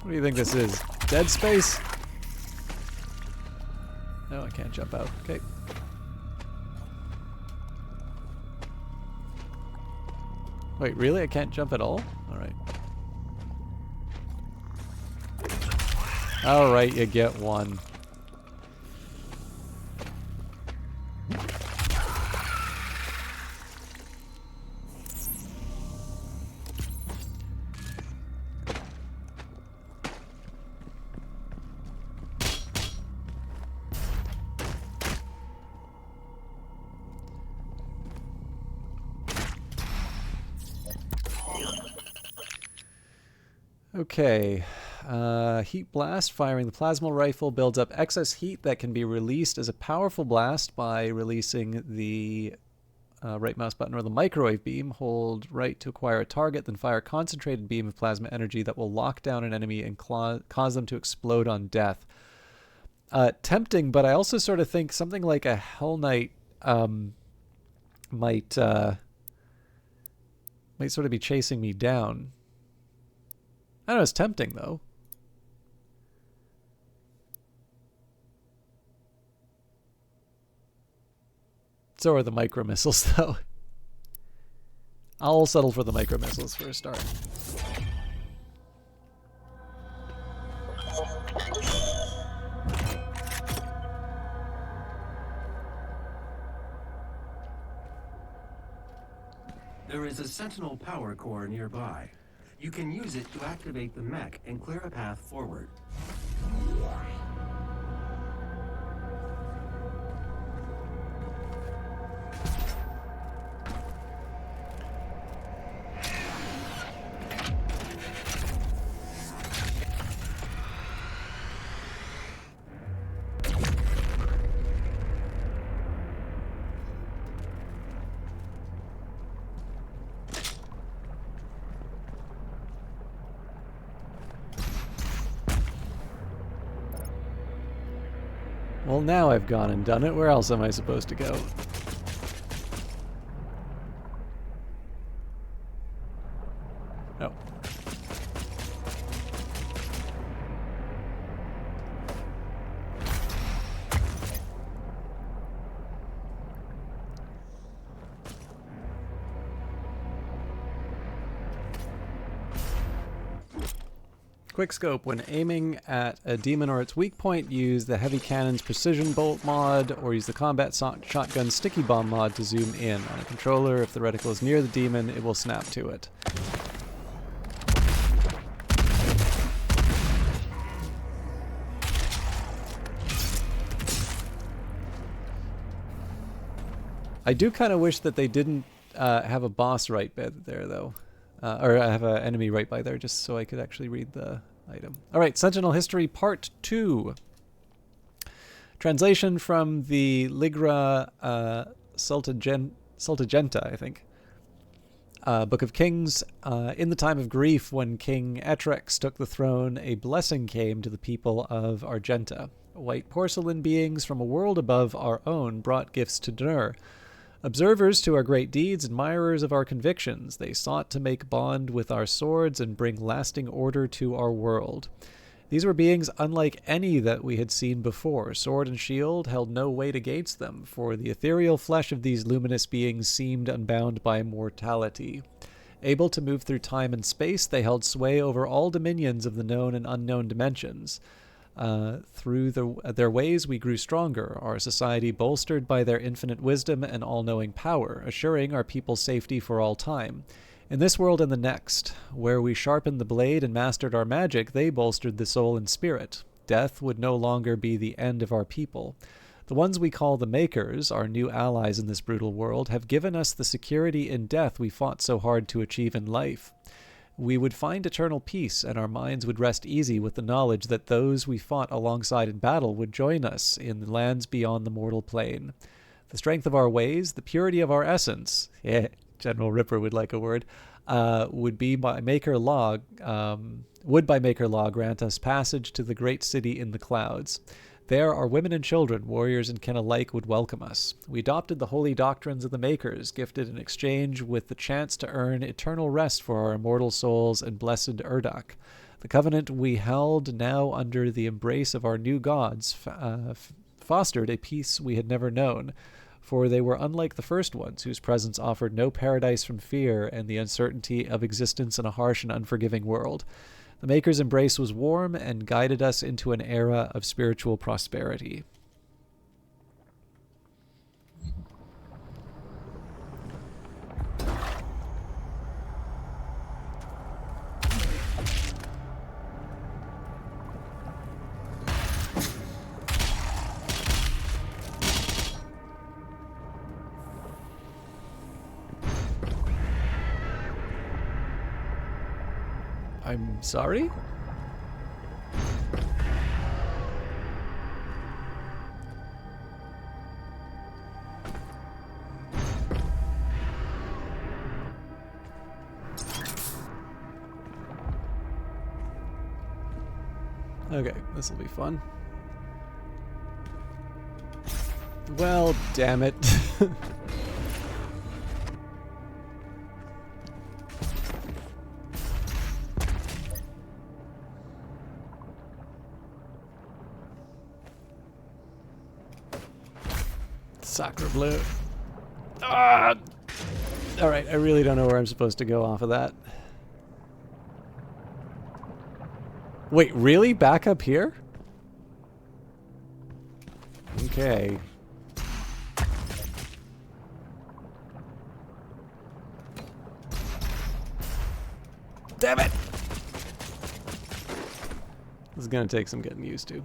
What do you think this is? Dead Space? No, I can't jump out. Okay. Wait, really? I can't jump at all? Alright. Alright, you get one. Okay, heat blast. Firing the plasma rifle builds up excess heat that can be released as a powerful blast by releasing the right mouse button or the microwave beam. Hold right to acquire a target, then fire a concentrated beam of plasma energy that will lock down an enemy and cause them to explode on death. Tempting, but I also sort of think something like a Hell Knight might sort of be chasing me down. I don't know, it's tempting, though. So are the micro missiles, though. I'll settle for the micro missiles for a start. There is a Sentinel power core nearby. You can use it to activate the mech and clear a path forward. Well, now I've gone and done it. Where else am I supposed to go? Oh. Quick scope. When aiming at a demon or its weak point, use the heavy cannon's precision bolt mod, or use the combat shotgun sticky bomb mod to zoom in. On a controller, if the reticle is near the demon, it will snap to it. I do kind of wish that they didn't have a boss right there, though. Or I have an enemy right by there, just so I could actually read the item. All right, Sentinel History Part 2. Translation from the Ligra Sultagenta, I think. Book of Kings. In the time of grief, when King Etrex took the throne, a blessing came to the people of Argenta. White porcelain beings from a world above our own brought gifts to Nur. Observers to our great deeds, admirers of our convictions, they sought to make bond with our swords and bring lasting order to our world. These were beings unlike any that we had seen before. Sword and shield held no weight against them, for the ethereal flesh of these luminous beings seemed unbound by mortality. Able to move through time and space, they held sway over all dominions of the known and unknown dimensions. Through their ways we grew stronger, our society bolstered by their infinite wisdom and all-knowing power, assuring our people's safety for all time. In this world and the next, where we sharpened the blade and mastered our magic, they bolstered the soul and spirit. Death would no longer be the end of our people. The ones we call the Makers, our new allies in this brutal world, have given us the security in death we fought so hard to achieve in life. We would find eternal peace, and our minds would rest easy with the knowledge that those we fought alongside in battle would join us in the lands beyond the mortal plane. The strength of our ways, the purity of our essence, General Ripper would like a word, would by Maker Law grant us passage to the great city in the clouds. There, our women and children, warriors and kin alike, would welcome us. We adopted the holy doctrines of the Makers, gifted in exchange with the chance to earn eternal rest for our immortal souls and blessed Urdak. The covenant we held, now under the embrace of our new gods, fostered a peace we had never known, for they were unlike the first ones, whose presence offered no paradise from fear and the uncertainty of existence in a harsh and unforgiving world. The Maker's embrace was warm and guided us into an era of spiritual prosperity. I'm sorry? Okay, this will be fun. Well, damn it. Sacre bleu. Ah! Alright, I really don't know where I'm supposed to go off of that. Wait, really? Back up here? Okay. Damn it! This is gonna take some getting used to.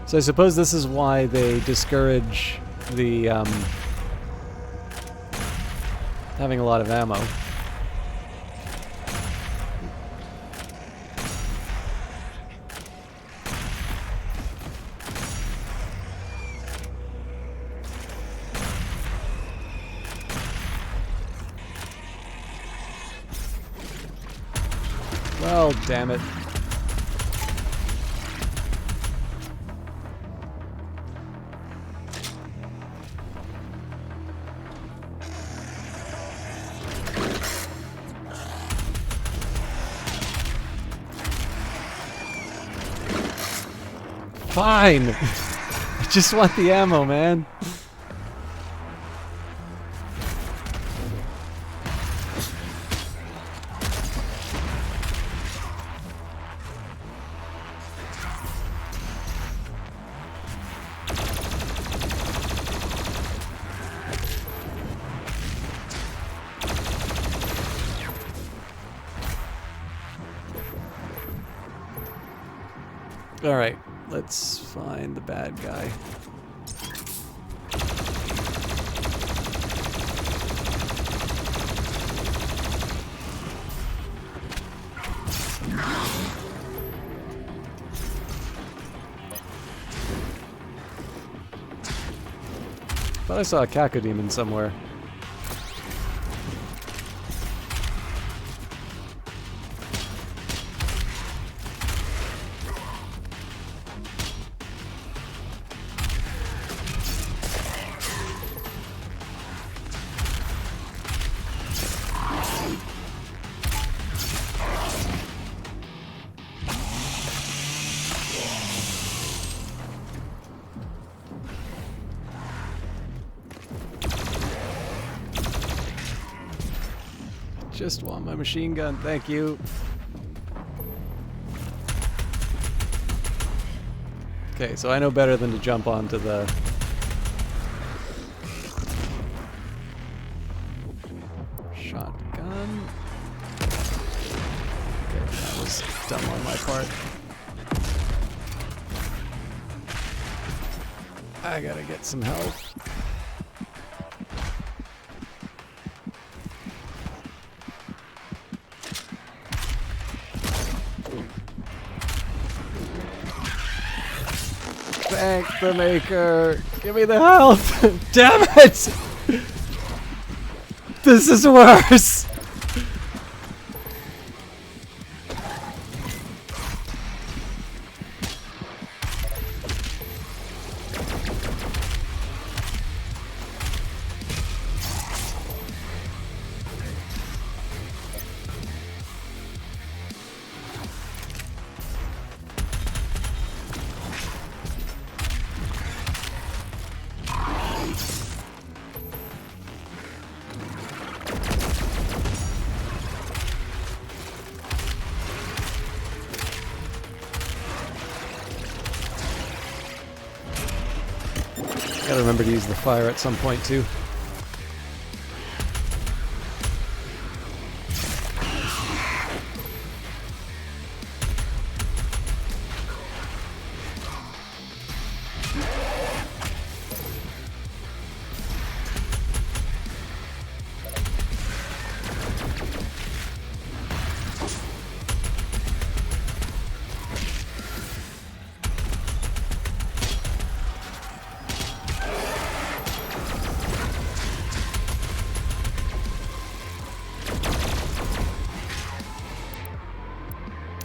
So I suppose this is why they discourage the having a lot of ammo. Well, damn it. Fine! I just want the ammo, man. Alright, let's find the bad guy. Thought I saw a cacodemon somewhere. Just want my machine gun, thank you. Okay, so I know better than to jump onto the... shotgun. Okay, that was dumb on my part. I gotta get some help. Thank the maker. Give me the health. Damn it! This is worse. Gotta remember to use the fire at some point too.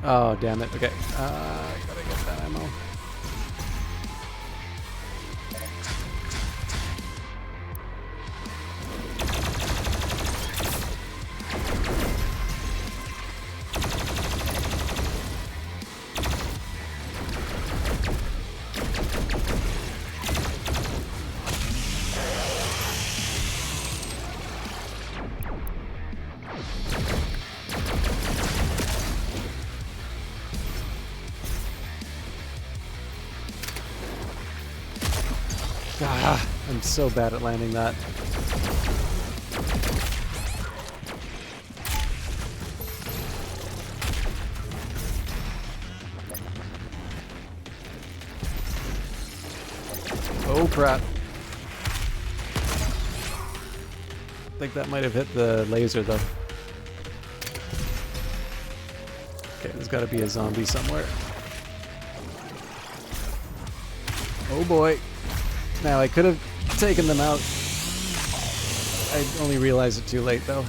Oh, damn it. Okay. Gotta get that ammo. Ah, I'm so bad at landing that. Oh crap. I think that might have hit the laser though. Okay, there's gotta be a zombie somewhere. Oh boy. Now I could have taken them out. I only realized it too late though.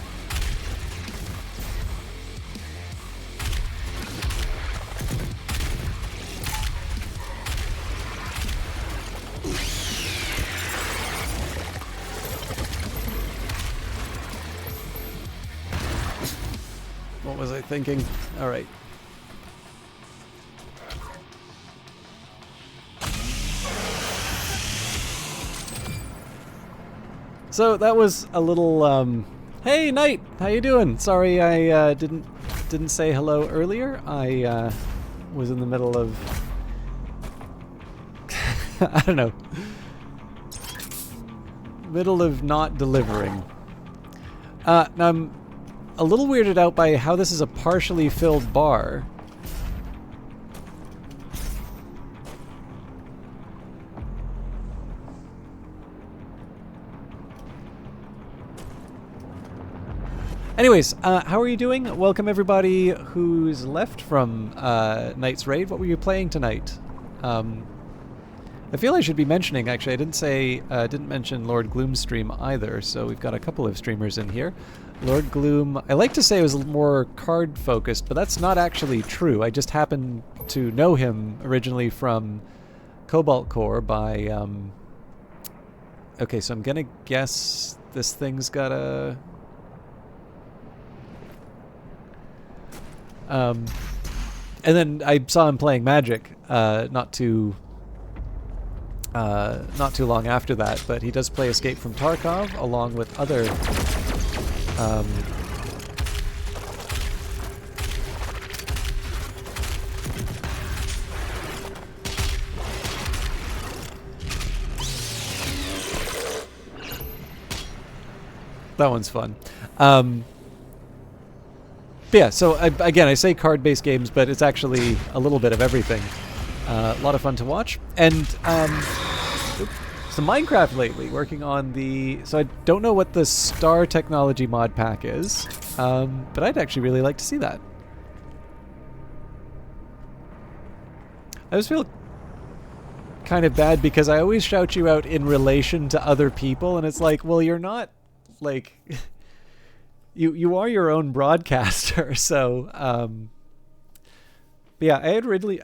What was I thinking? All right. So that was a little. Hey, Knight, how you doing? Sorry, I didn't say hello earlier. I was in the middle of. I don't know. Middle of not delivering. Now I'm a little weirded out by how this is a partially filled bar. Anyways, how are you doing? Welcome everybody who's left from Knight's Raid. What were you playing tonight? I feel I should be mentioning, actually, I didn't mention Lord Gloom's stream either, so we've got a couple of streamers in here. Lord Gloom, I like to say it was more card focused, but that's not actually true. I just happened to know him originally from Cobalt Core by, okay, so I'm gonna guess this thing's got a... and then I saw him playing Magic, not too long after that, but he does play Escape from Tarkov along with other that one's fun. But yeah, so again, I say card-based games, but it's actually a little bit of everything. A lot of fun to watch. And some Minecraft lately, working on the... So I don't know what the Star Technology mod pack is, but I'd actually really like to see that. I just feel kind of bad because I always shout you out in relation to other people, and it's like, well, you're not, like... You are your own broadcaster, so... But yeah, I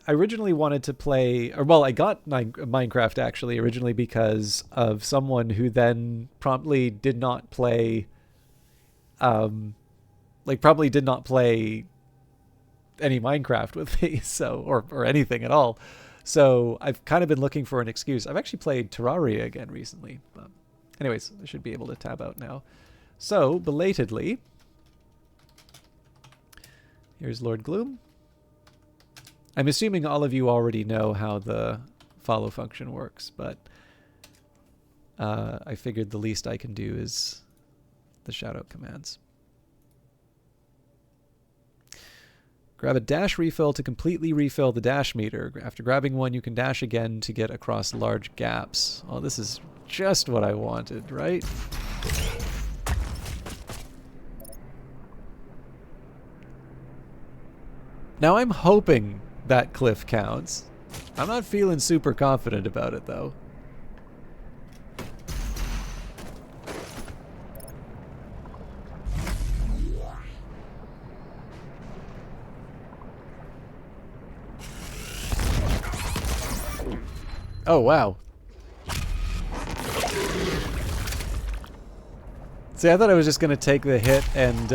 originally wanted to play, or well, I got Minecraft actually originally because of someone who then promptly did not play, probably did not play any Minecraft with me, so or anything at all. So I've kind of been looking for an excuse. I've actually played Terraria again recently, but anyways, I should be able to tab out now. So belatedly, here's Lord Gloom. I'm assuming all of you already know how the follow function works, but I figured the least I can do is the shoutout commands. Grab a dash refill to completely refill the dash meter. After grabbing one, you can dash again to get across large gaps. Oh, this is just what I wanted, right? Now I'm hoping that cliff counts. I'm not feeling super confident about it, though. Oh, wow. See, I thought I was just going to take the hit and,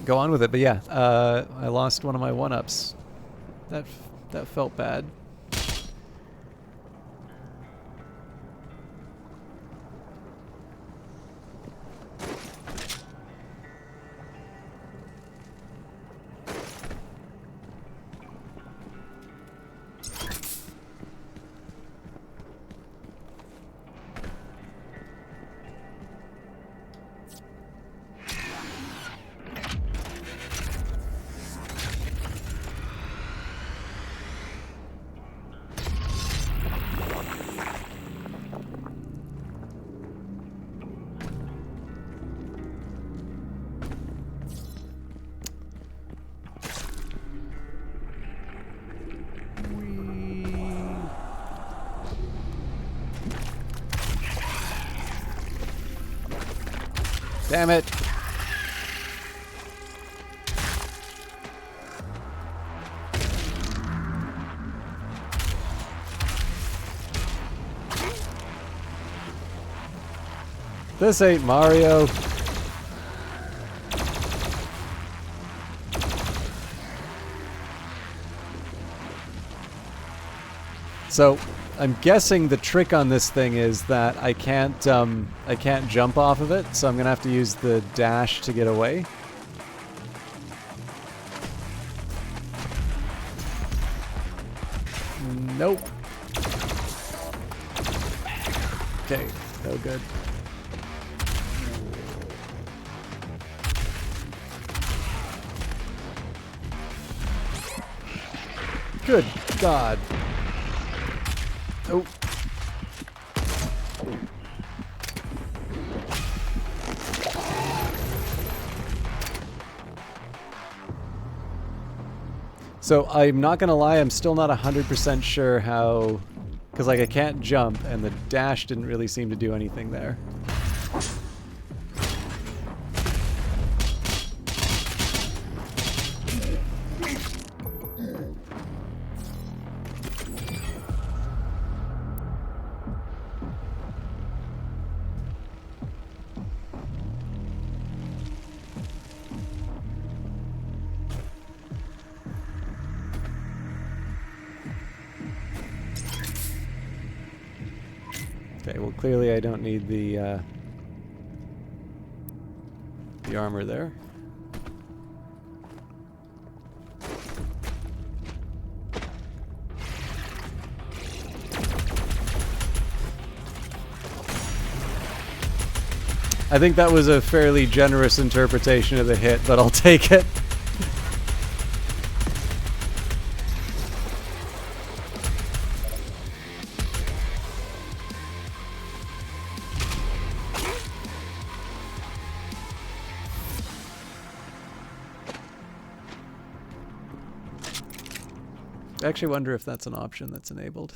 go on with it, but yeah, I lost one of my one-ups. That felt bad. Damn it. This ain't Mario. So, I'm guessing the trick on this thing is that I can't jump off of it, so I'm gonna have to use the dash to get away. Nope. Okay, no good. Good God. Oh. So I'm not gonna lie, I'm still not 100% sure how, because like I can't jump and the dash didn't really seem to do anything there. Okay, well clearly I don't need the armor there. I think that was a fairly generous interpretation of the hit, but I'll take it. I actually wonder if that's an option that's enabled.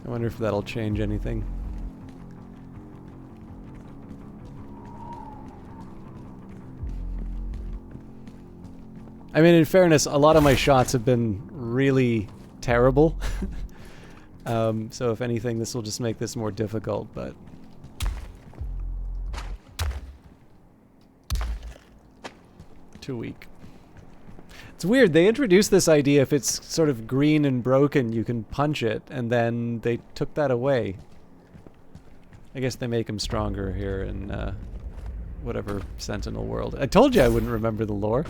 I wonder if that'll change anything. I mean, in fairness, a lot of my shots have been really terrible. So if anything, this will just make this more difficult, but... too weak. It's weird, they introduced this idea if it's sort of green and broken, you can punch it, and then they took that away. I guess they make him stronger here in whatever Sentinel world. I told you I wouldn't remember the lore.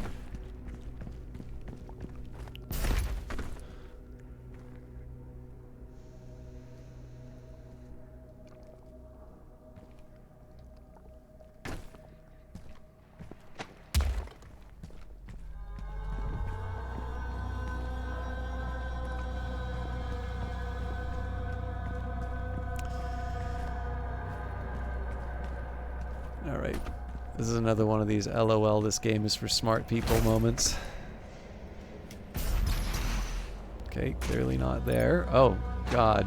Alright, this is another one of these LOL, this game is for smart people moments. Okay, clearly not there. Oh, God.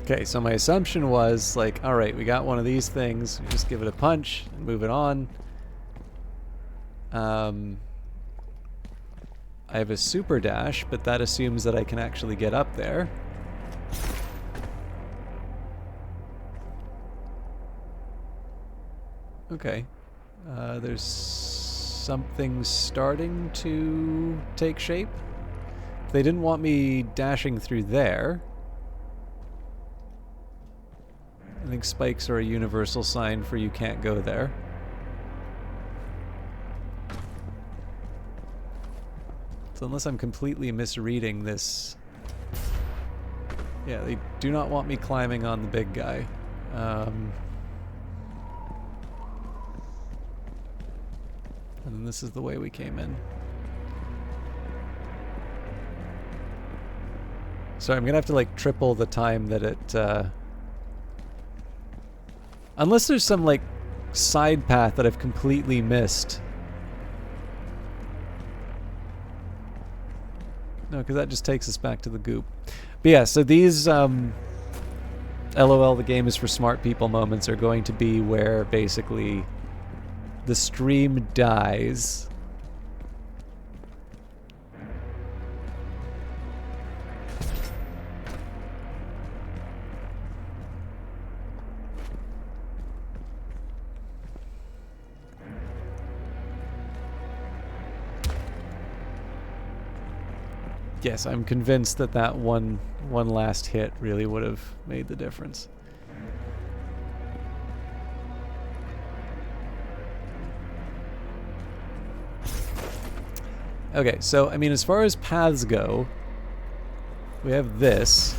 Okay, so my assumption was like, all right, we got one of these things, we just give it a punch and move it on. I have a super dash, but that assumes that I can actually get up there. Okay. There's something starting to take shape. If they didn't want me dashing through there, I think spikes are a universal sign for you can't go there. So unless I'm completely misreading this... Yeah, they do not want me climbing on the big guy. And then this is the way we came in. So I'm gonna have to like triple the time that it... Unless there's some like side path that I've completely missed. No, because that just takes us back to the goop. But yeah, so these LOL, the game is for smart people moments are going to be where basically the stream dies. Yes, I'm convinced that that one last hit really would have made the difference. Okay, so, I mean, as far as paths go, we have this.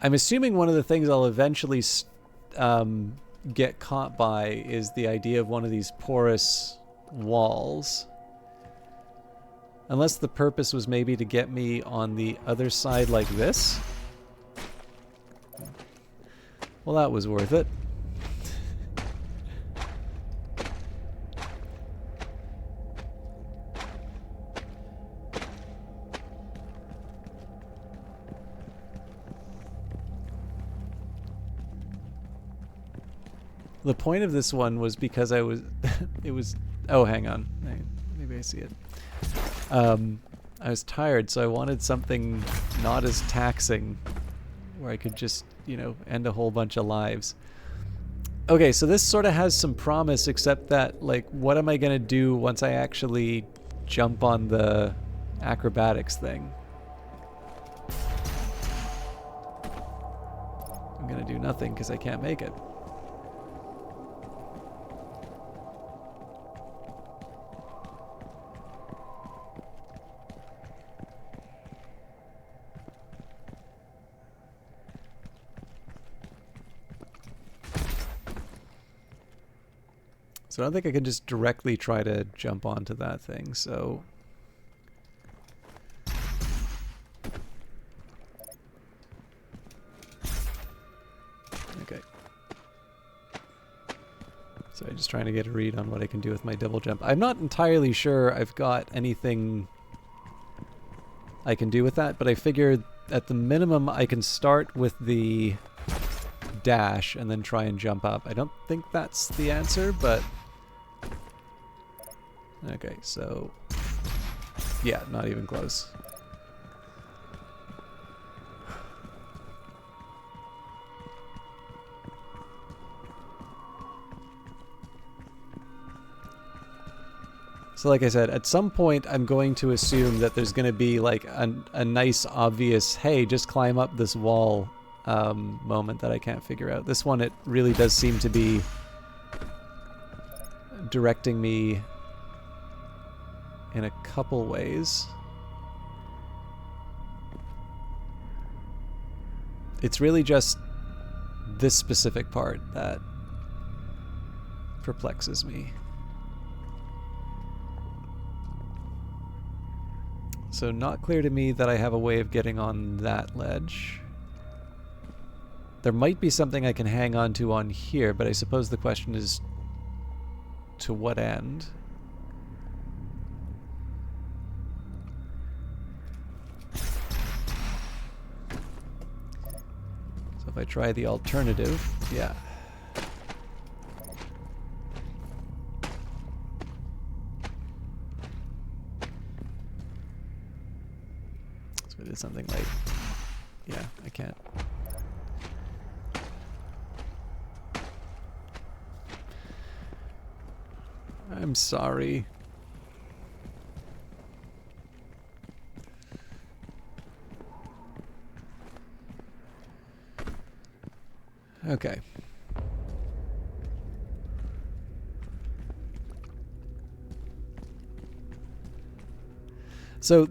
I'm assuming one of the things I'll eventually get caught by is the idea of one of these porous walls. Unless the purpose was maybe to get me on the other side like this. Well, that was worth it. The point of this one was because I was... it was... Oh, hang on. Maybe I see it. I was tired, so I wanted something not as taxing, where I could just, you know, end a whole bunch of lives. Okay, so this sort of has some promise, except that, like, what am I going to do once I actually jump on the acrobatics thing? I'm going to do nothing because I can't make it. So I don't think I can just directly try to jump onto that thing, so... Okay. So I'm just trying to get a read on what I can do with my double jump. I'm not entirely sure I've got anything I can do with that, but I figured at the minimum I can start with the dash and then try and jump up. I don't think that's the answer, but... Okay, so... Yeah, not even close. So like I said, at some point I'm going to assume that there's going to be like a nice obvious, hey, just climb up this wall moment that I can't figure out. This one, it really does seem to be directing me in a couple ways. It's really just this specific part that perplexes me. So not clear to me that I have a way of getting on that ledge. There might be something I can hang on to on here, but I suppose the question is to what end? So if I try the alternative, yeah. So it is something like, yeah, I can't. I'm sorry. Okay. So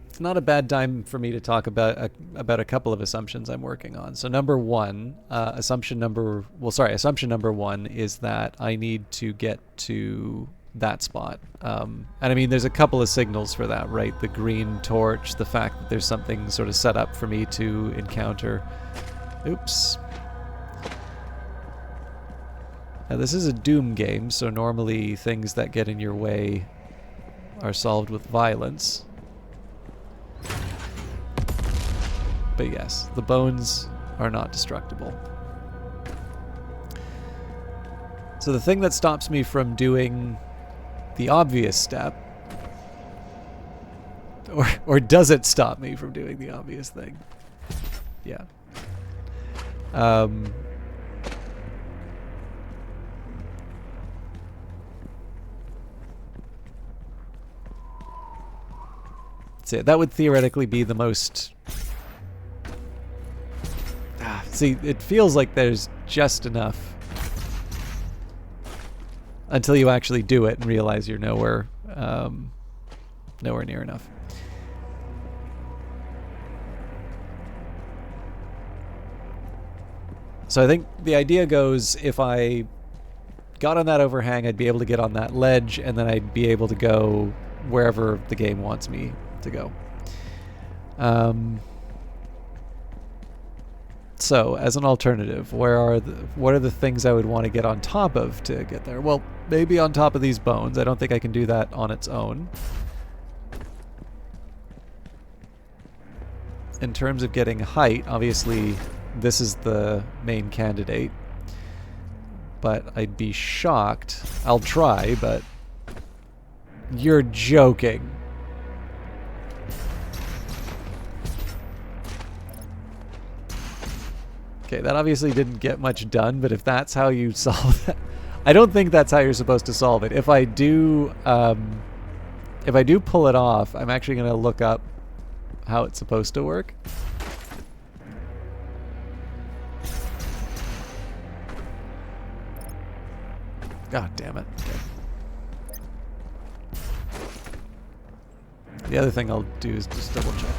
it's not a bad time for me to talk about a couple of assumptions I'm working on. So number one, assumption number one is that I need to get to that spot. And I mean, there's a couple of signals for that, right? The green torch, the fact that there's something sort of set up for me to encounter. Oops. Now this is a Doom game, so normally things that get in your way are solved with violence. But yes, the bones are not destructible. So the thing that stops me from doing the obvious step, or does it stop me from doing the obvious thing? Yeah. So that would theoretically be the most... See, it feels like there's just enough until you actually do it and realize you're nowhere near enough. So I think the idea goes, if I got on that overhang, I'd be able to get on that ledge, and then I'd be able to go wherever the game wants me to go. So, as an alternative, what are the things I would want to get on top of to get there? Well, maybe on top of these bones. I don't think I can do that on its own. In terms of getting height, obviously this is the main candidate. But I'd be shocked. I'll try, but you're joking. Okay, that obviously didn't get much done, but if that's how you solve that... I don't think that's how you're supposed to solve it. If I do pull it off, I'm actually going to look up how it's supposed to work. God damn it. Okay. The other thing I'll do is just double check.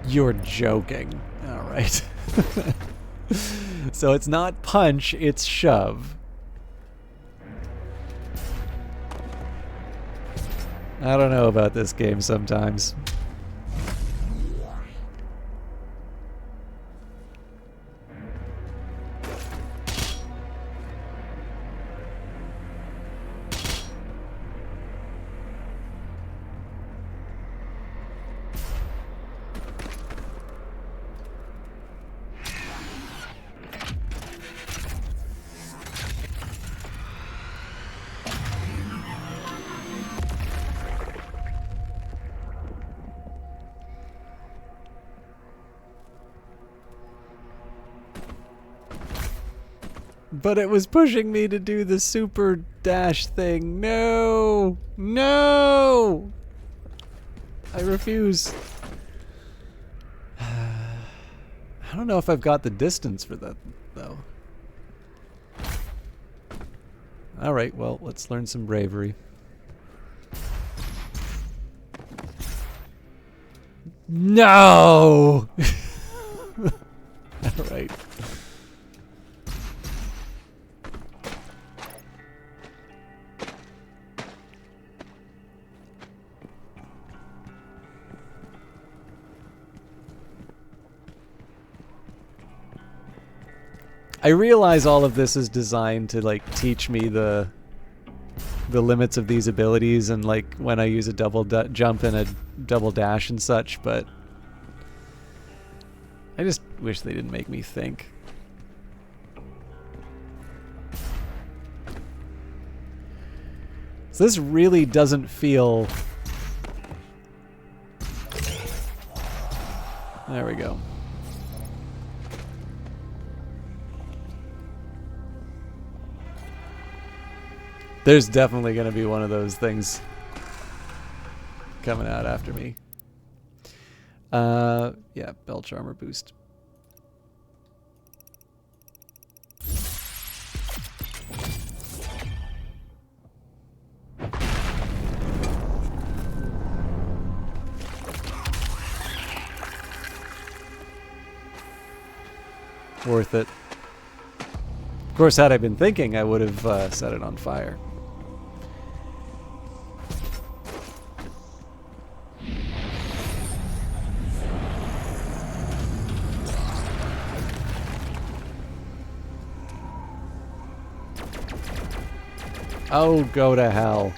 You're joking. Alright. So it's not punch, it's shove. I don't know about this game sometimes. But it was pushing me to do the super dash thing. No! No! I refuse. I don't know if I've got the distance for that, though. Alright, well, let's learn some bravery. No! Alright. I realize all of this is designed to like teach me the limits of these abilities and like when I use a double jump and a double dash and such, but I just wish they didn't make me think. So this really doesn't feel... There we go. There's definitely going to be one of those things coming out after me. Yeah, belch armor boost. Worth it. Of course, had I been thinking, I would have set it on fire. Oh, go to hell.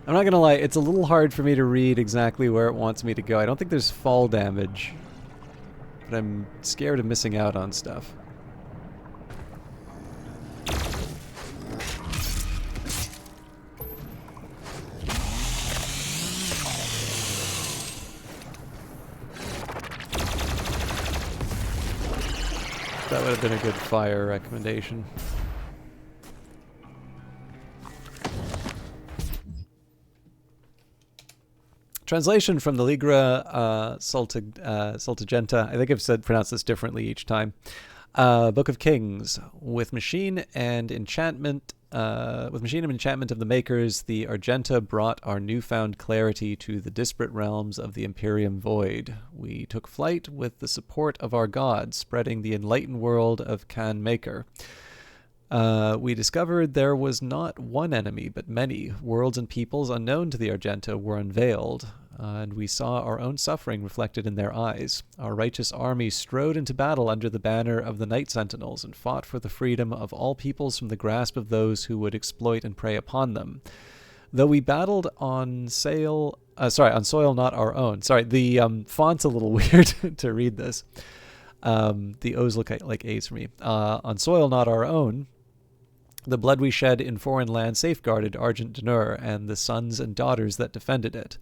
I'm not gonna lie, it's a little hard for me to read exactly where it wants me to go. I don't think there's fall damage, but I'm scared of missing out on stuff. That would have been a good fire recommendation. Translation from the Ligra Sultagenta. I think I've pronounced this differently each time. Book of Kings. With machine and enchantment of the Makers, the Argenta brought our newfound clarity to the disparate realms of the Imperium Void. We took flight with the support of our god, spreading the enlightened world of Khan Maker. We discovered there was not one enemy, but many. Worlds and peoples unknown to the Argenta were unveiled, and we saw our own suffering reflected in their eyes. Our righteous army strode into battle under the banner of the Night Sentinels and fought for the freedom of all peoples from the grasp of those who would exploit and prey upon them. Though we battled on soil not our own. Sorry, the font's a little weird to read this. The O's look like A's for me. On soil not our own, the blood we shed in foreign land safeguarded Argent Denur and the sons and daughters that defended it.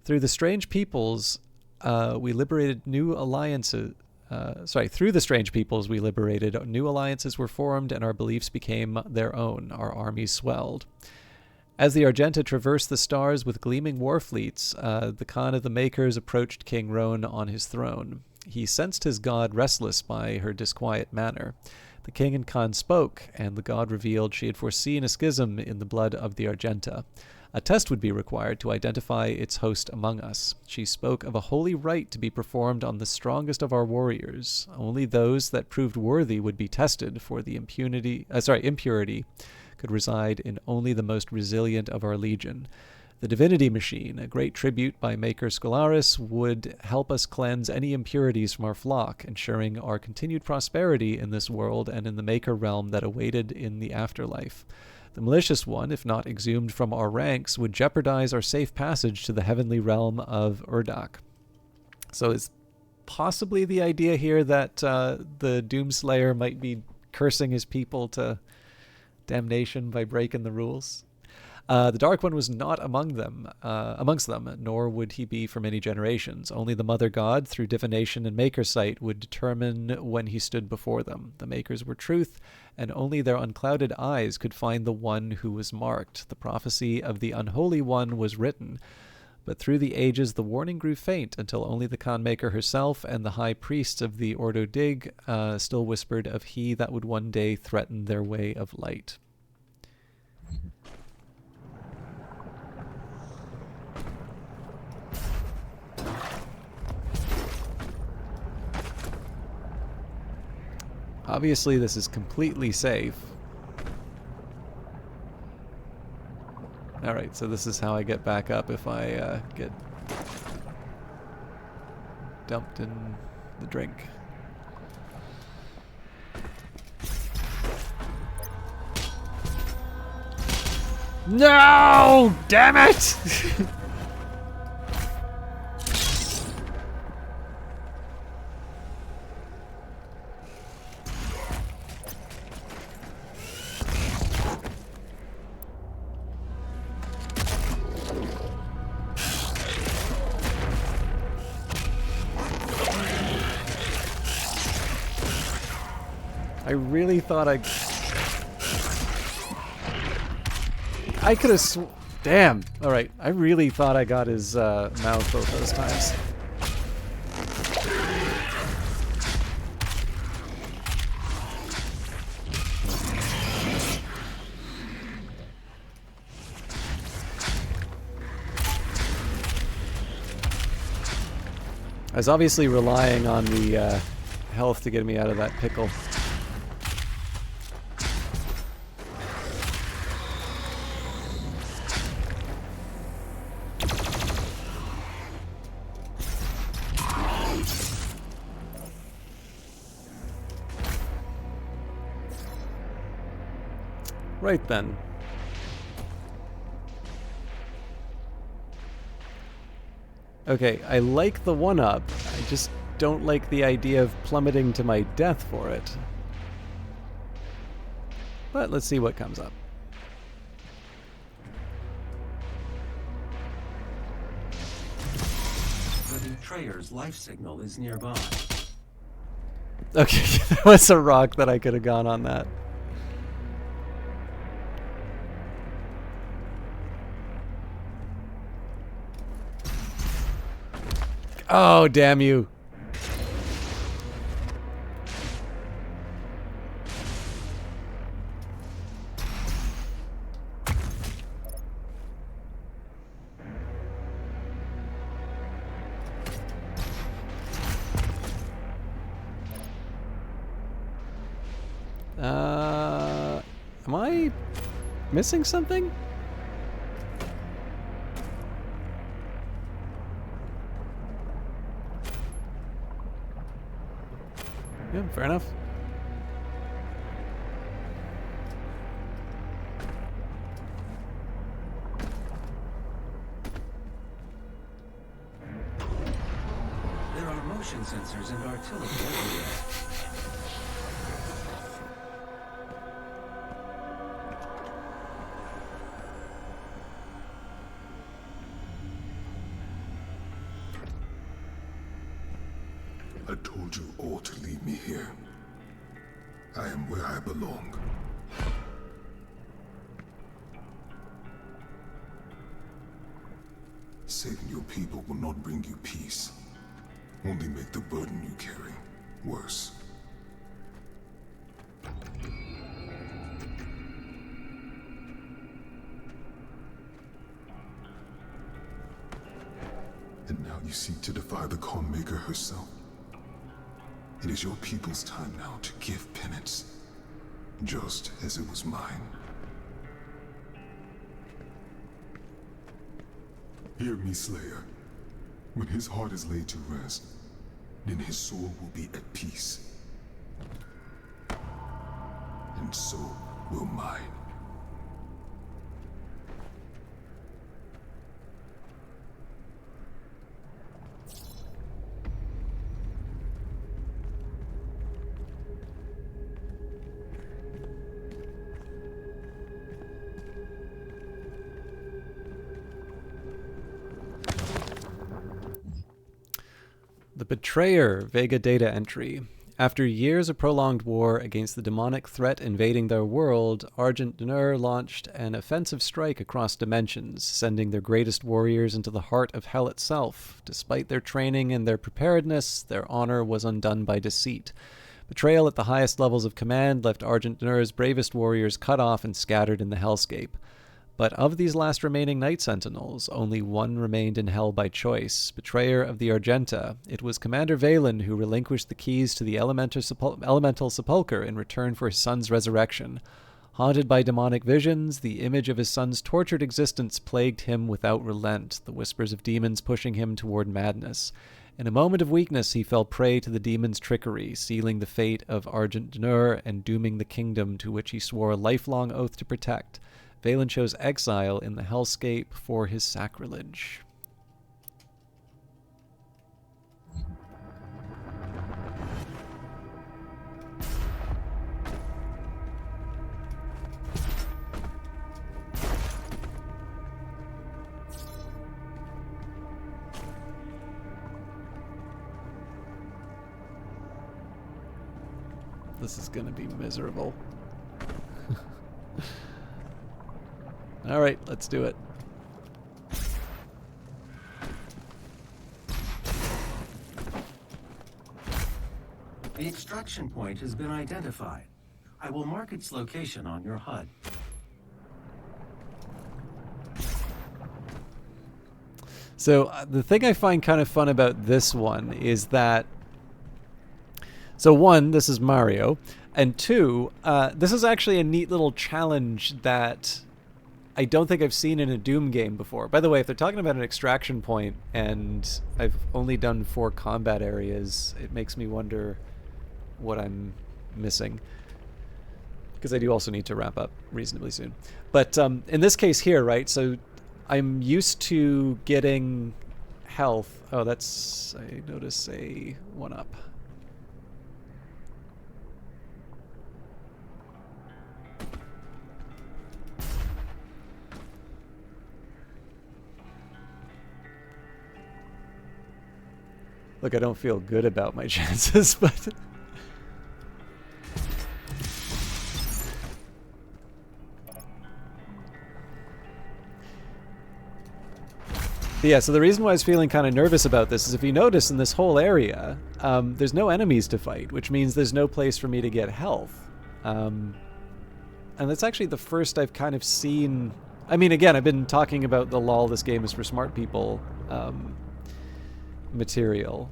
Through the strange peoples, we liberated new alliances. Through the strange peoples we liberated, new alliances were formed, and our beliefs became their own. Our armies swelled. As the Argenta traversed the stars with gleaming war fleets, the Khan of the Makers approached King Roan on his throne. He sensed his god restless by her disquiet manner. The king and Khan spoke, and the god revealed she had foreseen a schism in the blood of the Argenta. A test would be required to identify its host among us. She spoke of a holy rite to be performed on the strongest of our warriors. Only those that proved worthy would be tested, for the impurity could reside in only the most resilient of our legion. The Divinity Machine, a great tribute by Maker Scholaris, would help us cleanse any impurities from our flock, ensuring our continued prosperity in this world and in the Maker realm that awaited in the afterlife. The malicious one, if not exhumed from our ranks, would jeopardize our safe passage to the heavenly realm of Urdak. So is possibly the idea here that the Doomslayer might be cursing his people to damnation by breaking the rules? The Dark One was not amongst them, nor would he be for many generations. Only the Mother God, through divination and Maker sight, would determine when he stood before them. The Makers were truth, and only their unclouded eyes could find the one who was marked. The prophecy of the Unholy One was written, but through the ages the warning grew faint, until only the Khan Maker herself and the high priests of the Ordo Dig still whispered of he that would one day threaten their way of light. Obviously, this is completely safe. Alright, so this is how I get back up if I get dumped in the drink. No! Damn it! I really thought I could have damn. Alright, I really thought I got his mouth both those times. I was obviously relying on the health to get me out of that pickle. Right then. Okay, I like the one-up. I just don't like the idea of plummeting to my death for it. But let's see what comes up. The betrayer's life signal is nearby. Okay, that was a rock that I could have gone on that. Oh, damn you. Am I missing something? Yeah, fair enough. There are motion sensors and artillery everywhere. I told you all to leave me here. I am where I belong. Saving your people will not bring you peace. Only make the burden you carry worse. And now you seek to defy the Calm Maker herself. It is your people's time now to give penance, just as it was mine. Hear me, Slayer. When his heart is laid to rest, then his soul will be at peace. And so will mine. The Betrayer Vega data entry. After years of prolonged war against the demonic threat invading their world, Argent D'Nur launched an offensive strike across dimensions, sending their greatest warriors into the heart of hell itself. Despite their training and their preparedness, their honor was undone by deceit. Betrayal at the highest levels of command left Argent D'Nur's bravest warriors cut off and scattered in the hellscape. But of these last remaining Night Sentinels, only one remained in hell by choice, Betrayer of the Argenta. It was Commander Valen who relinquished the keys to the Elemental Sepulcher in return for his son's resurrection. Haunted by demonic visions, the image of his son's tortured existence plagued him without relent, the whispers of demons pushing him toward madness. In a moment of weakness, he fell prey to the demon's trickery, sealing the fate of Argent D'Nur and dooming the kingdom to which he swore a lifelong oath to protect. Valen chose exile in the hellscape for his sacrilege. This is going to be miserable. All right, let's do it. The extraction point has been identified. I will mark its location on your HUD. So the thing I find kind of fun about this one is that, so one, this is Mario, and two, this is actually a neat little challenge that I don't think I've seen in a Doom game before. By the way, if they're talking about an extraction point and I've only done 4 combat areas, it makes me wonder what I'm missing. Because I do also need to wrap up reasonably soon. But in this case here, right, so I'm used to getting health. Oh, that's, I notice a 1-up. Look, I don't feel good about my chances, but... yeah, so the reason why I was feeling kind of nervous about this is if you notice in this whole area, there's no enemies to fight, which means there's no place for me to get health. And that's actually the first I've kind of seen... I mean, again, I've been talking about the lol, this game is for smart people material.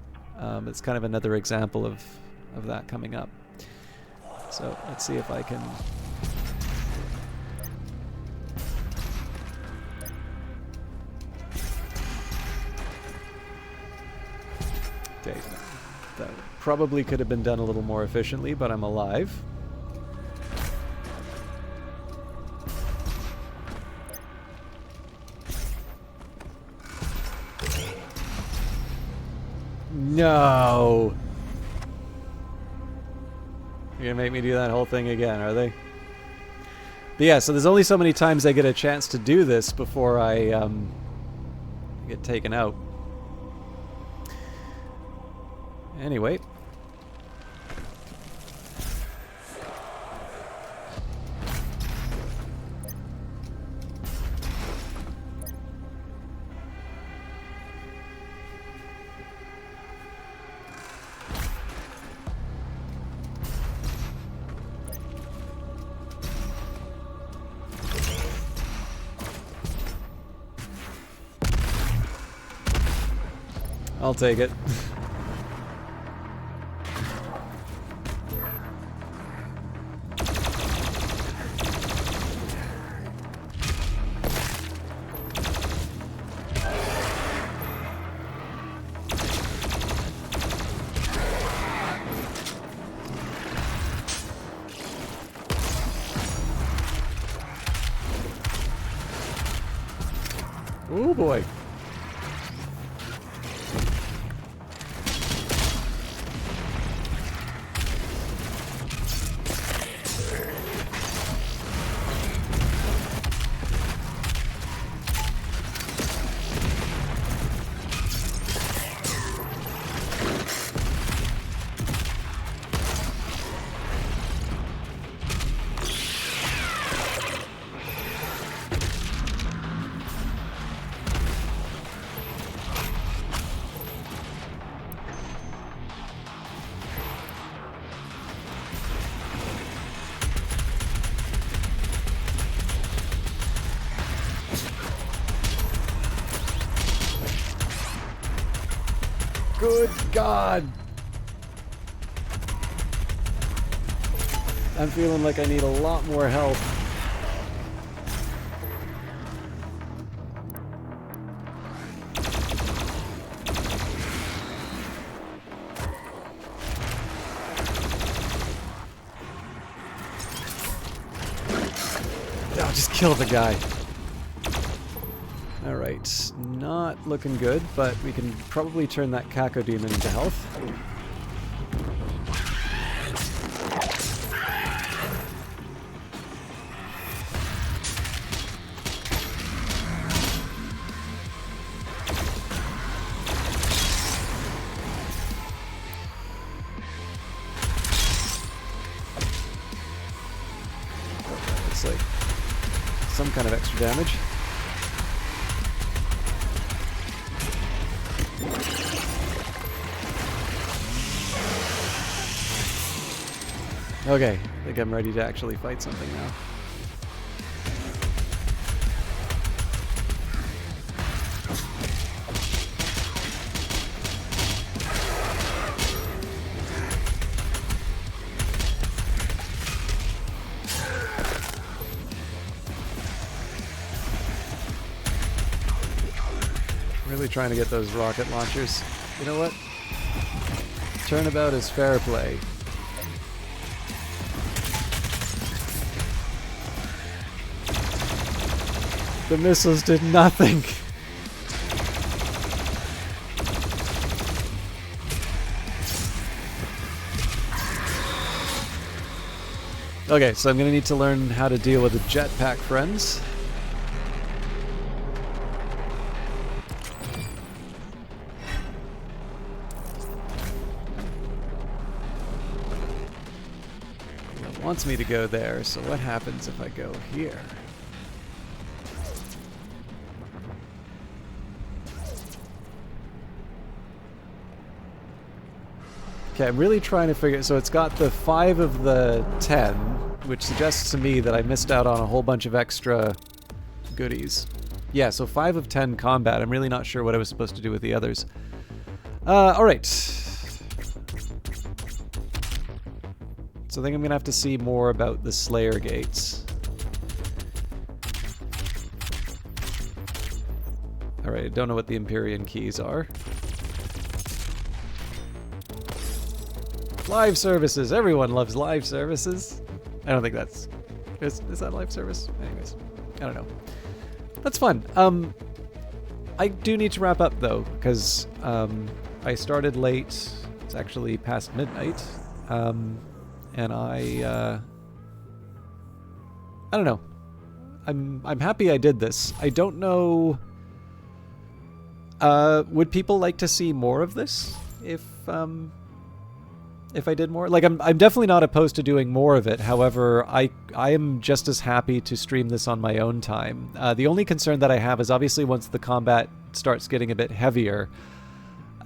It's kind of another example of that coming up. So let's see if I can... Okay, that probably could have been done a little more efficiently, but I'm alive. No! You're gonna make me do that whole thing again, are they? But yeah, so there's only so many times I get a chance to do this before I get taken out. Anyway. I'll take it. Oh boy. Good God. I'm feeling like I need a lot more health. Oh, just kill the guy. Alright, not looking good, but we can probably turn that Kako demon into health. It's like some kind of extra damage. Okay, I think I'm ready to actually fight something now. Really trying to get those rocket launchers. You know what? Turnabout is fair play. The missiles did nothing. Okay, so I'm going to need to learn how to deal with the jetpack friends. It wants me to go there, so what happens if I go here? Okay, I'm really trying to figure... So it's got the 5 of the 10, which suggests to me that I missed out on a whole bunch of extra goodies. Yeah, so 5 of 10 combat. I'm really not sure what I was supposed to do with the others. Alright. So I think I'm going to have to see more about the Slayer gates. Alright, I don't know what the Empyrean keys are. Live services. Everyone loves live services. I don't think that's... Is that live service? Anyways, I don't know. That's fun. I do need to wrap up, though, because I started late. It's actually past midnight. And I don't know. I'm happy I did this. I don't know... would people like to see more of this? If I did more? Like, I'm definitely not opposed to doing more of it. However, I am just as happy to stream this on my own time. The only concern that I have is obviously once the combat starts getting a bit heavier,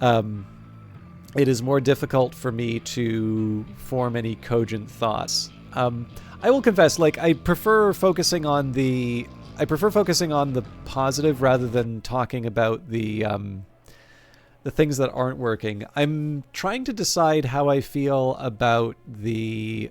it is more difficult for me to form any cogent thoughts. I will confess, like, I prefer focusing on the positive rather than talking about the things that aren't working. I'm trying to decide how I feel about the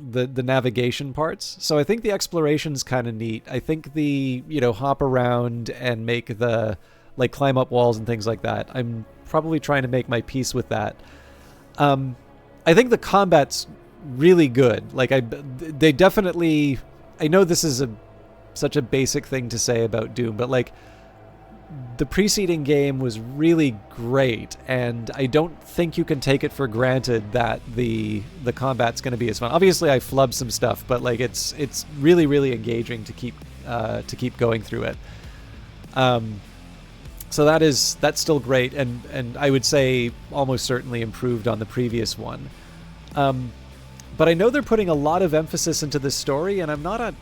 navigation parts. So I think the exploration's kind of neat. I think the, hop around and make the, like, climb up walls and things like that. I'm probably trying to make my peace with that. I think the combat's really good. Like, they definitely... I know this is such a basic thing to say about Doom, but, like, the preceding game was really great, and I don't think you can take it for granted that the combat's going to be as fun. Obviously, I flubbed some stuff, but, like, it's really, really engaging to keep going through it. So that's still great, and I would say almost certainly improved on the previous one. But I know they're putting a lot of emphasis into this story, and I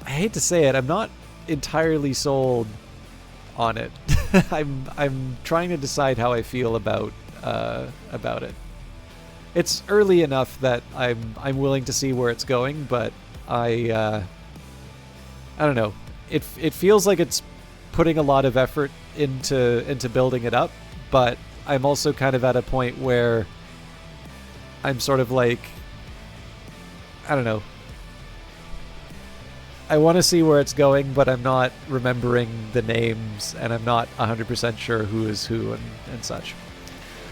hate to say it, I'm not entirely sold on it. I'm trying to decide how I feel about it. It's early enough that I'm willing to see where it's going, but I don't know. It feels like it's putting a lot of effort into building it up, but I'm also kind of at a point where I'm sort of like, I don't know. I want to see where it's going, but I'm not remembering the names, and I'm not 100% sure who is who and such.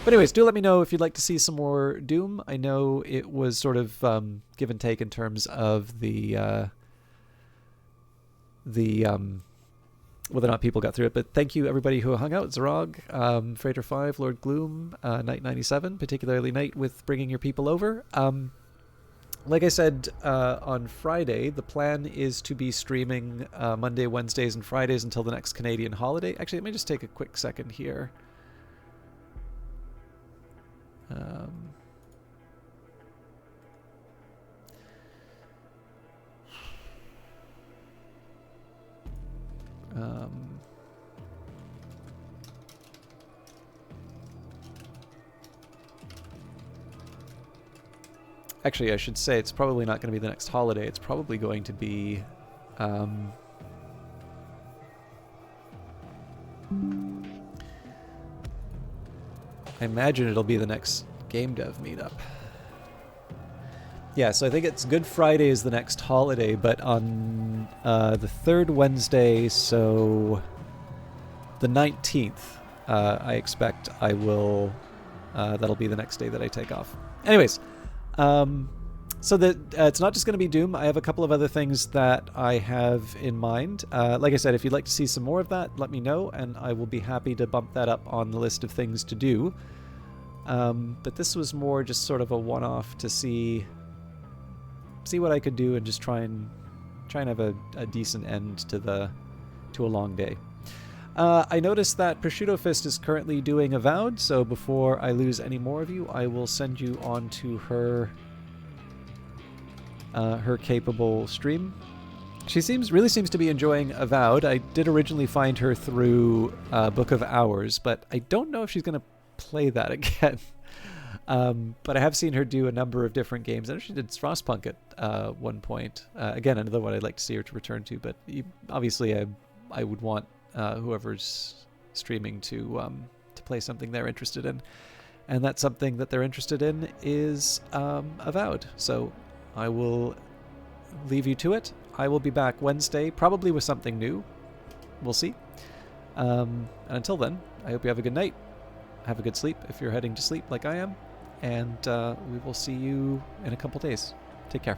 But anyways, do let me know if you'd like to see some more Doom. I know it was sort of give and take in terms of the whether or not people got through it. But thank you everybody who hung out. Zerog, Freighter 5, Lord Gloom, Knight 97, particularly Knight with bringing your people over. Like I said on Friday, the plan is to be streaming Monday, Wednesdays, and Fridays until the next Canadian holiday. Actually, let me just take a quick second here. Actually, I should say it's probably not going to be the next holiday. It's probably going to be... I imagine it'll be the next Game Dev meetup. Yeah, so I think it's Good Friday is the next holiday, but on the third Wednesday, so the 19th, I expect I will... that'll be the next day that I take off. Anyways... so that it's not just going to be Doom. I have a couple of other things that I have in mind. Like I said, if you'd like to see some more of that, let me know, and I will be happy to bump that up on the list of things to do. But this was more just sort of a one-off to see what I could do and just try and have a decent end to a long day. I noticed that Prosciutto Fist is currently doing Avowed, so before I lose any more of you, I will send you on to her capable stream. She really seems to be enjoying Avowed. I did originally find her through Book of Hours, but I don't know if she's going to play that again. But I have seen her do a number of different games. I know she did Frostpunk at one point. Again, another one I'd like to see her to return to, but obviously I would want whoever's streaming to play something they're interested in, and that's something that they're interested in is Avowed. So I will leave you to it. I will be back Wednesday, probably with something new. We'll see. And until then, I hope you have a good night. Have a good sleep if you're heading to sleep like I am, and we will see you in a couple days. Take care.